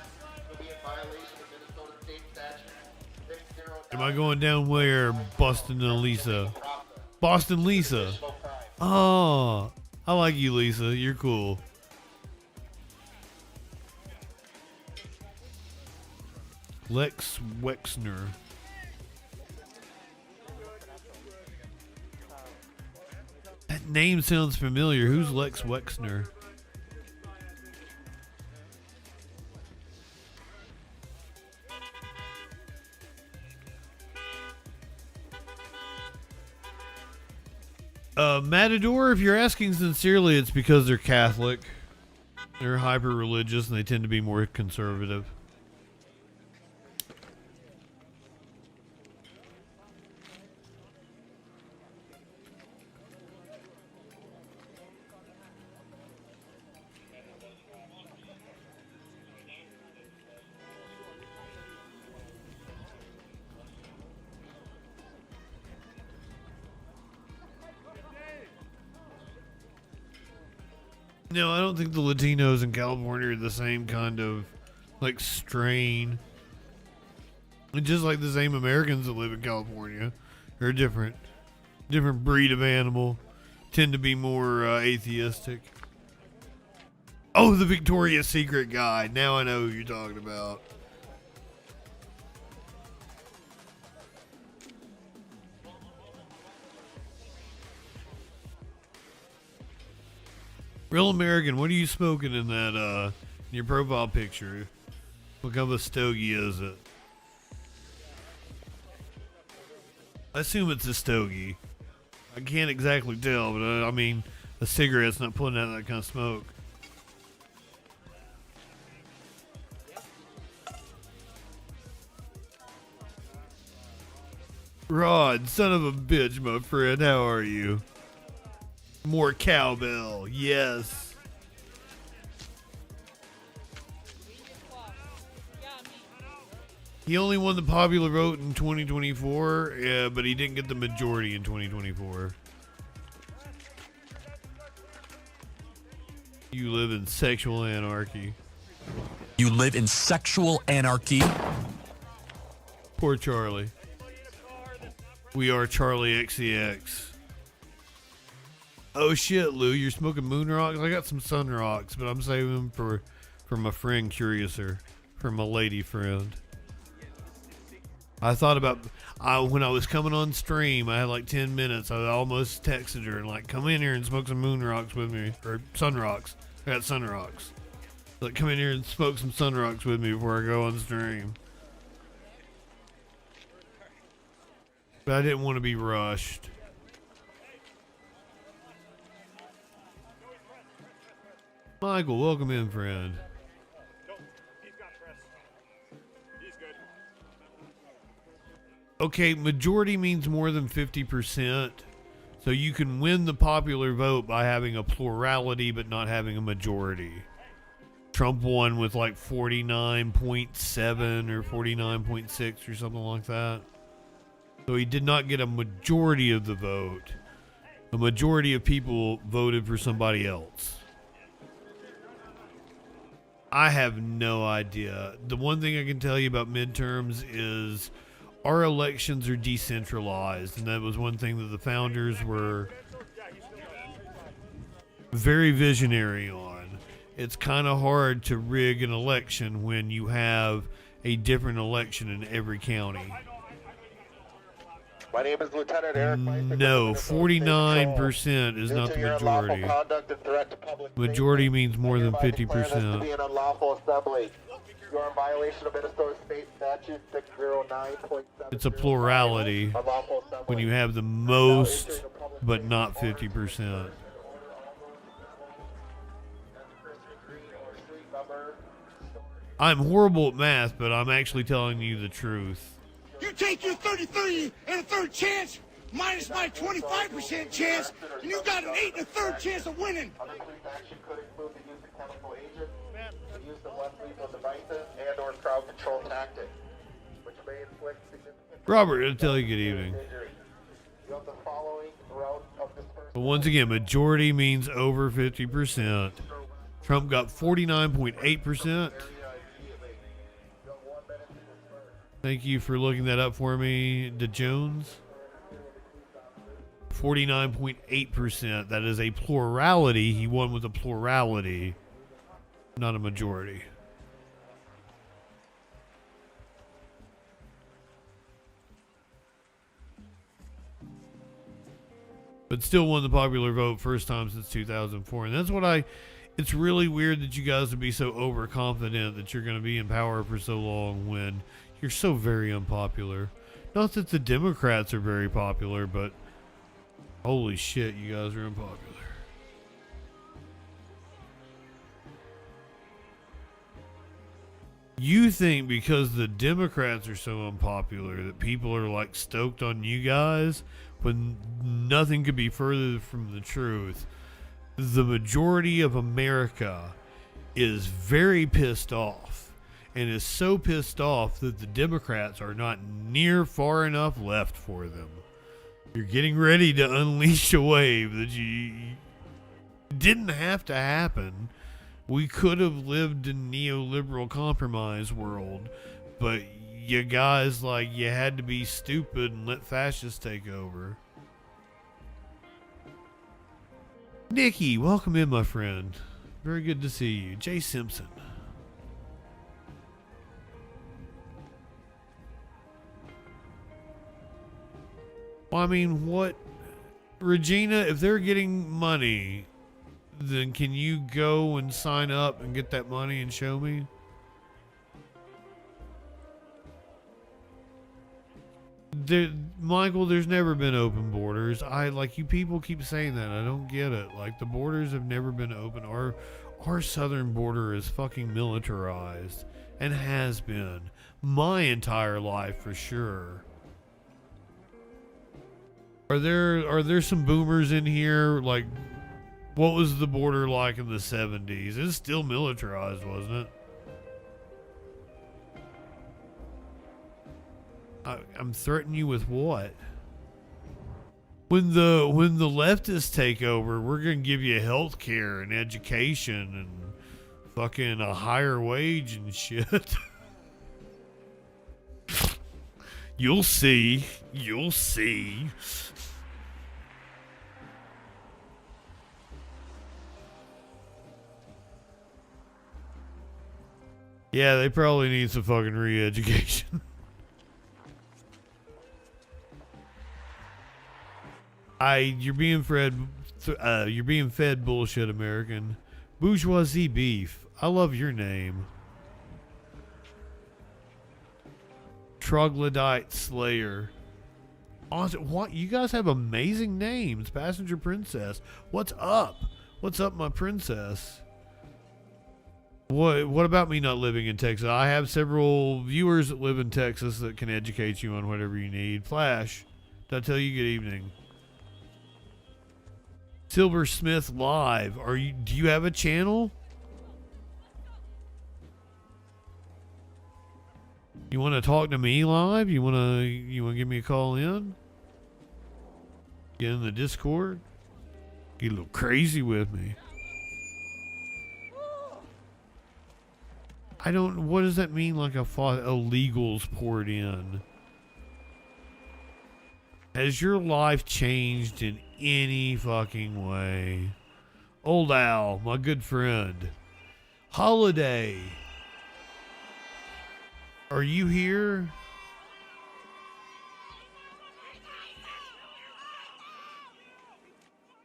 Will be in violation of Minnesota State Statute 609. Am I going down where? Boston and Lisa. Boston Lisa. Oh, I like you, Lisa. You're cool. Lex Wexner. That name sounds familiar. Who's Lex Wexner? Matador, if you're asking sincerely, it's because they're Catholic. They're hyper religious and they tend to be more conservative. No, I don't think the Latinos in California are the same kind of, like, strain. And just like the same Americans that live in California are a different breed of animal. Tend to be more atheistic. Oh, the Victoria's Secret guy. Now I know who you're talking about. Real American, what are you smoking in that, your profile picture? What kind of a stogie is it? I assume it's a stogie. I can't exactly tell, but I mean, a cigarette's not putting out that kind of smoke. Rod, son of a bitch, my friend, how are you? More cowbell, yes. He only won the popular vote in 2024, but he didn't get the majority in 2024. You live in sexual anarchy. You live in sexual anarchy. Poor Charlie. We are Charlie XCX. Oh shit, Lou, you're smoking moon rocks? I got some sun rocks, but I'm saving them for my friend Curiouser, for my lady friend. I thought about, when I was coming on stream, I had like 10 minutes. I almost texted her and like, come in here and smoke some moon rocks with me, or sun rocks. I got sun rocks. Like, come in here and smoke some sun rocks with me before I go on stream. But I didn't want to be rushed. Michael, welcome in, friend. Okay, majority means more than 50%. So you can win the popular vote by having a plurality but not having a majority. Trump won with like 49.7 or 49.6 or something like that. So he did not get a majority of the vote. A majority of people voted for somebody else. I have no idea. The one thing I can tell you about midterms is our elections are decentralized, and that was one thing that the founders were very visionary on. It's kind of hard to rig an election when you have a different election in every county. My name is Lieutenant Eric. No, 49% is not the majority. Majority means more than 50%. You are in violation of Minnesota State Statute 609.7. It's a plurality when you have the most, but not 50%. I'm horrible at math, but I'm actually telling you the truth. You take your 33 and a third chance, minus my 25% chance, and you got an 8 and a third chance of winning. Other police action could include the use of chemical agents, the use of less lethal devices, and/or crowd control tactics, which may inflict significant. Robert, I'll tell you good evening. You have the following route of dispersal. But once again, majority means over 50%. Trump got 49.8%. Thank you for looking that up for me, DeJones. 49.8%. That is a plurality. He won with a plurality, not a majority. But still won the popular vote first time since 2004. And that's what it's really weird that you guys would be so overconfident that you're going to be in power for so long when you're so very unpopular. Not that the Democrats are very popular, but holy shit, you guys are unpopular. You think because the Democrats are so unpopular that people are like stoked on you guys when nothing could be further from the truth. The majority of America is very pissed off. And is so pissed off that the Democrats are not near far enough left for them. You're getting ready to unleash a wave that you didn't have to happen. We could have lived in neoliberal compromise world, but you guys, like, you had to be stupid and let fascists take over. Nikki, welcome in, my friend. Very good to see you. Jay Simpson. Well, I mean, what, Regina, if they're getting money, then can you go and sign up and get that money and show me? Michael, there's never been open borders. Like, you people keep saying that. I don't get it. Like, the borders have never been open. Our southern border is fucking militarized and has been my entire life for sure. Are there some boomers in here? Like, what was the border like in the 70s? It's still militarized, wasn't it? I'm threatening you with what? When the leftists take over, we're gonna give you health care and education and fucking a higher wage and shit. You'll see. You'll see. Yeah, they probably need some fucking re-education. You're being fed bullshit, American. Bourgeoisie beef. I love your name. Troglodyte Slayer. Awesome. What? You guys have amazing names. Passenger Princess. What's up? What's up, my princess? What about me not living in Texas? I have several viewers that live in Texas that can educate you on whatever you need. Flash, did I tell you good evening? Silversmith Live. Do you have a channel? You want to talk to me live? You want to give me a call in? Get in the Discord? Get a little crazy with me. What does that mean, like illegals poured in? Has your life changed in any fucking way? Old Al, my good friend. Holiday. Are you here?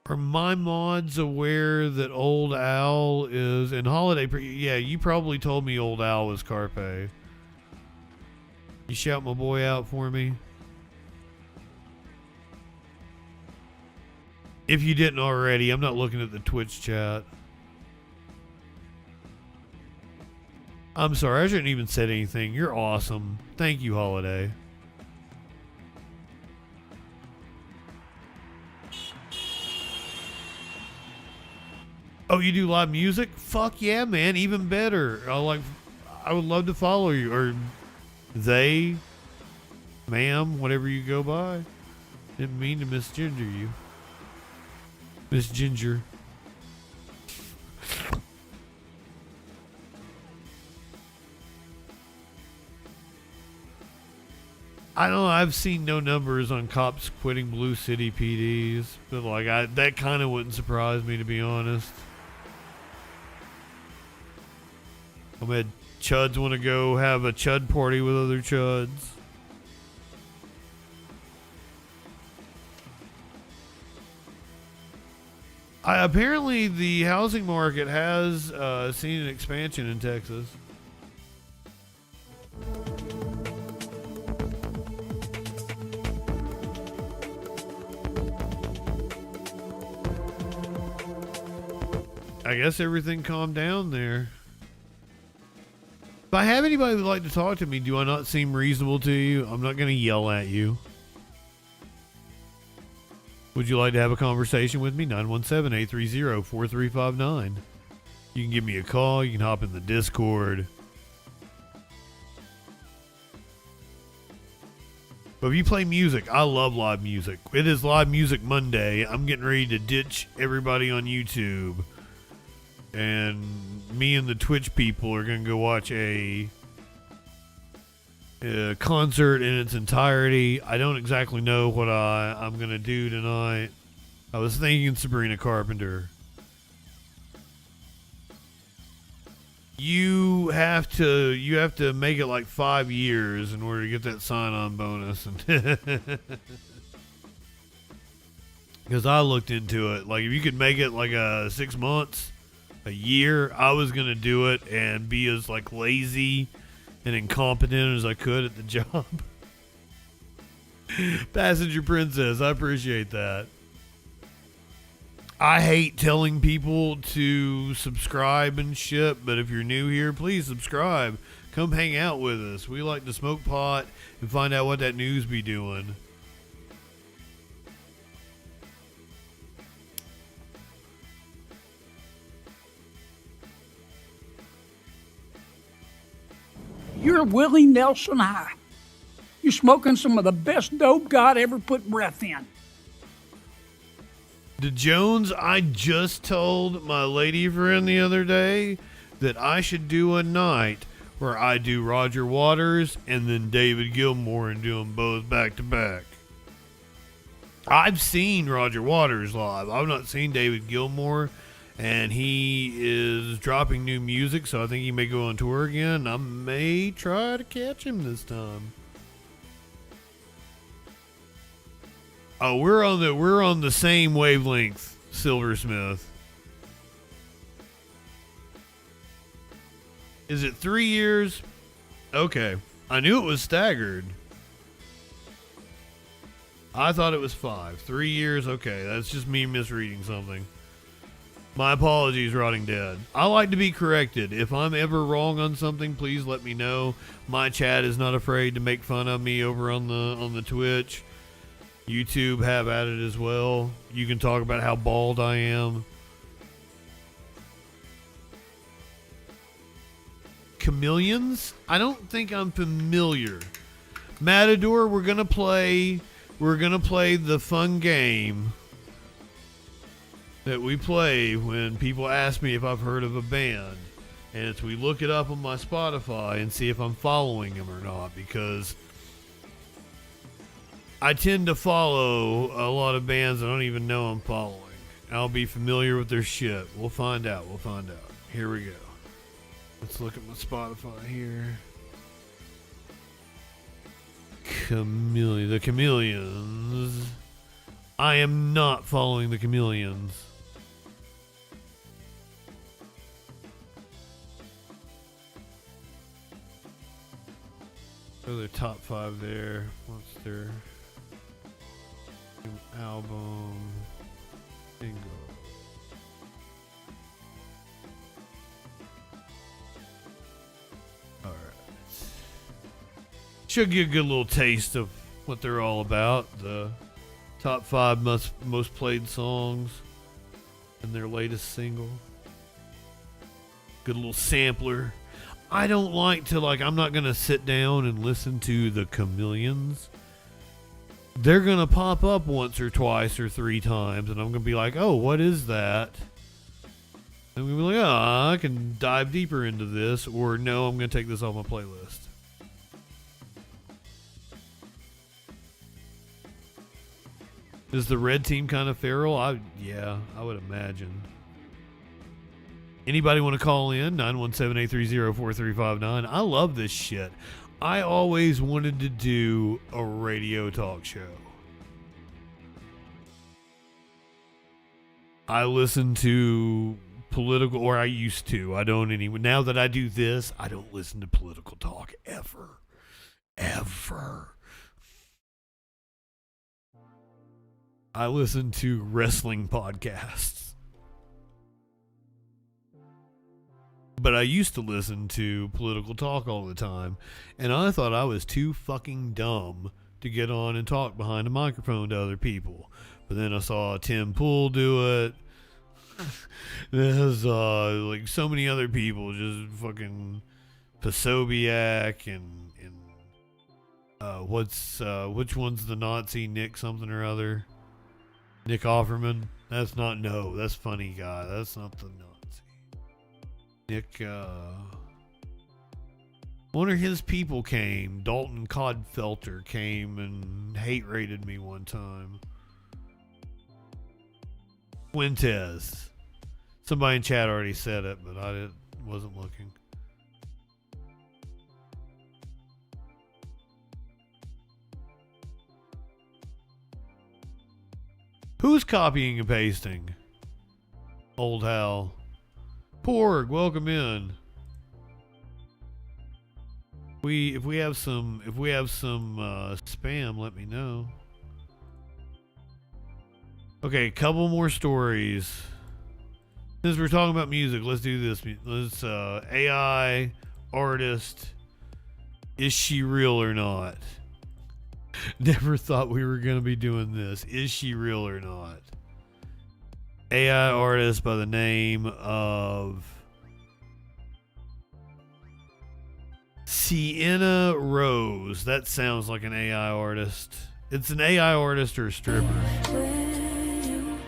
Are my mods aware that Old Al is... And Holiday... Yeah, you probably told me Old Al was Carpe. You shout my boy out for me? If you didn't already, I'm not looking at the Twitch chat. I'm sorry, I shouldn't even said anything. You're awesome. Thank you, Holiday. Oh, you do live music? Fuck yeah, man. Even better. I would love to follow you. Or they, ma'am, whatever you go by. Didn't mean to misgender you. Miss Ginger. I don't know. I've seen no numbers on cops quitting Blue City PDs, but that kind of wouldn't surprise me, to be honest. I'm at Chuds want to go have a Chud party with other Chuds. Apparently, the housing market has seen an expansion in Texas. I guess everything calmed down there. If I have anybody who would like to talk to me, do I not seem reasonable to you? I'm not going to yell at you. Would you like to have a conversation with me? 917-830-4359. You can give me a call. You can hop in the Discord. But if you play music, I love live music. It is Live Music Monday. I'm getting ready to ditch everybody on YouTube. And me and the Twitch people are going to go watch a concert in its entirety. I don't exactly know what I'm going to do tonight. I was thinking Sabrina Carpenter. You have to make it like 5 years in order to get that sign-on bonus. Because I looked into it. Like, if you could make it like 6 months, a year, I was going to do it and be as lazy and incompetent as I could at the job. Passenger Princess, I appreciate that. I hate telling people to subscribe and shit, but if you're new here, please subscribe. Come hang out with us. We like to smoke pot and find out what that news be doing. You're Willie Nelson high. You're smoking some of the best dope God ever put breath in. The Jones, I just told my lady friend the other day that I should do a night where I do Roger Waters and then David Gilmour and do them both back to back. I've seen Roger Waters live. I've not seen David Gilmour, and he is dropping new music, so I think he may go on tour again. I may try to catch him this time. Oh, we're on the same wavelength, Silversmith. Is it 3 years? Okay. I knew it was staggered. I thought it was 5. 3 years, okay. That's just me misreading something. My apologies, Rotting Dead. I like to be corrected. If I'm ever wrong on something, please let me know. My chat is not afraid to make fun of me over on the Twitch. YouTube have at it as well. You can talk about how bald I am. Chameleons? I don't think I'm familiar. Matador, we're gonna play the fun game that we play when people ask me if I've heard of a band. And it's we look it up on my Spotify and see if I'm following them or not, because I tend to follow a lot of bands I don't even know I'm following. I'll be familiar with their shit. We'll find out. Here we go. Let's look at my Spotify here. The Chameleons. I am not following the Chameleons. So their top 5 there. What's their album? Bingo. Alright. Should get a good little taste of what they're all about. The top 5 most played songs and their latest single. Good little sampler. I don't like to, I'm not going to sit down and listen to the Chameleons. They're going to pop up once or twice or 3 times, and I'm going to be like, oh, what is that? And I'm going to be like, oh, I can dive deeper into this, or no, I'm going to take this off my playlist. Is the red team kind of feral? Yeah, I would imagine. Anybody want to call in? 917-830-4359. I love this shit. I always wanted to do a radio talk show. I listen to political, or I used to. I don't anymore. Now that I do this, I don't listen to political talk ever. Ever. I listen to wrestling podcasts. But I used to listen to political talk all the time, and I thought I was too fucking dumb to get on and talk behind a microphone to other people. But then I saw Tim Pool do it. There's so many other people, just fucking Posobiec and which one's the Nazi? Nick something or other. Nick Offerman. That's funny guy. That's not the Nazi. Nick, one of his people came. Dalton Codfelter came and hate rated me one time. Fuentes. Somebody in chat already said it, but I wasn't looking. Who's copying and pasting? Old Hal. Porg, welcome in. If we have some spam, let me know. Okay, couple more stories. Since we're talking about music, let's do this. Let's AI artist. Is she real or not? Never thought we were gonna be doing this. Is she real or not? AI artist by the name of Sienna Rose. That sounds like an AI artist. It's an AI artist or a stripper.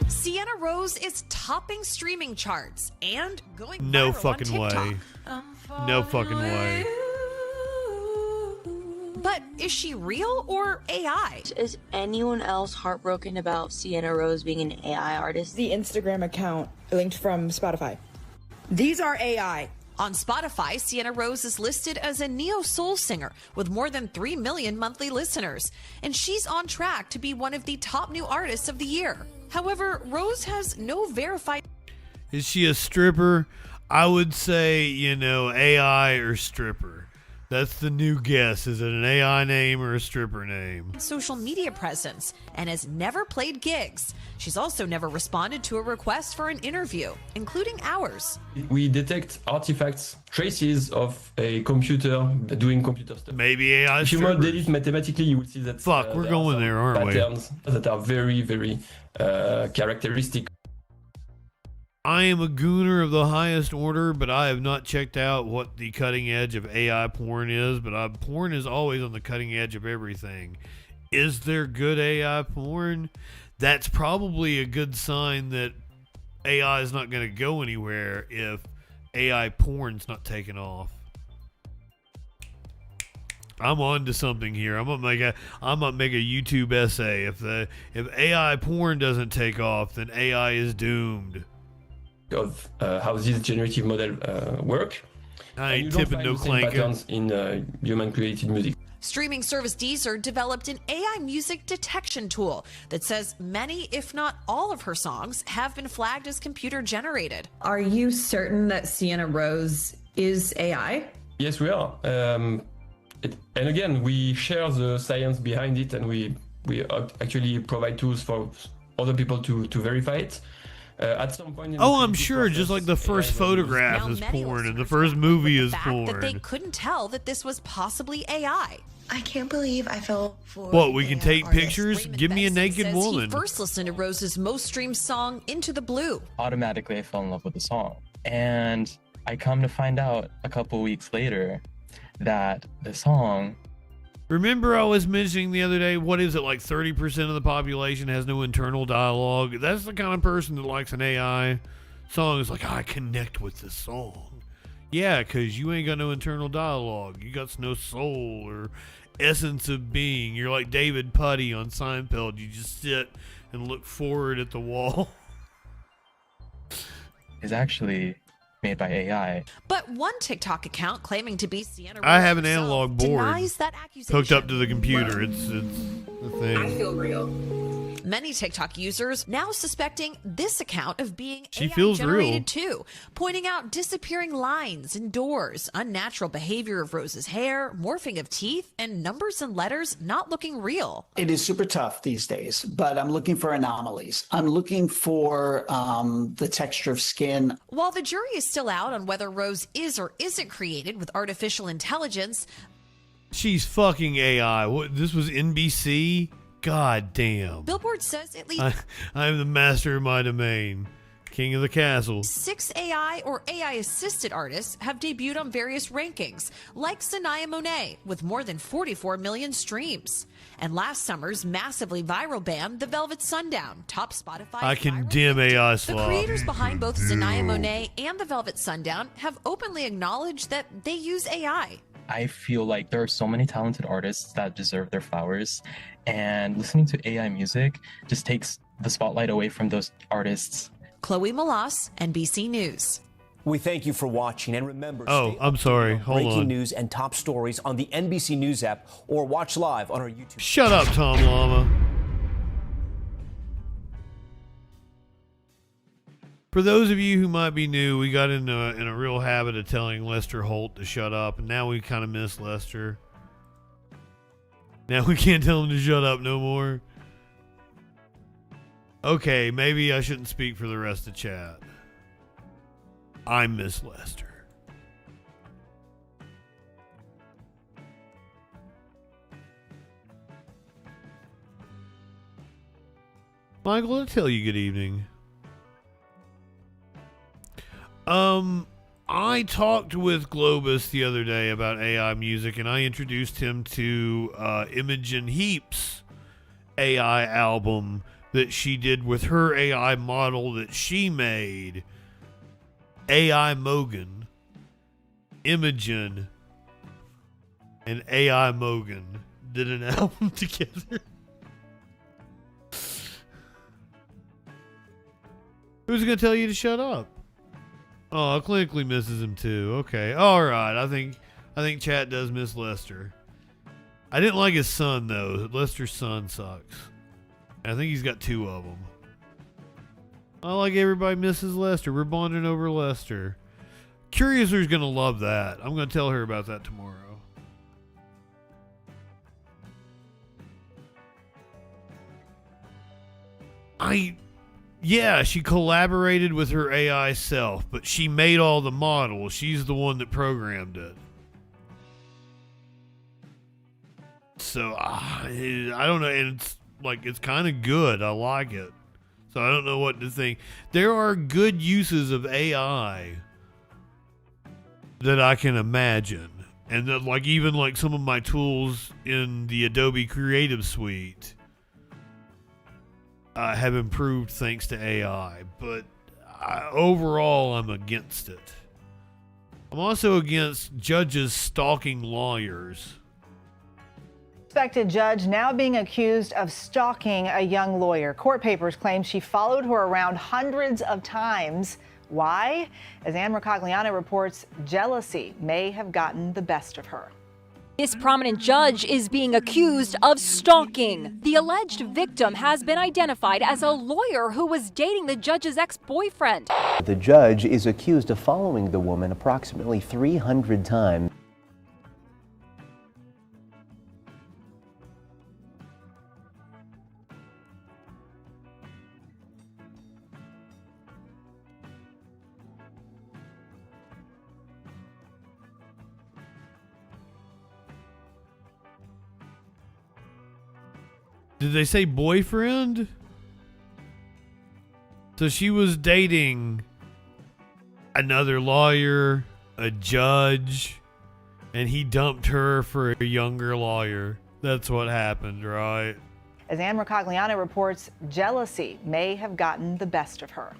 Sienna Rose is topping streaming charts and going No viral fucking on way. TikTok. No fucking way. But is she real or AI? Is anyone else heartbroken about Sienna Rose being an AI artist? The Instagram account linked from Spotify. These are AI. On Spotify, Sienna Rose is listed as a neo-soul singer with more than 3 million monthly listeners, and she's on track to be one of the top new artists of the year. However, Rose has no verified... Is she a stripper? I would say, AI or stripper. That's the new guess. Is it an AI name or a stripper name? social media presence and has never played gigs. She's also never responded to a request for an interview, including ours. We detect artifacts, traces of a computer doing computer stuff. Maybe AI If you strippers. model it mathematically, you will see that Fuck, we're there going are some there, aren't we? patterns that are very, very characteristic. I am a gooner of the highest order, but I have not checked out what the cutting edge of AI porn is, but porn is always on the cutting edge of everything. Is there good AI porn? That's probably a good sign that AI is not going to go anywhere if AI porn's not taking off. I'm on to something here. I'm gonna make a YouTube essay. If AI porn doesn't take off, then AI is doomed. Of how these generative models work. I ain't And you don't tipping find no the same clanker. patterns in human-created music. Streaming service Deezer developed an AI music detection tool that says many, if not all, of her songs have been flagged as computer generated. Are you certain that Sienna Rose is AI? Yes, we are. And again, we share the science behind it, and we actually provide tools for other people to verify it. At some point in the I'm creative sure. Just process, like the first AI will photograph Now is many porn, and the listeners first grapple with movie the is fact that they porn. couldn't tell that this was possibly AI. I can't believe I fell for What? We can AI take artists. pictures? Raymond Give me a Benson naked says woman. He first listened to Rose's most streamed song, Into the Blue. Automatically I fell in love with the song, and I come to find out a couple weeks later that the song... Remember I was mentioning the other day, what is it, like 30% of the population has no internal dialogue? That's the kind of person that likes an AI song. Is like, I connect with the song. Yeah, because you ain't got no internal dialogue. You got no soul or essence of being. You're like David Putty on Seinfeld. You just sit and look forward at the wall. is actually made by AI. But one TikTok account claiming to be Sienna Rose I have an herself analog board denies that accusation. hooked up to the computer. It's the thing. I feel real. Many TikTok users now suspecting this account of being She AI feels generated real. too, pointing out disappearing lines and doors, unnatural behavior of Rose's hair, morphing of teeth, and numbers and letters not looking real. It is super tough these days, but I'm looking for anomalies. I'm looking for the texture of skin. While the jury is still out on whether Rose is or isn't created with artificial intelligence, She's fucking AI. What? This was NBC? God damn. Billboard says at least I am the master of my domain. King of the castle. 6 AI or AI-assisted artists have debuted on various rankings, like Sanaya Monet, with more than 44 million streams. And last summer's massively viral band, The Velvet Sundown, topped Spotify. I condemn AI The slop. creators behind both Sanaya Monet and The Velvet Sundown have openly acknowledged that they use AI. I feel like there are so many talented artists that deserve their flowers, and listening to AI music just takes the spotlight away from those artists. Chloe Malas, NBC News. We thank you for watching, and remember, Oh, stay I'm sorry. up to date on Hold breaking on. news and top stories on the NBC News app or watch live on our YouTube. Shut up, Tom Llama. For those of you who might be new, we got in a real habit of telling Lester Holt to shut up, and now we kind of miss Lester. Now we can't tell him to shut up no more. Okay, maybe I shouldn't speak for the rest of chat. I miss Lester. Michael, I'll tell you good evening. I talked with Globus the other day about AI music, and I introduced him to Imogen Heap's AI album that she did with her AI model that she made. AI Mogan, Imogen, and AI Mogan did an album together. Who's gonna tell you to shut up? Oh, clinically misses him too. Okay, all right. I think chat does miss Lester. I didn't like his son though. Lester's son sucks. I think he's got 2 of them. I like everybody misses Lester. We're bonding over Lester. Curiouser's gonna love that. I'm gonna tell her about that tomorrow. Yeah, she collaborated with her AI self, but she made all the models. She's the one that programmed it. So, I don't know. And it's kind of good. I like it. So I don't know what to think. There are good uses of AI that I can imagine. And that even some of my tools in the Adobe Creative Suite have improved thanks to AI, but overall I'm against it. I'm also against judges stalking lawyers. Suspected judge now being accused of stalking a young lawyer. Court papers claim she followed her around hundreds of times. Why? As Ann Mercogliano reports, jealousy may have gotten the best of her. This prominent judge is being accused of stalking. The alleged victim has been identified as a lawyer who was dating the judge's ex-boyfriend. The judge is accused of following the woman approximately 300 times. Did they say boyfriend? So she was dating another lawyer, a judge, and he dumped her for a younger lawyer. That's what happened, right? As Ann Mercogliano reports, jealousy may have gotten the best of her.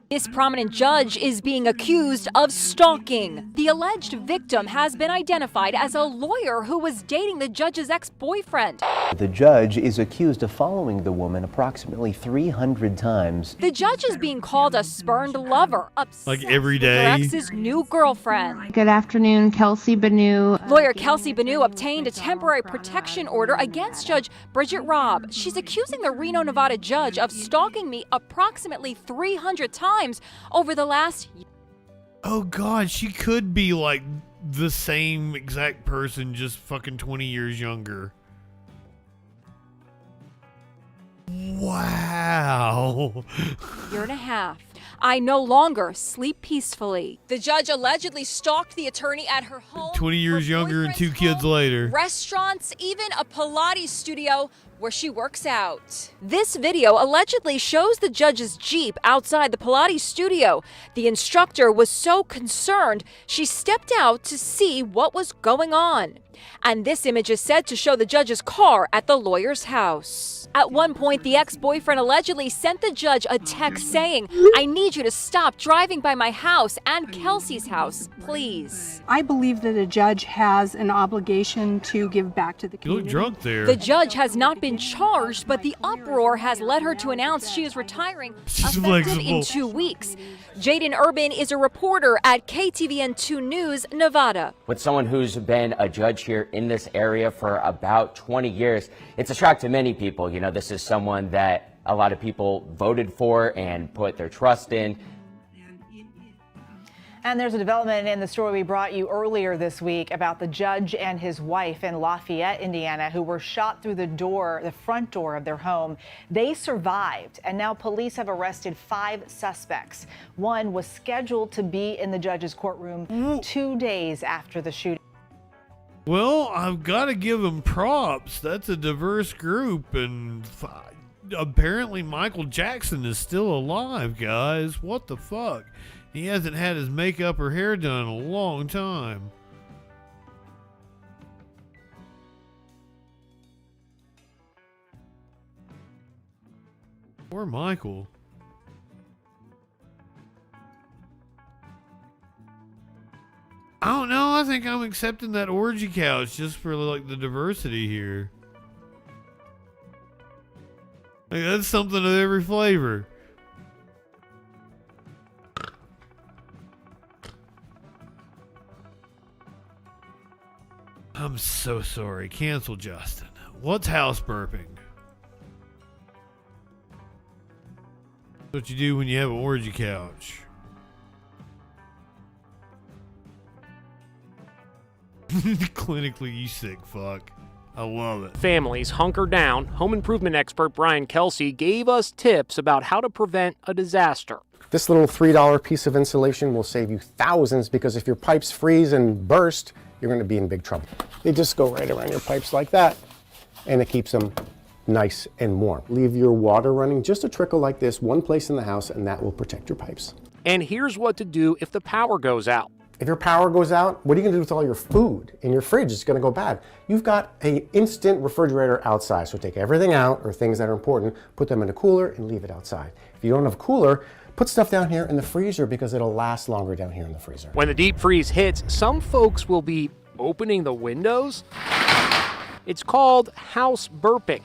This prominent judge is being accused of stalking. The alleged victim has been identified as a lawyer who was dating the judge's ex-boyfriend. The judge is accused of following the woman approximately 300 times. The judge is being called a spurned lover, obsessed every with her day. ex's new girlfriend. Good afternoon, Kelsey Banu. Lawyer Kelsey Banu obtained a temporary protection order against Judge Bridget Robb. She's accusing the Reno, Nevada judge of stalking me approximately 300 times over the last year. Oh God, she could be like the same exact person, just fucking 20 years younger. Wow. Year and a half. I no longer sleep peacefully. The judge allegedly stalked the attorney at her home. 20 years younger and 2 kids later. Restaurants, even a Pilates studio where she works out. This video allegedly shows the judge's Jeep outside the Pilates studio. The instructor was so concerned, she stepped out to see what was going on. And this image is said to show the judge's car at the lawyer's house. At one point, the ex-boyfriend allegedly sent the judge a text saying, "I need you to stop driving by my house and Kelsey's house, please." I believe that a judge has an obligation to give back to the community. You look drunk there. The judge has not been charged, but the uproar has led her to announce she is retiring effective in 2 weeks. Jaden Urban is a reporter at KTVN2 News, Nevada. With someone who's been a judge here in this area for about 20 years, it's a shock to many people. You know, this is someone that a lot of people voted for and put their trust in. And there's a development in the story we brought you earlier this week about the judge and his wife in Lafayette, Indiana, who were shot through the front door of their home. They survived, and now police have arrested 5 suspects. One was scheduled to be in the judge's courtroom 2 days after the shooting. Well, I've got to give them props. That's a diverse group, and apparently Michael Jackson is still alive, guys. What the fuck? He hasn't had his makeup or hair done in a long time. Poor Michael. I don't know. I think I'm accepting that orgy couch just for like the diversity here. Like, that's something of every flavor. I'm so sorry. Cancel Justin. What's house burping? What you do when you have an orgy couch. Clinically, you sick fuck. I love it. Families hunker down. Home improvement expert Brian Kelsey gave us tips about how to prevent a disaster. This little $3 piece of insulation will save you thousands, because if your pipes freeze and burst, you're going to be in big trouble. They just go right around your pipes like that, and it keeps them nice and warm. Leave your water running just a trickle like this, one place in the house, and that will protect your pipes. And here's what to do if the power goes out. If your power goes out, what are you going to do with all your food in your fridge? It's going to go bad. You've got an instant refrigerator outside, so take everything out, or things that are important, put them in a cooler and leave it outside. If you don't have a cooler, put stuff down here in the freezer, because it'll last longer down here in the freezer. When the deep freeze hits, some folks will be opening the windows. It's called house burping.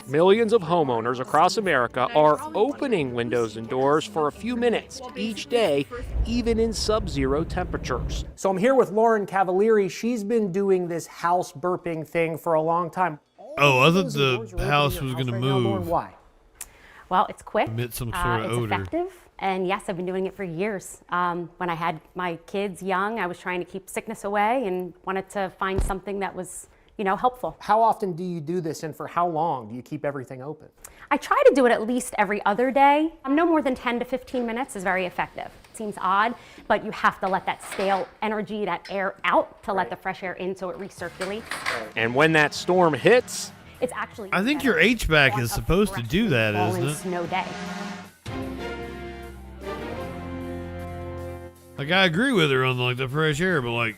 Millions of homeowners across America are opening windows and doors for a few minutes each day, even in sub-zero temperatures. So I'm here with Lauren Cavalieri. She's been doing this house burping thing for a long time. Oh, I thought the house was going to move. Why? Well, it's quick. Emit some sort of it's odor. effective. And yes, I've been doing it for years. When I had my kids young, I was trying to keep sickness away and wanted to find something that was, you know, helpful. How often do you do this, and for how long do you keep everything open? I try to do it at least every other day. No more than 10 to 15 minutes is very effective. It seems odd, but you have to let that stale energy, that air out to let the fresh air in so it recirculates. And when that storm hits, it's actually I think your HVAC is supposed to do that, isn't it? Snow day. Like, I agree with her on like the fresh air, but like,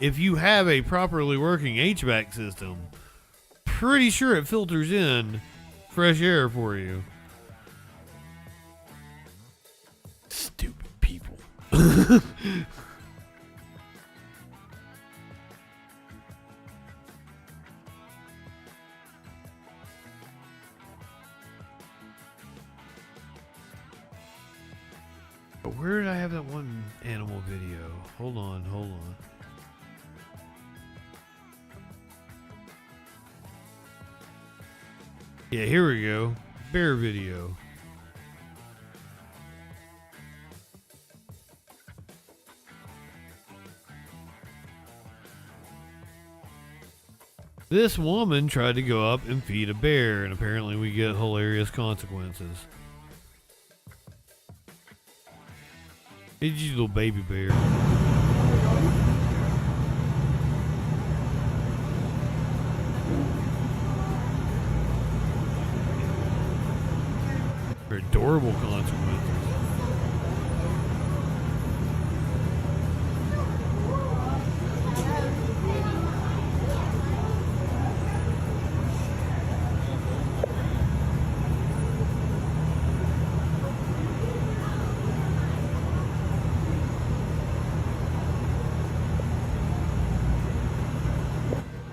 if you have a properly working HVAC system, pretty sure it filters in fresh air for you. Stupid people. But where did I have that one animal video? Hold on. Yeah, here we go. Bear video. This woman tried to go up and feed a bear, and apparently we get hilarious consequences. It's you, little baby bear. For adorable consequences.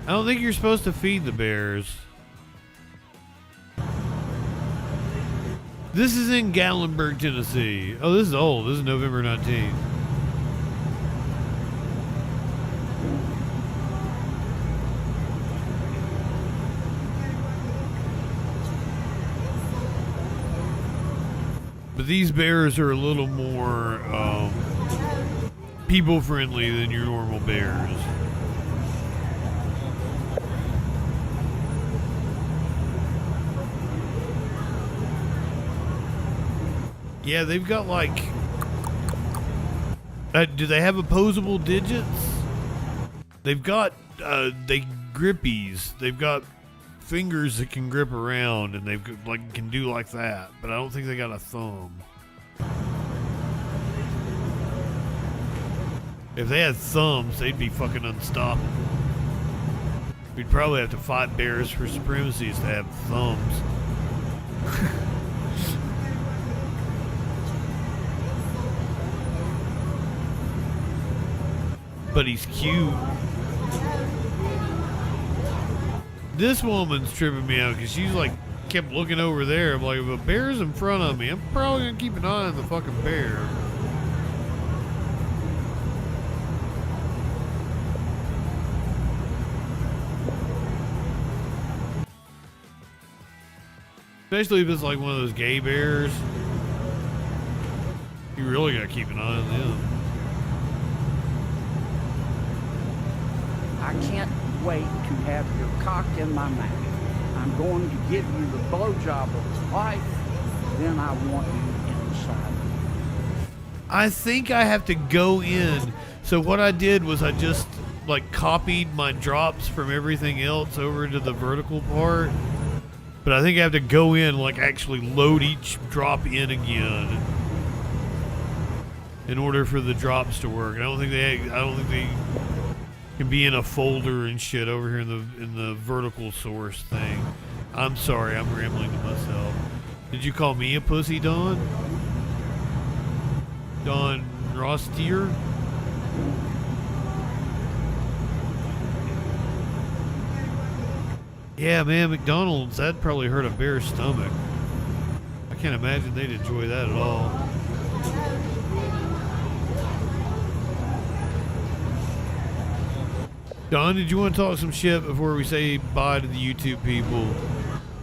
I don't think you're supposed to feed the bears. This is in Gatlinburg, Tennessee. Oh, this is old. This is November 19th. But these bears are a little more people-friendly than your normal bears. Yeah, they've got like... do they have opposable digits? They've got they grippies. They've got fingers that can grip around, and they've like can do like that. But I don't think they got a thumb. If they had thumbs, they'd be fucking unstoppable. We'd probably have to fight bears for supremacy to have thumbs. But he's cute. This woman's tripping me out because she's like kept looking over there. I'm like, if a bear's in front of me, I'm probably gonna keep an eye on the fucking bear. Especially if it's like one of those gay bears. You really gotta keep an eye on them. I can't wait to have your cock in my mouth. I'm going to give you the blowjob of life. Then I want you inside. I think I have to go in. So what I did was I just like copied my drops from everything else over to the vertical part. But I think I have to go in, like actually load each drop in again in order for the drops to work. I don't think they can be in a folder and shit over here in the vertical source thing. I'm sorry, I'm rambling to myself. Did you call me a pussy, Don? Don Rostier? Yeah, man, McDonald's, that'd probably hurt a bear's stomach. I can't imagine they'd enjoy that at all. Don, did you want to talk some shit before we say bye to the YouTube people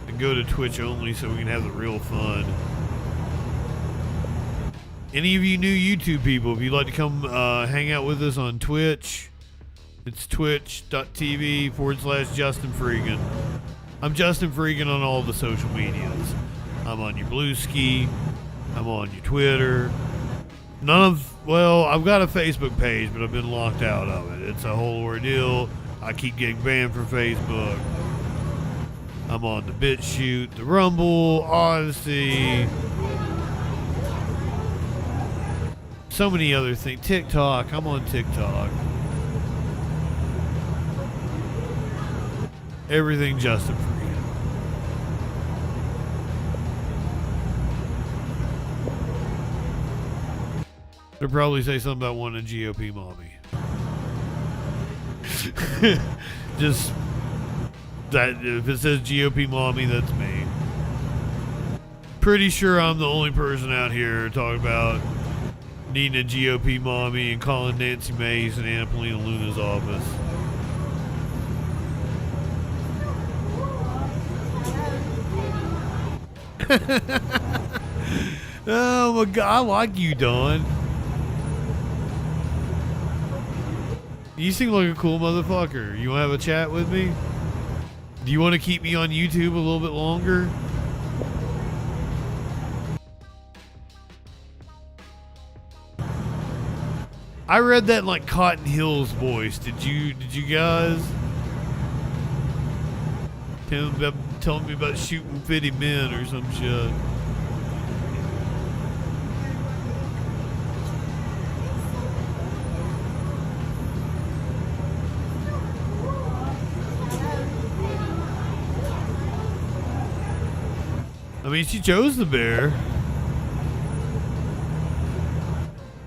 and go to Twitch only so we can have the real fun? Any of you new YouTube people, if you'd like to come hang out with us on Twitch, it's twitch.tv/JustinFREAKIN. I'm JustinFREAKIN on all the social medias. I'm on your Blueski. I'm on your Twitter. I've got a Facebook page, but I've been locked out of it. It's a whole ordeal. I keep getting banned from Facebook. I'm on the BitChute, the Rumble, Odyssey. So many other things. TikTok. I'm on TikTok. Everything JustinFREAKIN. They'll probably say something about wanting a GOP mommy. Just that if it says GOP mommy, that's me. Pretty sure I'm the only person out here talking about needing a GOP mommy and calling Nancy Mace and Annapolina Luna's office. Oh my God, I like you, Dawn. You seem like a cool motherfucker. You want to have a chat with me? Do you want to keep me on YouTube a little bit longer? I read that in like Cotton Hill's voice. Did you guys? Telling me about shooting 50 men or some shit. I mean, she chose the bear.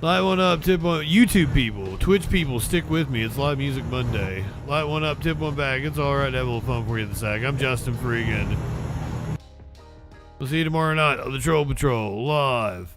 Light one up, tip one. YouTube people, Twitch people, stick with me. It's Live Music Monday. Light one up, tip one back. It's alright to have a little fun for you in the sack. I'm JustinFREAKIN. We'll see you tomorrow night on the Troll Patrol, live.